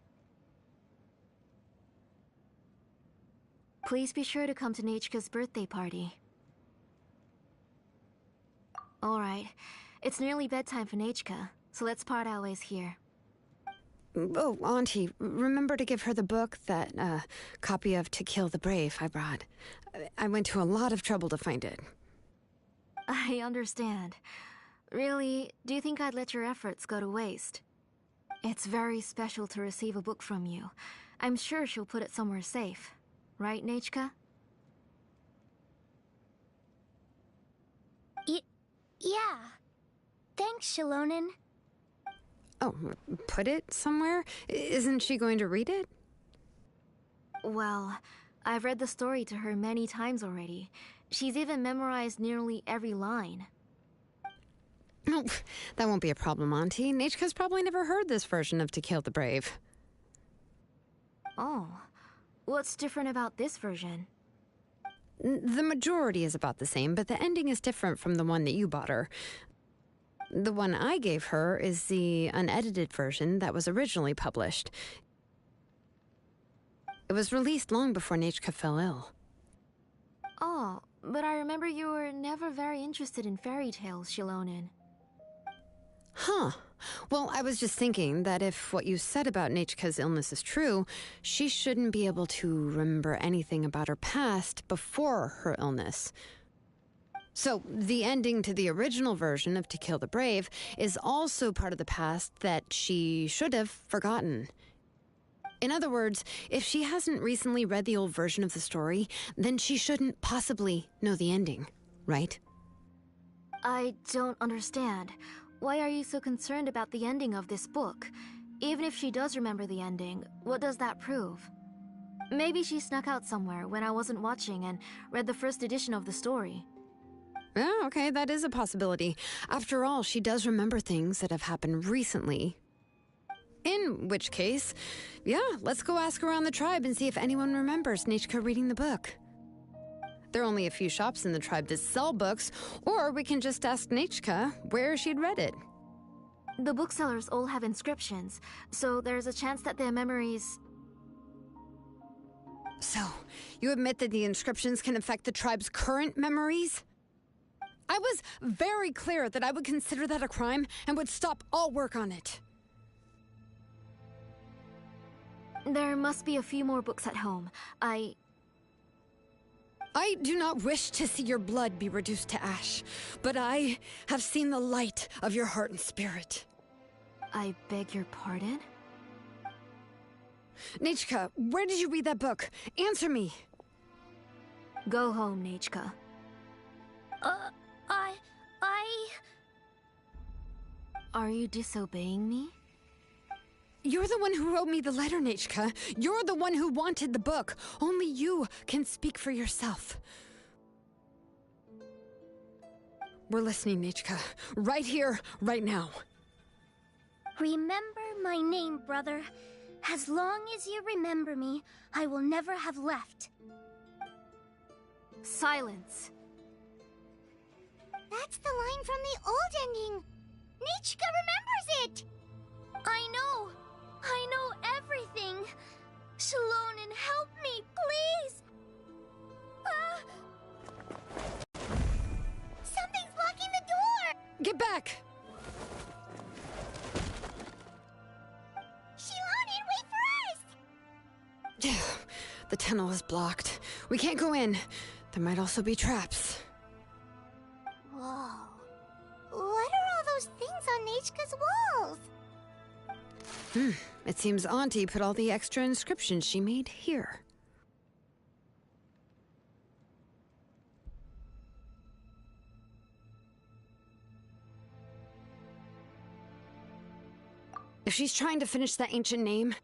Please be sure to come to Nechka's birthday party. Alright, it's nearly bedtime for Nechka, so let's part our ways here. Oh, Auntie, remember to give her the book, that copy of To Kill the Brave I brought. I went to a lot of trouble to find it. I understand. Really, do you think I'd let your efforts go to waste? It's very special to receive a book from you. I'm sure she'll put it somewhere safe. Right, Nechka? Yeah. Thanks, Shilonen. Oh, put it somewhere? Isn't she going to read it? Well, I've read the story to her many times already. She's even memorized nearly every line. No, that won't be a problem, Auntie. Nechka's probably never heard this version of To Kill the Brave. Oh. What's different about this version? The majority is about the same, but the ending is different from the one that you bought her. The one I gave her is the unedited version that was originally published. It was released long before Nechka fell ill. Oh, but I remember you were never very interested in fairy tales, Shilonen. Huh. Well, I was just thinking that if what you said about Nechka's illness is true, she shouldn't be able to remember anything about her past before her illness. So, the ending to the original version of To Kill the Brave is also part of the past that she should have forgotten. In other words, if she hasn't recently read the old version of the story, then she shouldn't possibly know the ending, right? I don't understand. Why are you so concerned about the ending of this book? Even if she does remember the ending, what does that prove? Maybe she snuck out somewhere when I wasn't watching and read the first edition of the story. Oh, okay, that is a possibility. After all, she does remember things that have happened recently. In which case, yeah, let's go ask around the tribe and see if anyone remembers Nechka reading the book. There are only a few shops in the tribe that sell books, or we can just ask Nechka where she'd read it. The booksellers all have inscriptions, so there's a chance that their memories... So, you admit that the inscriptions can affect the tribe's current memories? I was very clear that I would consider that a crime and would stop all work on it. There must be a few more books at home. I do not wish to see your blood be reduced to ash, but I have seen the light of your heart and spirit. I beg your pardon? Nechka, where did you read that book? Answer me! Go home, Nechka. Are you disobeying me? You're the one who wrote me the letter, Nechka. You're the one who wanted the book. Only you can speak for yourself. We're listening, Nechka. Right here, right now. Remember my name, brother. As long as you remember me, I will never have left. Silence. That's the line from the old ending. Nechka remembers it. I know everything. Shilonen, help me, please. Something's blocking the door. Get back! Shilonen, wait for us. The tunnel is blocked. We can't go in. There might also be traps. Whoa. What are all those things on Nechka's walls? It seems Auntie put all the extra inscriptions she made here. If she's trying to finish that ancient name,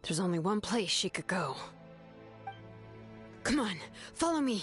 there's only one place she could go. Come on, follow me.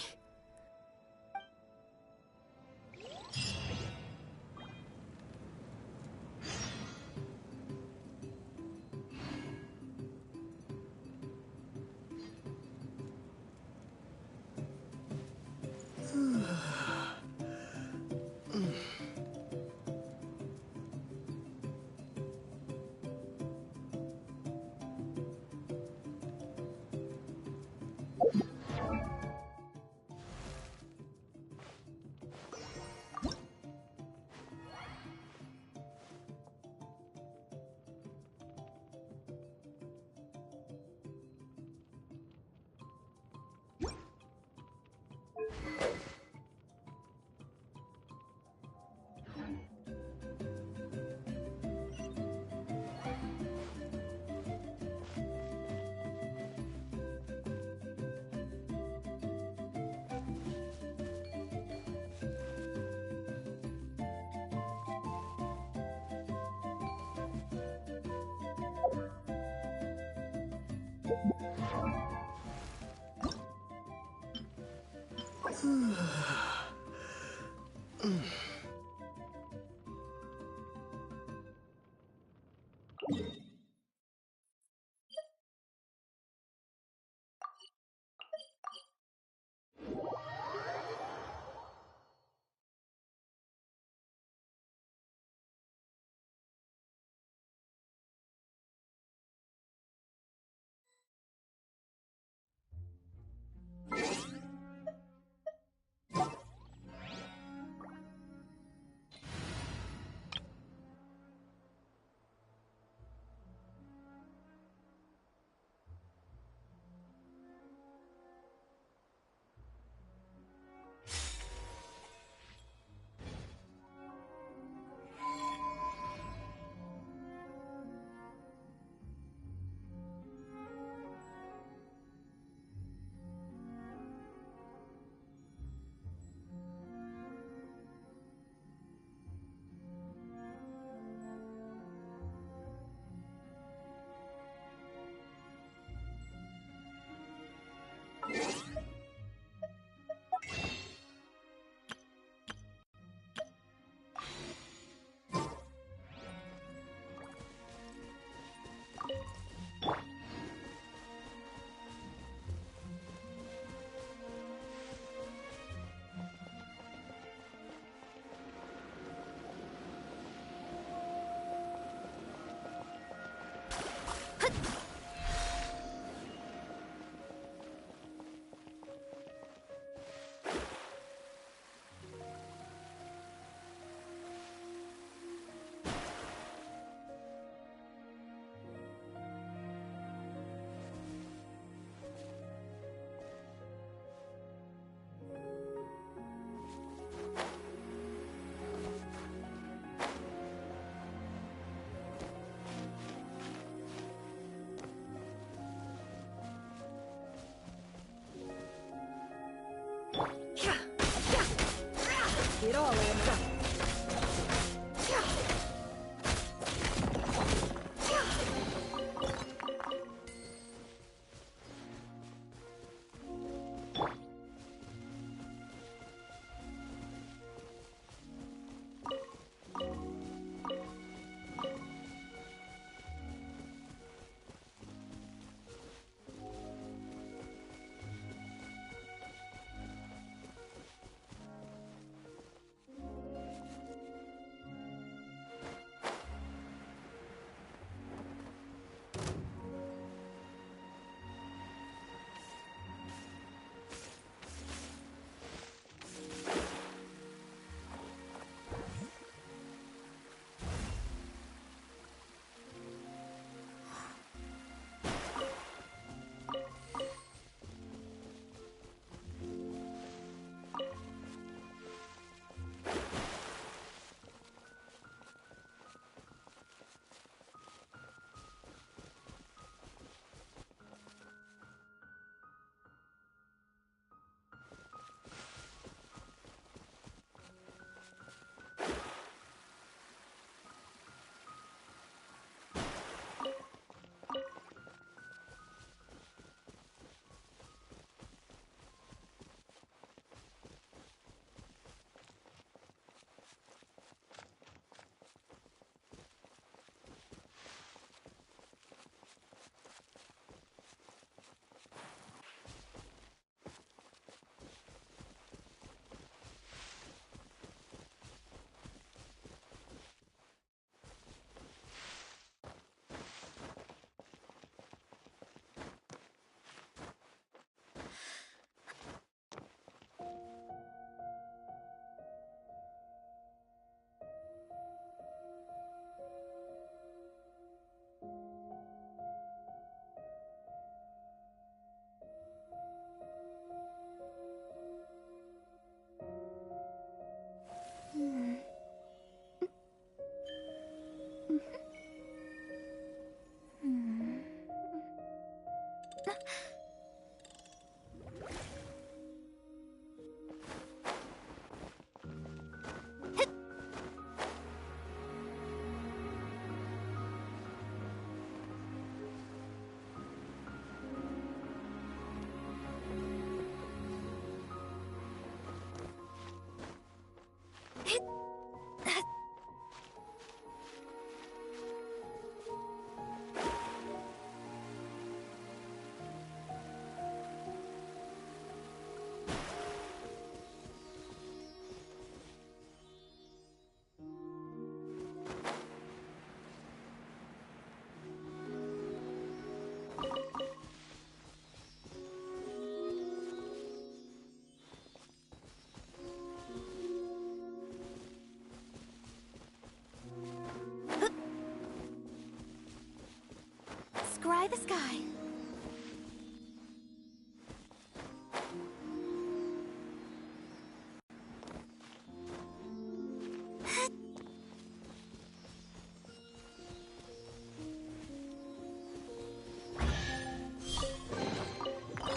Scry the sky.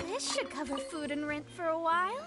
This should cover food and rent for a while.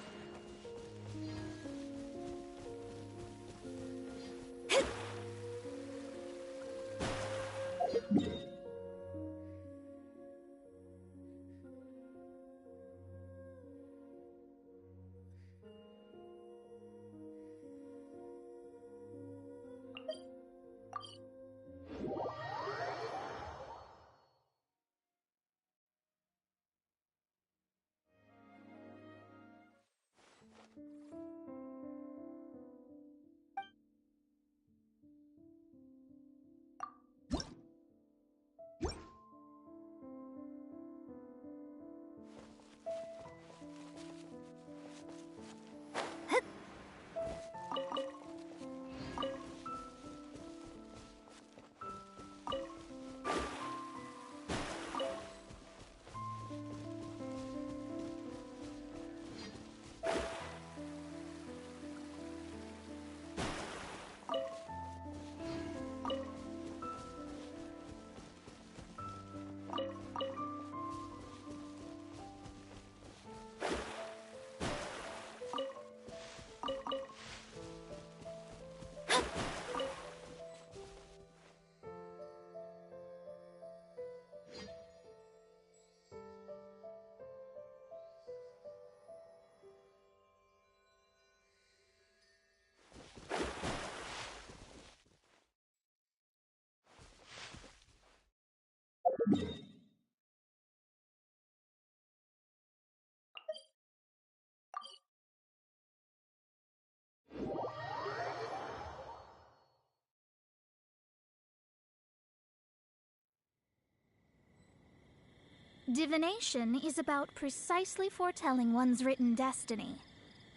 Divination is about precisely foretelling one's written destiny,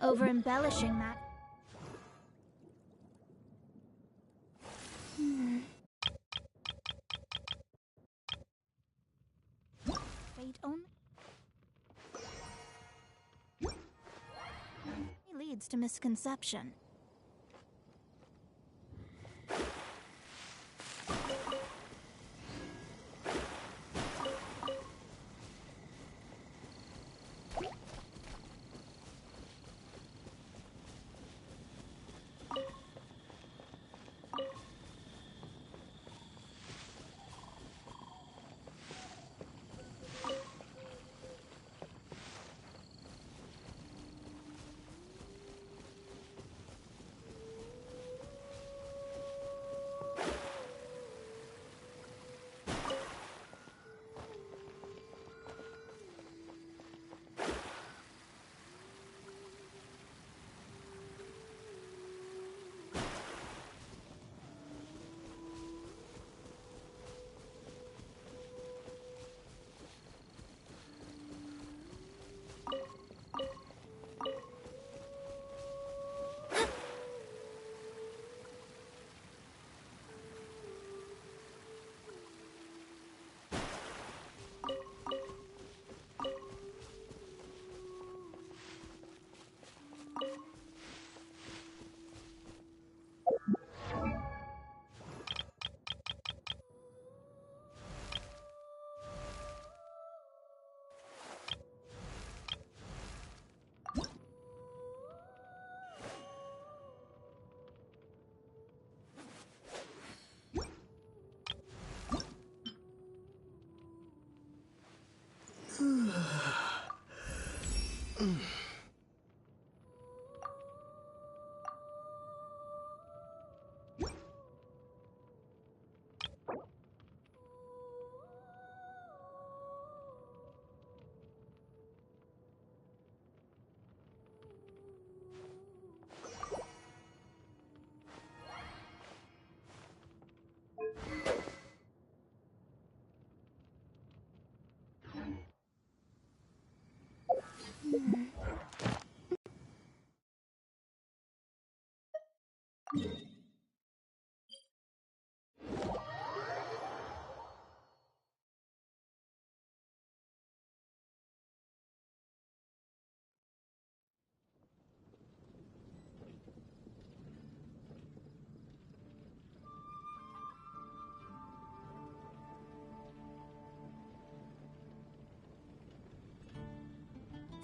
over-embellishing that. Fate only leads to misconception.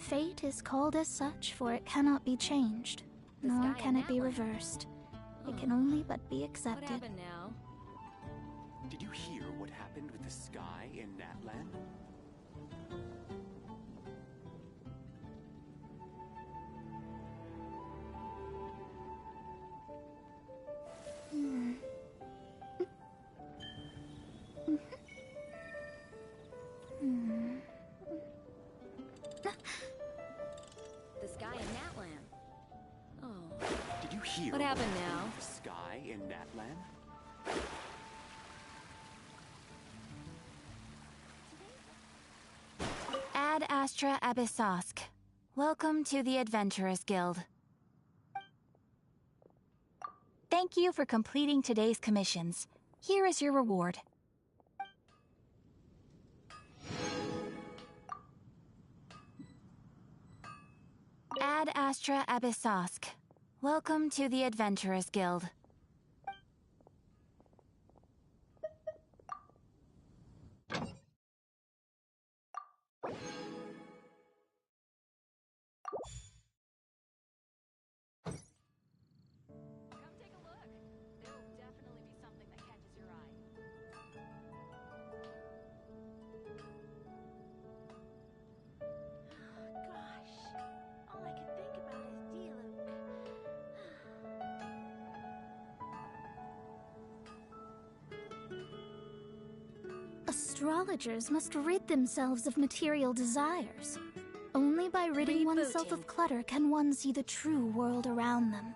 Fate is called as such, for it cannot be changed, nor can it be reversed. It can only but be accepted. What happened now? Did you hear what happened with the sky in Natlan? The sky in Natlan. Oh. Did you hear What happened now? with the sky in Natlan? Ad Astra Abyssosk. Welcome to the Adventurers Guild. Thank you for completing today's commissions. Here is your reward. Ad Astra Abyssosk. Welcome to the Adventurers Guild. Come take a look. There'll definitely be something that catches your eye. Gosh, all I can think about is Diluc. Astrologers must rid themselves of material desires. Only by ridding oneself of clutter can one see the true world around them.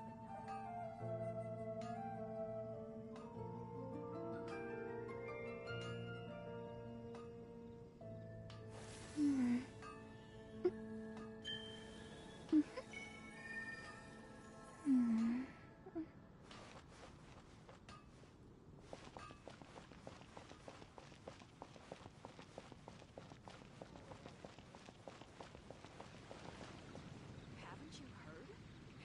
Haven't you heard?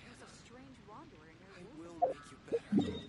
There's a strange wanderer in your I will make you better.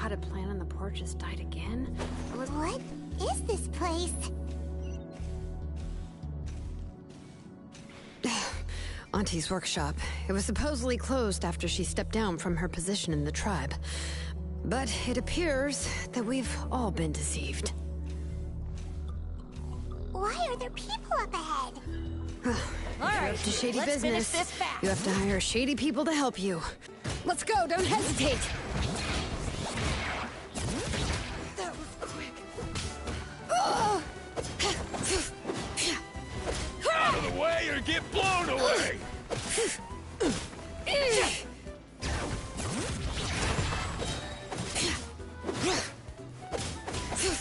potted plant on the porch has died again? What is this place? Auntie's workshop. It was supposedly closed after she stepped down from her position in the tribe. But it appears that we've all been deceived. Why are there people up ahead? All right, to shady business, you have to hire shady people to help you. Let's go, don't hesitate! That was quick. Out of the way or get blown away!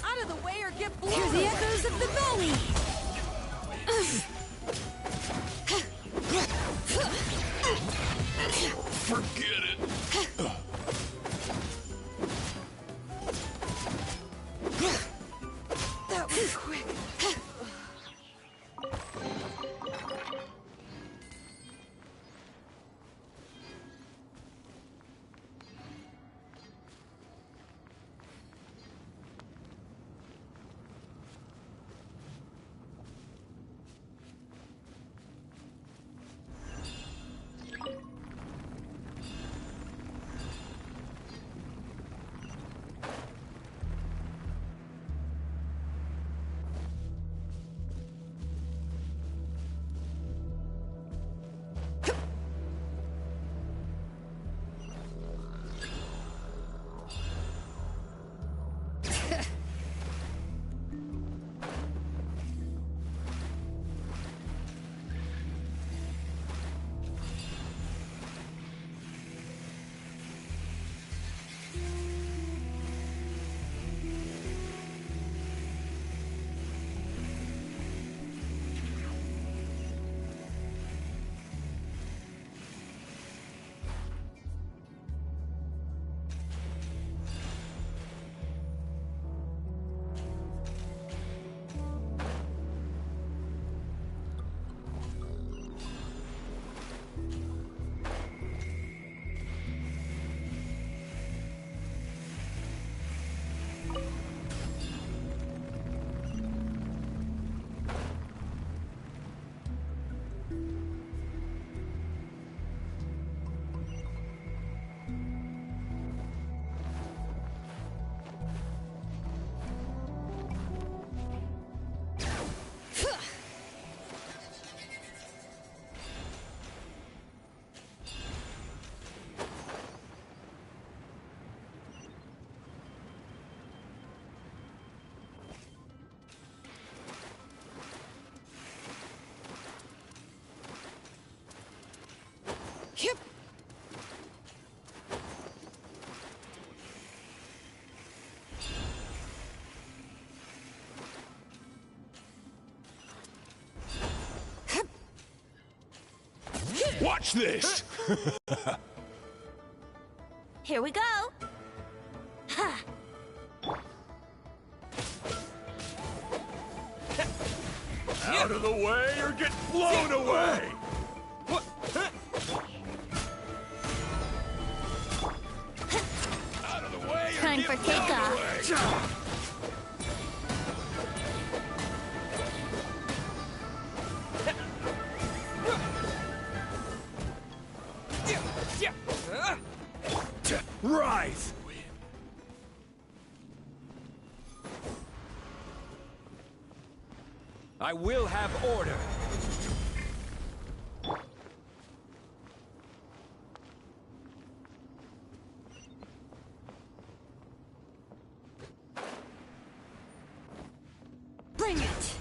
Out of the way or get blown! Hear the echoes of the valley! Forget it! That was quick. Yep. Watch this! Here we go. Ha! Out of the way or get blown away! Out of the way or Time get for blown takeoff. away! Rise! I will have order. Bring it!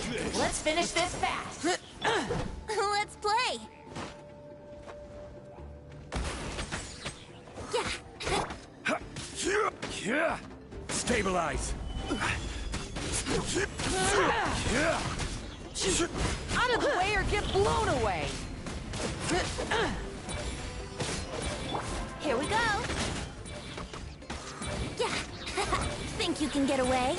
this. Let's finish this fast. Let's play. Yeah. Stabilize. Out of the way or get blown away. Here we go. Yeah. Think you can get away?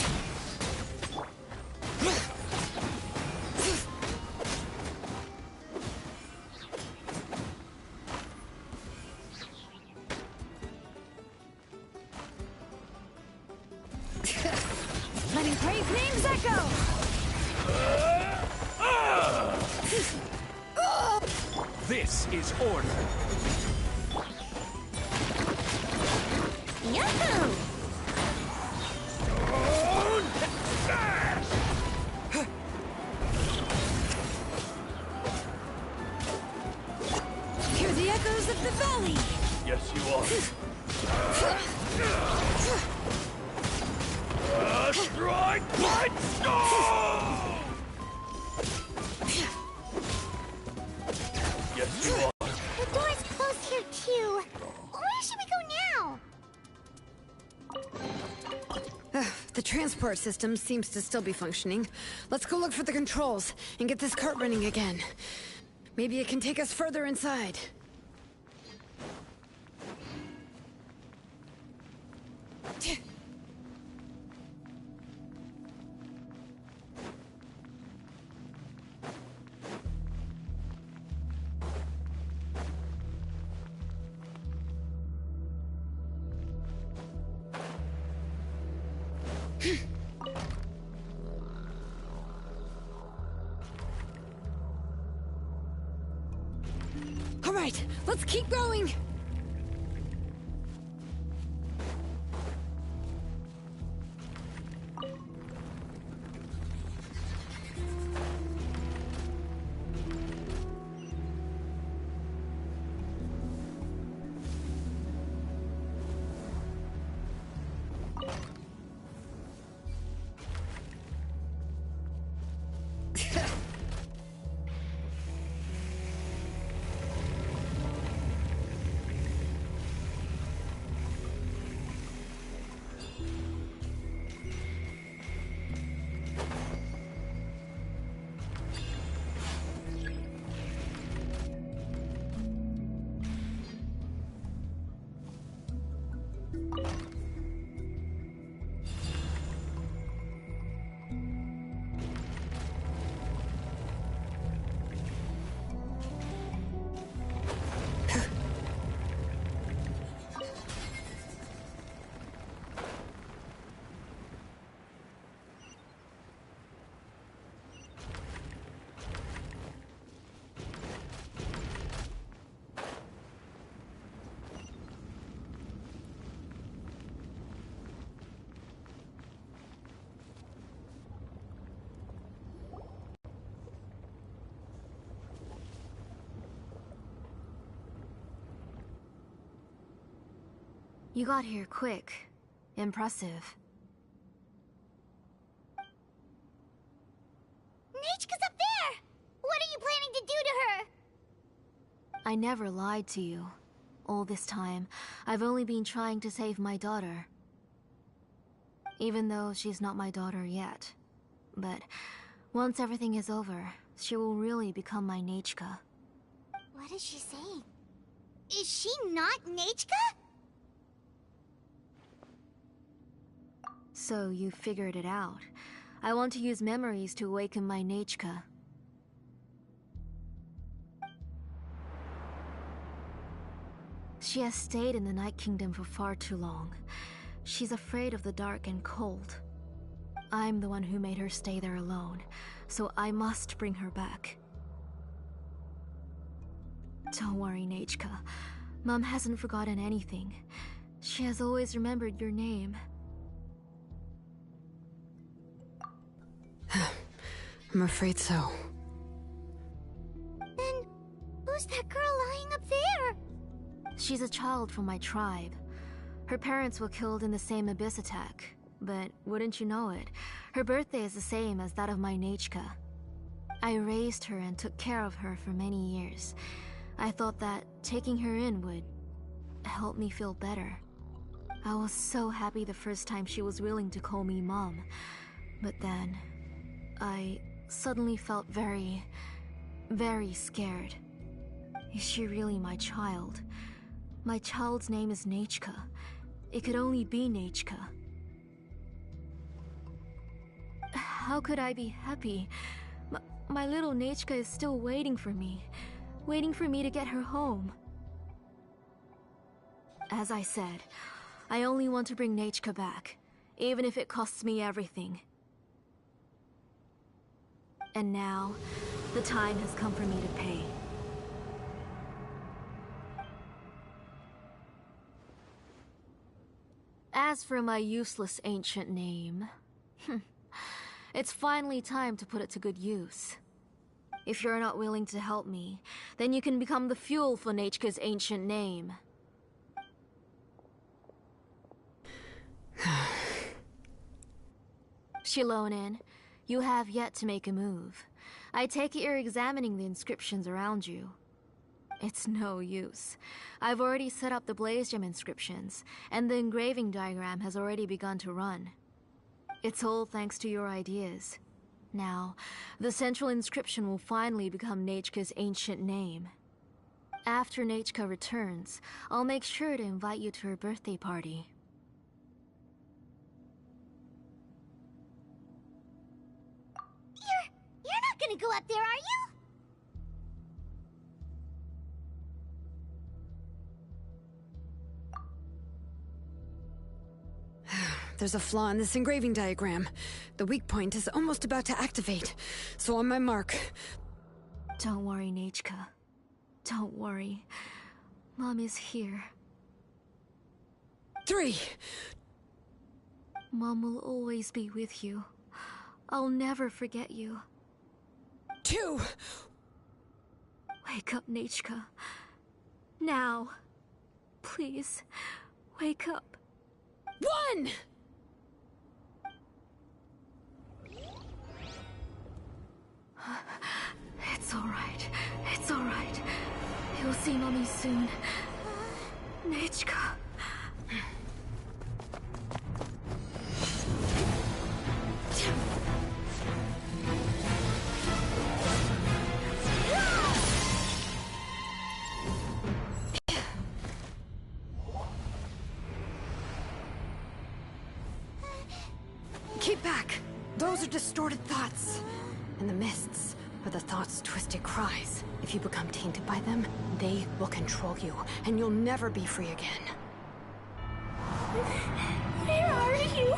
Letting praise names echo! This is order. Yahoo! Hear the echoes of the valley! Yes, you are. Strike! Punch! Yes, you are. The door's closed here too. Where should we go now? The transport system seems to still be functioning. Let's go look for the controls and get this cart running again. Maybe it can take us further inside. All right, let's keep going. You got here quick. Impressive. Nechka's up there! What are you planning to do to her? I never lied to you. All this time, I've only been trying to save my daughter. Even though she's not my daughter yet. But once everything is over, she will really become my Nechka. What is she saying? Is she not Nechka? So you figured it out. I want to use memories to awaken my Nechka. She has stayed in the Night Kingdom for far too long. She's afraid of the dark and cold. I'm the one who made her stay there alone, so I must bring her back. Don't worry, Nechka. Mom hasn't forgotten anything. She has always remembered your name. I'm afraid so. Then, who's that girl lying up there? She's a child from my tribe. Her parents were killed in the same abyss attack. But wouldn't you know it, her birthday is the same as that of my Nechka. I raised her and took care of her for many years. I thought that taking her in would help me feel better. I was so happy the first time she was willing to call me Mom. But then, I suddenly felt very, very scared. Is she really my child? My child's name is Nechka. It could only be Nechka. How could I be happy? My little Nechka is still waiting for me to get her home. As I said, I only want to bring Nechka back, even if it costs me everything. And now, the time has come for me to pay. As for my useless ancient name, it's finally time to put it to good use. If you're not willing to help me, then you can become the fuel for Nechka's ancient name. Shilonin, you have yet to make a move. I take it you're examining the inscriptions around you. It's no use. I've already set up the Blaze Gem inscriptions, and the engraving diagram has already begun to run. It's all thanks to your ideas. Now, the central inscription will finally become Nechka's ancient name. After Nechka returns, I'll make sure to invite you to her birthday party. You're not gonna go up there, are you? There's a flaw in this engraving diagram. The weak point is almost about to activate. So on my mark. Don't worry, Nechka. Don't worry. Mom is here. 3. Mom will always be with you. I'll never forget you. 2. Wake up, Nechka. Now. Please, wake up. 1! It's alright. It's alright. You'll see Mommy soon. Nechka. Keep back! Those are distorted thoughts. And the mists are the thoughts' twisted cries. If you become tainted by them, they will control you, and you'll never be free again. Where are you?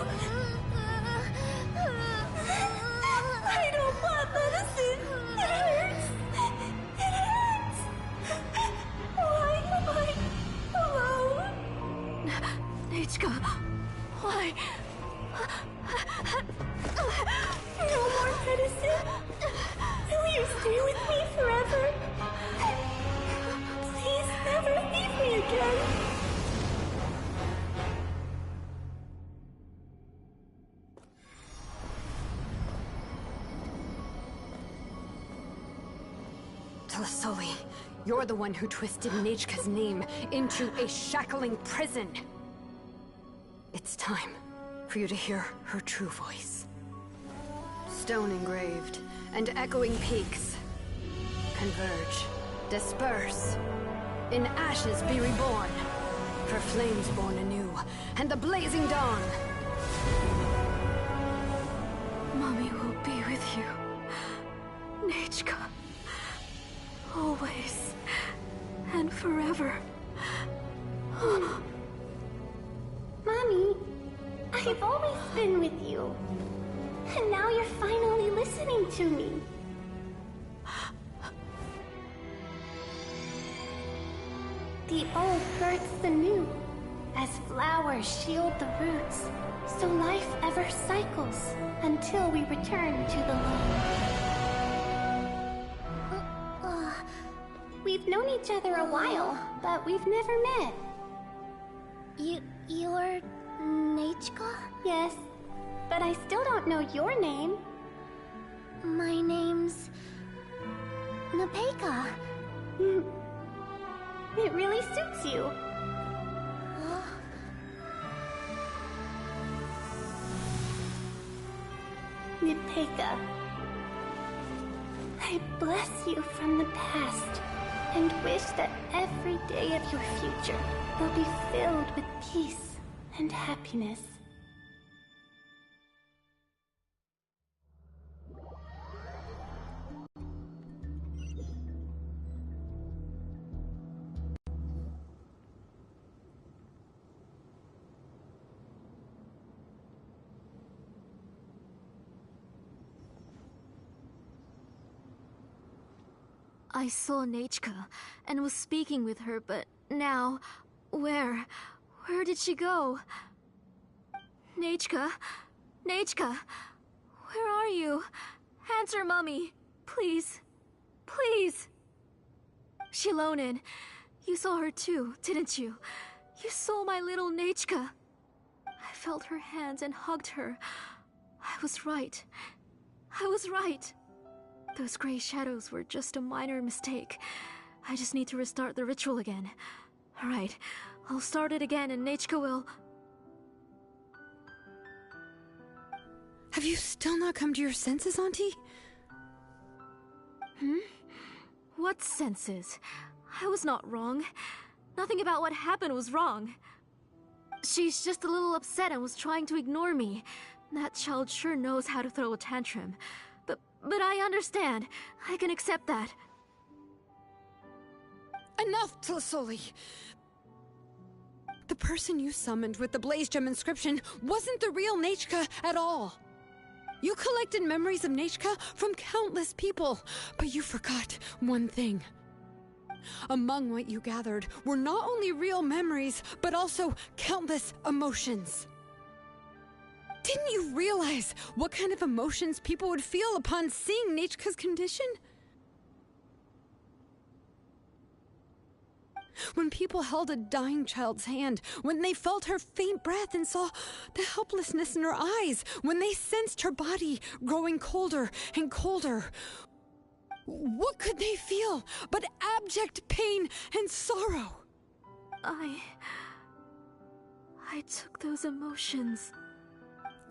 I don't want medicine. It hurts. It hurts. Why am I alone? Nechka, why? No more medicine. Will you stay with me forever? Please never leave me again. Tlasoli, you're the one who twisted Nechka's name into a shackling prison. It's time for you to hear her true voice. Stone engraved and echoing peaks converge, disperse. In ashes be reborn, for flames born anew, and the blazing dawn. Mommy will be with you, Nechka. Always and forever. Mommy, I've always been with you. And now you're finally listening to me. The old births the new, as flowers shield the roots, so life ever cycles until we return to the loom. We've known each other a while, but we've never met. You're Nechka? Yes, but I still don't know your name. My name's... Nepeka. It really suits you. Nepeka, I bless you from the past and wish that every day of your future will be filled with peace and happiness. I saw Nachka and was speaking with her, but now... Where did she go? Nachka? Nachka? Where are you? Answer Mummy. Please. Please. Shilonen, you saw her too, didn't you? You saw my little Nachka. I felt her hands and hugged her. I was right. I was right. Those gray shadows were just a minor mistake. I just need to restart the ritual again. Alright, I'll start it again and Nachka will... Have you still not come to your senses, Auntie? What senses? I was not wrong. Nothing about what happened was wrong. She's just a little upset and was trying to ignore me. That child sure knows how to throw a tantrum. But I understand. I can accept that. Enough, Tlasoli! The person you summoned with the Blaze Gem inscription wasn't the real Nachka at all. You collected memories of Nachka from countless people, but you forgot one thing. Among what you gathered were not only real memories, but also countless emotions. Didn't you realize what kind of emotions people would feel upon seeing Nachka's condition? When people held a dying child's hand, when they felt her faint breath and saw the helplessness in her eyes, when they sensed her body growing colder and colder, what could they feel but abject pain and sorrow? I took those emotions.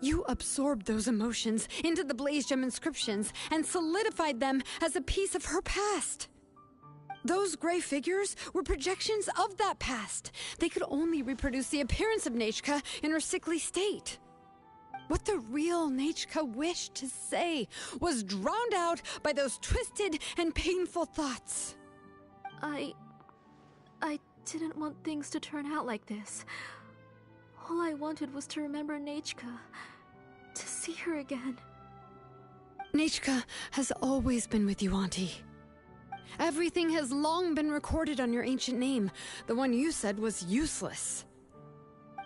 You absorbed those emotions into the Blaze Gem inscriptions and solidified them as a piece of her past. Those gray figures were projections of that past. They could only reproduce the appearance of Nachka in her sickly state. What the real Nachka wished to say was drowned out by those twisted and painful thoughts. I didn't want things to turn out like this. All I wanted was to remember Nachka, to see her again. Nachka has always been with you, Auntie. Everything has long been recorded on your ancient name, the one you said was useless.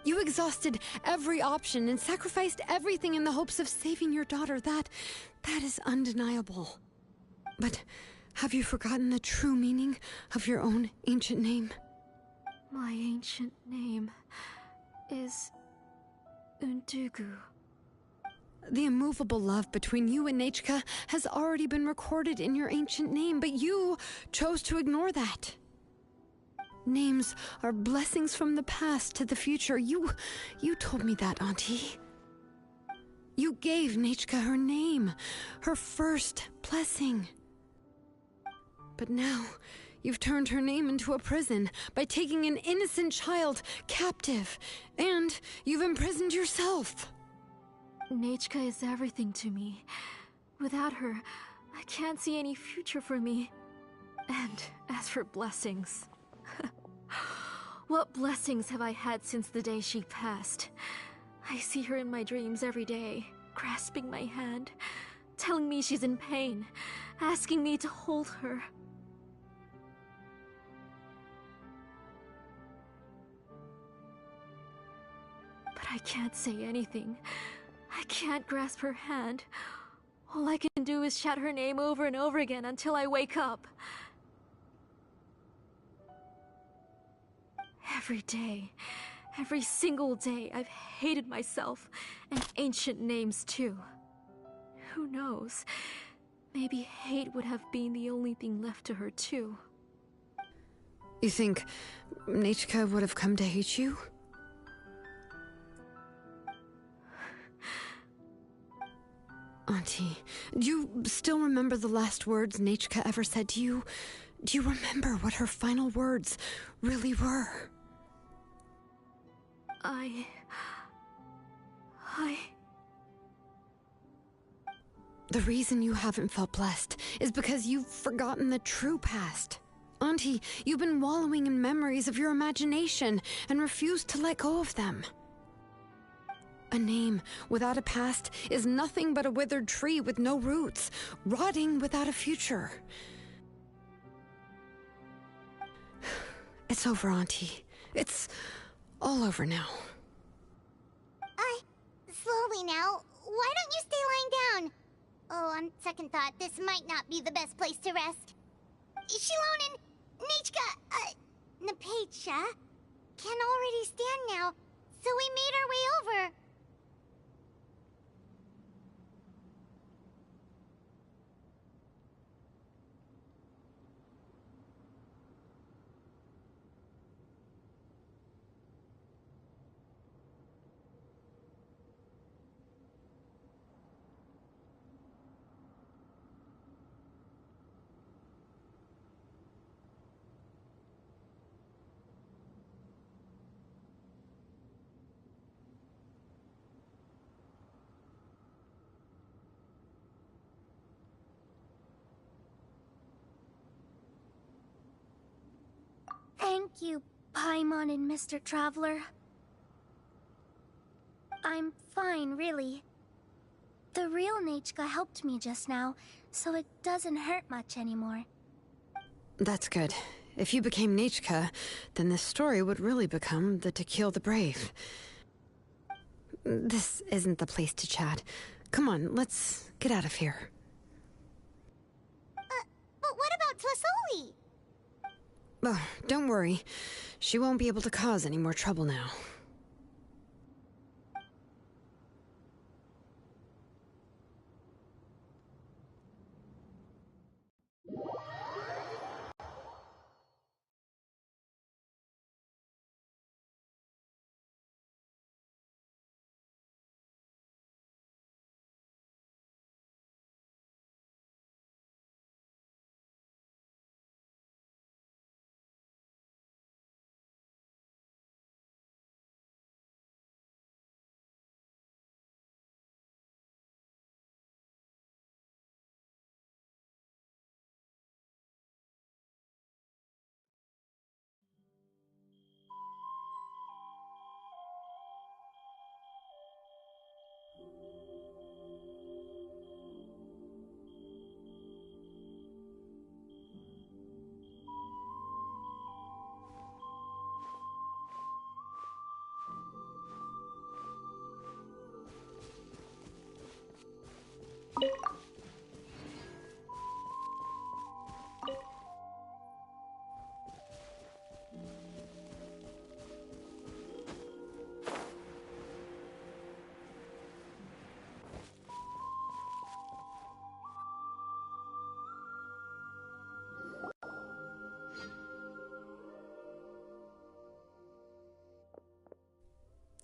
You exhausted every option and sacrificed everything in the hopes of saving your daughter. That is undeniable. But have you forgotten the true meaning of your own ancient name? My ancient name is Undugu. The immovable love between you and Nachka has already been recorded in your ancient name, but you chose to ignore that. Names are blessings from the past to the future. You told me that, Auntie. You gave Nachka her name, her first blessing. But now, you've turned her name into a prison by taking an innocent child captive, and you've imprisoned yourself. Nachka is everything to me. Without her, I can't see any future for me. And as for blessings... What blessings have I had since the day she passed? I see her in my dreams every day, grasping my hand, telling me she's in pain, asking me to hold her. But I can't say anything. I can't grasp her hand. All I can do is shout her name over and over again until I wake up. Every single day, I've hated myself, and ancient names too. Who knows? Maybe hate would have been the only thing left to her too. You think Nechka would have come to hate you? Auntie, do you still remember the last words Nechka ever said to you? Do you remember what her final words really were? The reason you haven't felt blessed is because you've forgotten the true past. Auntie, you've been wallowing in memories of your imagination and refused to let go of them. A name without a past is nothing but a withered tree with no roots, rotting without a future. It's over, Auntie. It's all over now. Slowly now. Why don't you stay lying down? Oh, on second thought, this might not be the best place to rest. Shilon and Nechka, Napecha, can already stand now, so we made our way over. Thank you, Paimon and Mr. Traveler. I'm fine, really. The real Nechka helped me just now, so it doesn't hurt much anymore. That's good. If you became Nechka, then this story would really become the To Kill the Brave. This isn't the place to chat. Come on, let's get out of here. But what about Tlasoli? Oh, don't worry. She won't be able to cause any more trouble now.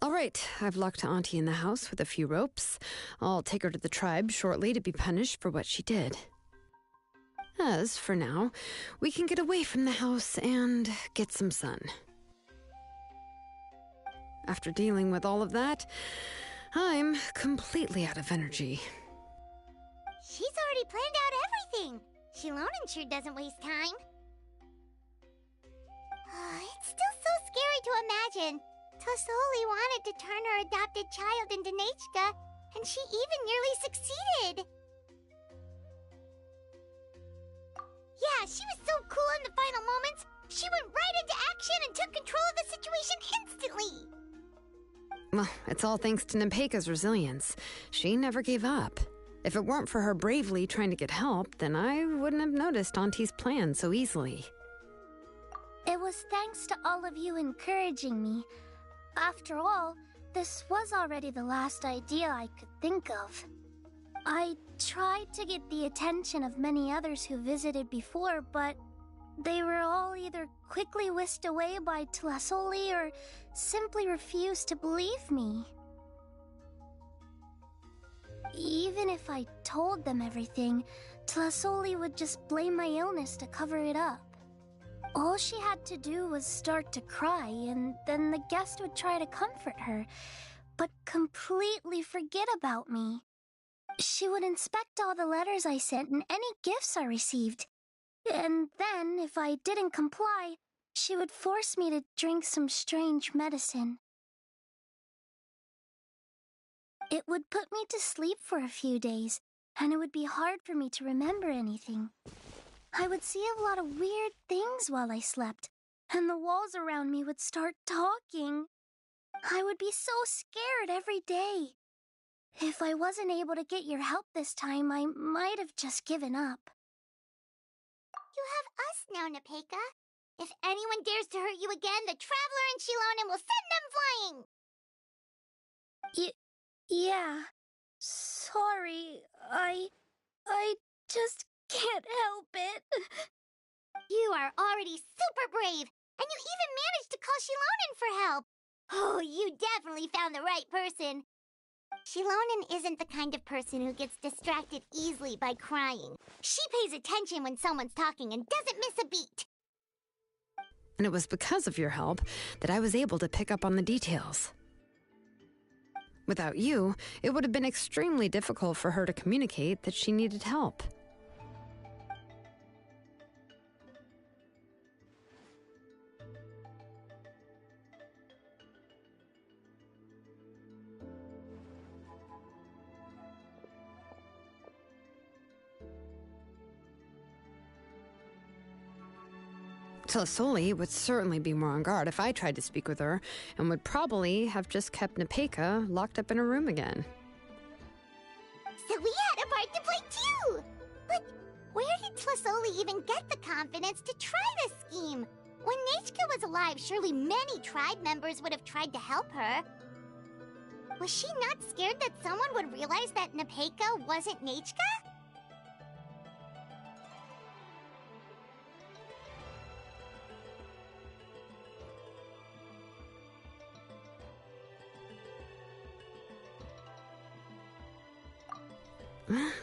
All right, I've locked Auntie in the house with a few ropes. I'll take her to the tribe shortly to be punished for what she did. As for now, we can get away from the house and get some sun. After dealing with all of that, I'm completely out of energy. She's already planned out everything. Shilonen sure doesn't waste time. It's still so scary to imagine. Tlasoli wanted to turn her adopted child into Nechka, and she even nearly succeeded. Yeah, she was so cool in the final moments. She went right into action and took control of the situation instantly. Well, it's all thanks to Nepeka's resilience. She never gave up. If it weren't for her bravely trying to get help, then I wouldn't have noticed Auntie's plan so easily. It was thanks to all of you encouraging me. After all, this was already the last idea I could think of. I tried to get the attention of many others who visited before, but they were all either quickly whisked away by Tlasoli or simply refused to believe me. Even if I told them everything, Tlasoli would just blame my illness to cover it up. All she had to do was start to cry, and then the guest would try to comfort her, but completely forget about me. She would inspect all the letters I sent and any gifts I received. And then, if I didn't comply, she would force me to drink some strange medicine. It would put me to sleep for a few days, and it would be hard for me to remember anything. I would see a lot of weird things while I slept, and the walls around me would start talking. I would be so scared every day. If I wasn't able to get your help this time, I might have just given up. You have us now, Nepeka. If anyone dares to hurt you again, the Traveler and Shilonen will send them flying! Yeah. Sorry, I just can't help it. You are already super brave, and you even managed to call Shilonen for help. Oh, you definitely found the right person. Shilonen isn't the kind of person who gets distracted easily by crying. She pays attention when someone's talking and doesn't miss a beat. And it was because of your help that I was able to pick up on the details. Without you, it would have been extremely difficult for her to communicate that she needed help. Tlasoli would certainly be more on guard if I tried to speak with her, and would probably have just kept Nepeka locked up in her room again. So we had a part to play too! But where did Tlasoli even get the confidence to try this scheme? When Nechka was alive, surely many tribe members would have tried to help her. Was she not scared that someone would realize that Nepeka wasn't Nechka?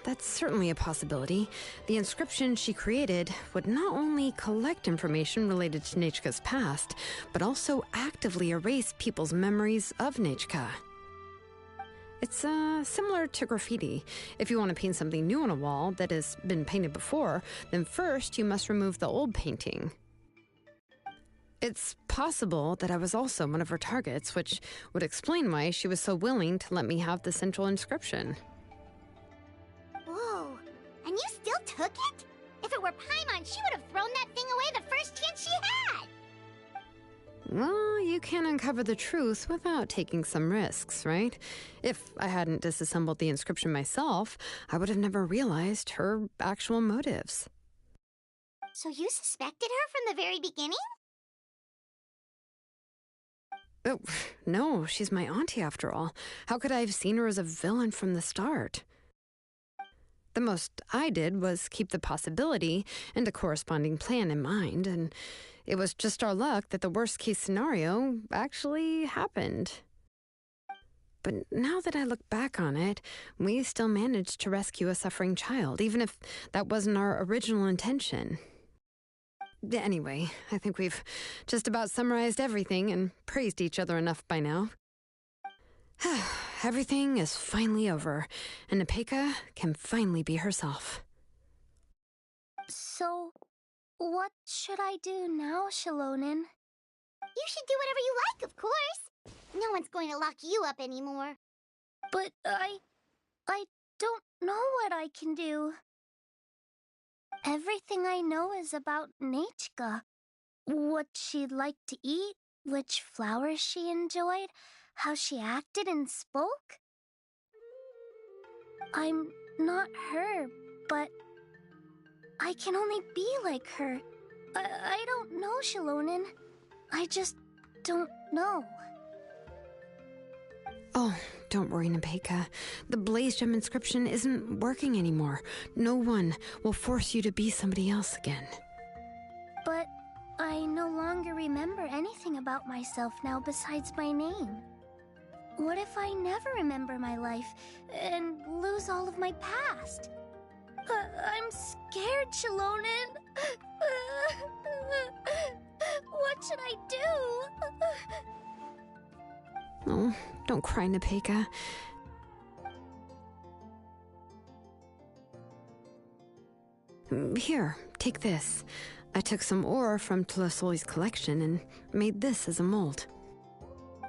That's certainly a possibility. The inscription she created would not only collect information related to Nechka's past, but also actively erase people's memories of Nechka. It's similar to graffiti. If you want to paint something new on a wall that has been painted before, then first you must remove the old painting. It's possible that I was also one of her targets, which would explain why she was so willing to let me have the central inscription. Whoa, and you still took it? If it were Paimon, she would have thrown that thing away the first chance she had! Well, you can't uncover the truth without taking some risks, right? If I hadn't disassembled the inscription myself, I would have never realized her actual motives. So you suspected her from the very beginning? Oh, no, she's my auntie after all. How could I have seen her as a villain from the start? The most I did was keep the possibility and a corresponding plan in mind, and it was just our luck that the worst-case scenario actually happened. But now that I look back on it, we still managed to rescue a suffering child, even if that wasn't our original intention. Anyway, I think we've just about summarized everything and praised each other enough by now. Everything is finally over, and Nepeka can finally be herself. So, what should I do now, Shilonen? You should do whatever you like, of course. No one's going to lock you up anymore. But I don't know what I can do. Everything I know is about Nechka. What she liked to eat, which flowers she enjoyed, how she acted and spoke. I'm not her, but I can only be like her. I don't know, Shilonen. I just don't know. Oh, don't worry, Nepeka. The Blaze Gem inscription isn't working anymore. No one will force you to be somebody else again. But I no longer remember anything about myself now besides my name. What if I never remember my life and lose all of my past? I'm scared, Shilonen. What should I do? Oh, don't cry, Nepeka. Here, take this. I took some ore from Tlasoli's collection and made this as a mold.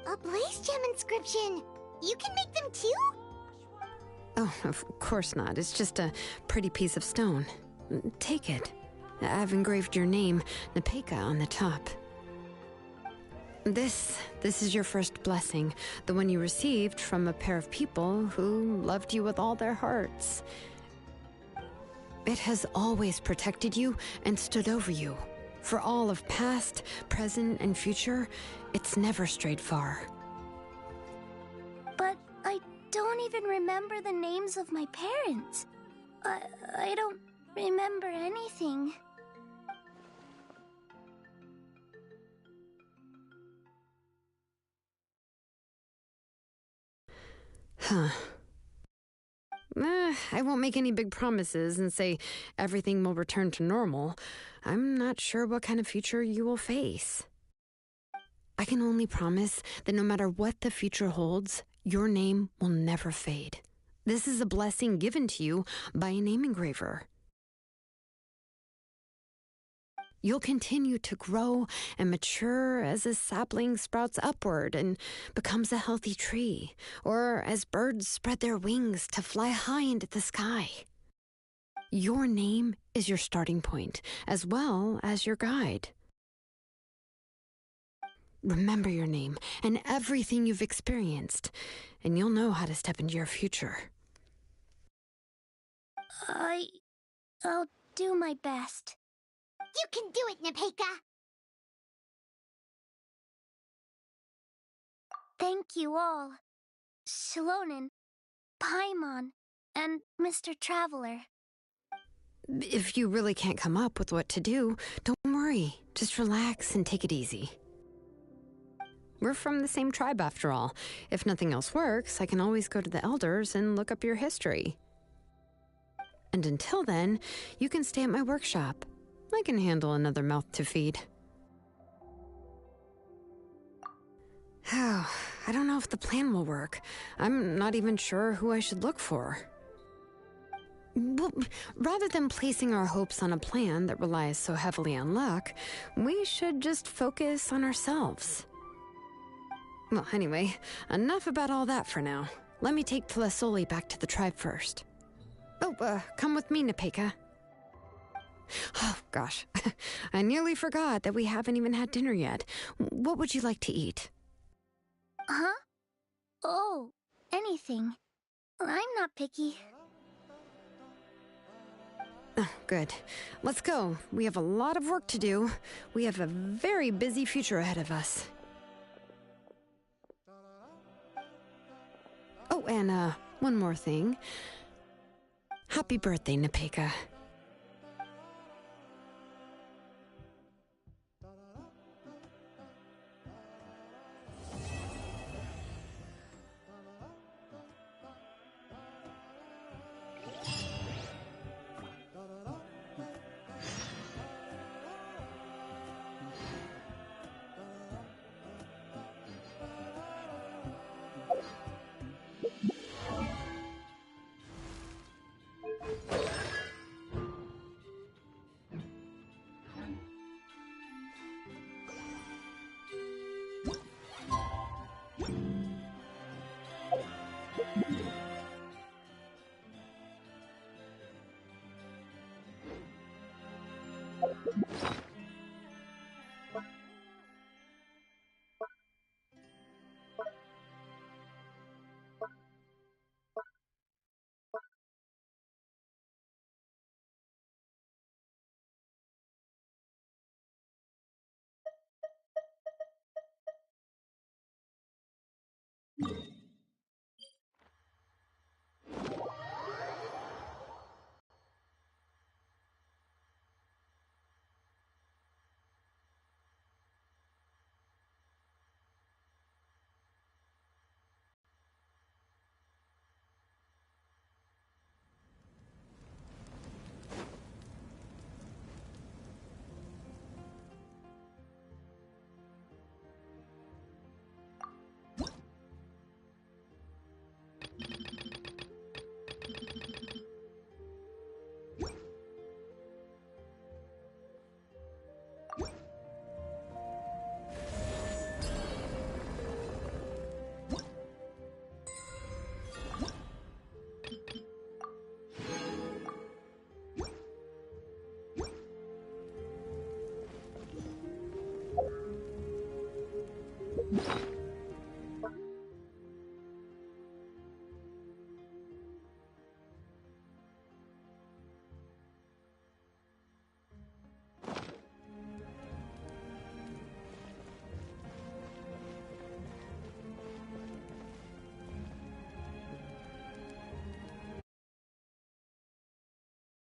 A Blaze Gem inscription! You can make them too? Oh, of course not. It's just a pretty piece of stone. Take it. I've engraved your name, Nepeka, on the top. This is your first blessing, the one you received from a pair of people who loved you with all their hearts. It has always protected you and stood over you. For all of past, present, and future, it's never strayed far. But I don't even remember the names of my parents. I don't remember anything. Huh. I won't make any big promises and say everything will return to normal. I'm not sure what kind of future you will face. I can only promise that no matter what the future holds, your name will never fade. This is a blessing given to you by a name engraver. You'll continue to grow and mature as a sapling sprouts upward and becomes a healthy tree, or as birds spread their wings to fly high into the sky. Your name is your starting point, as well as your guide. Remember your name and everything you've experienced, and you'll know how to step into your future. I'll do my best. You can do it, Nepeka! Thank you all. Shilonen, Paimon, and Mr. Traveler. If you really can't come up with what to do, don't worry. Just relax and take it easy. We're from the same tribe after all. If nothing else works, I can always go to the elders and look up your history. And until then, you can stay at my workshop. I can handle another mouth to feed. Oh, I don't know if the plan will work. I'm not even sure who I should look for. Well, rather than placing our hopes on a plan that relies so heavily on luck, we should just focus on ourselves. Well, anyway, enough about all that for now. Let me take Tlasoli back to the tribe first. Oh, come with me, Nepeka. Oh, gosh. I nearly forgot that we haven't even had dinner yet. What would you like to eat? Huh? Oh, anything. I'm not picky. Oh, good. Let's go. We have a lot of work to do. We have a very busy future ahead of us. Oh, and, one more thing. Happy birthday, Nepeka.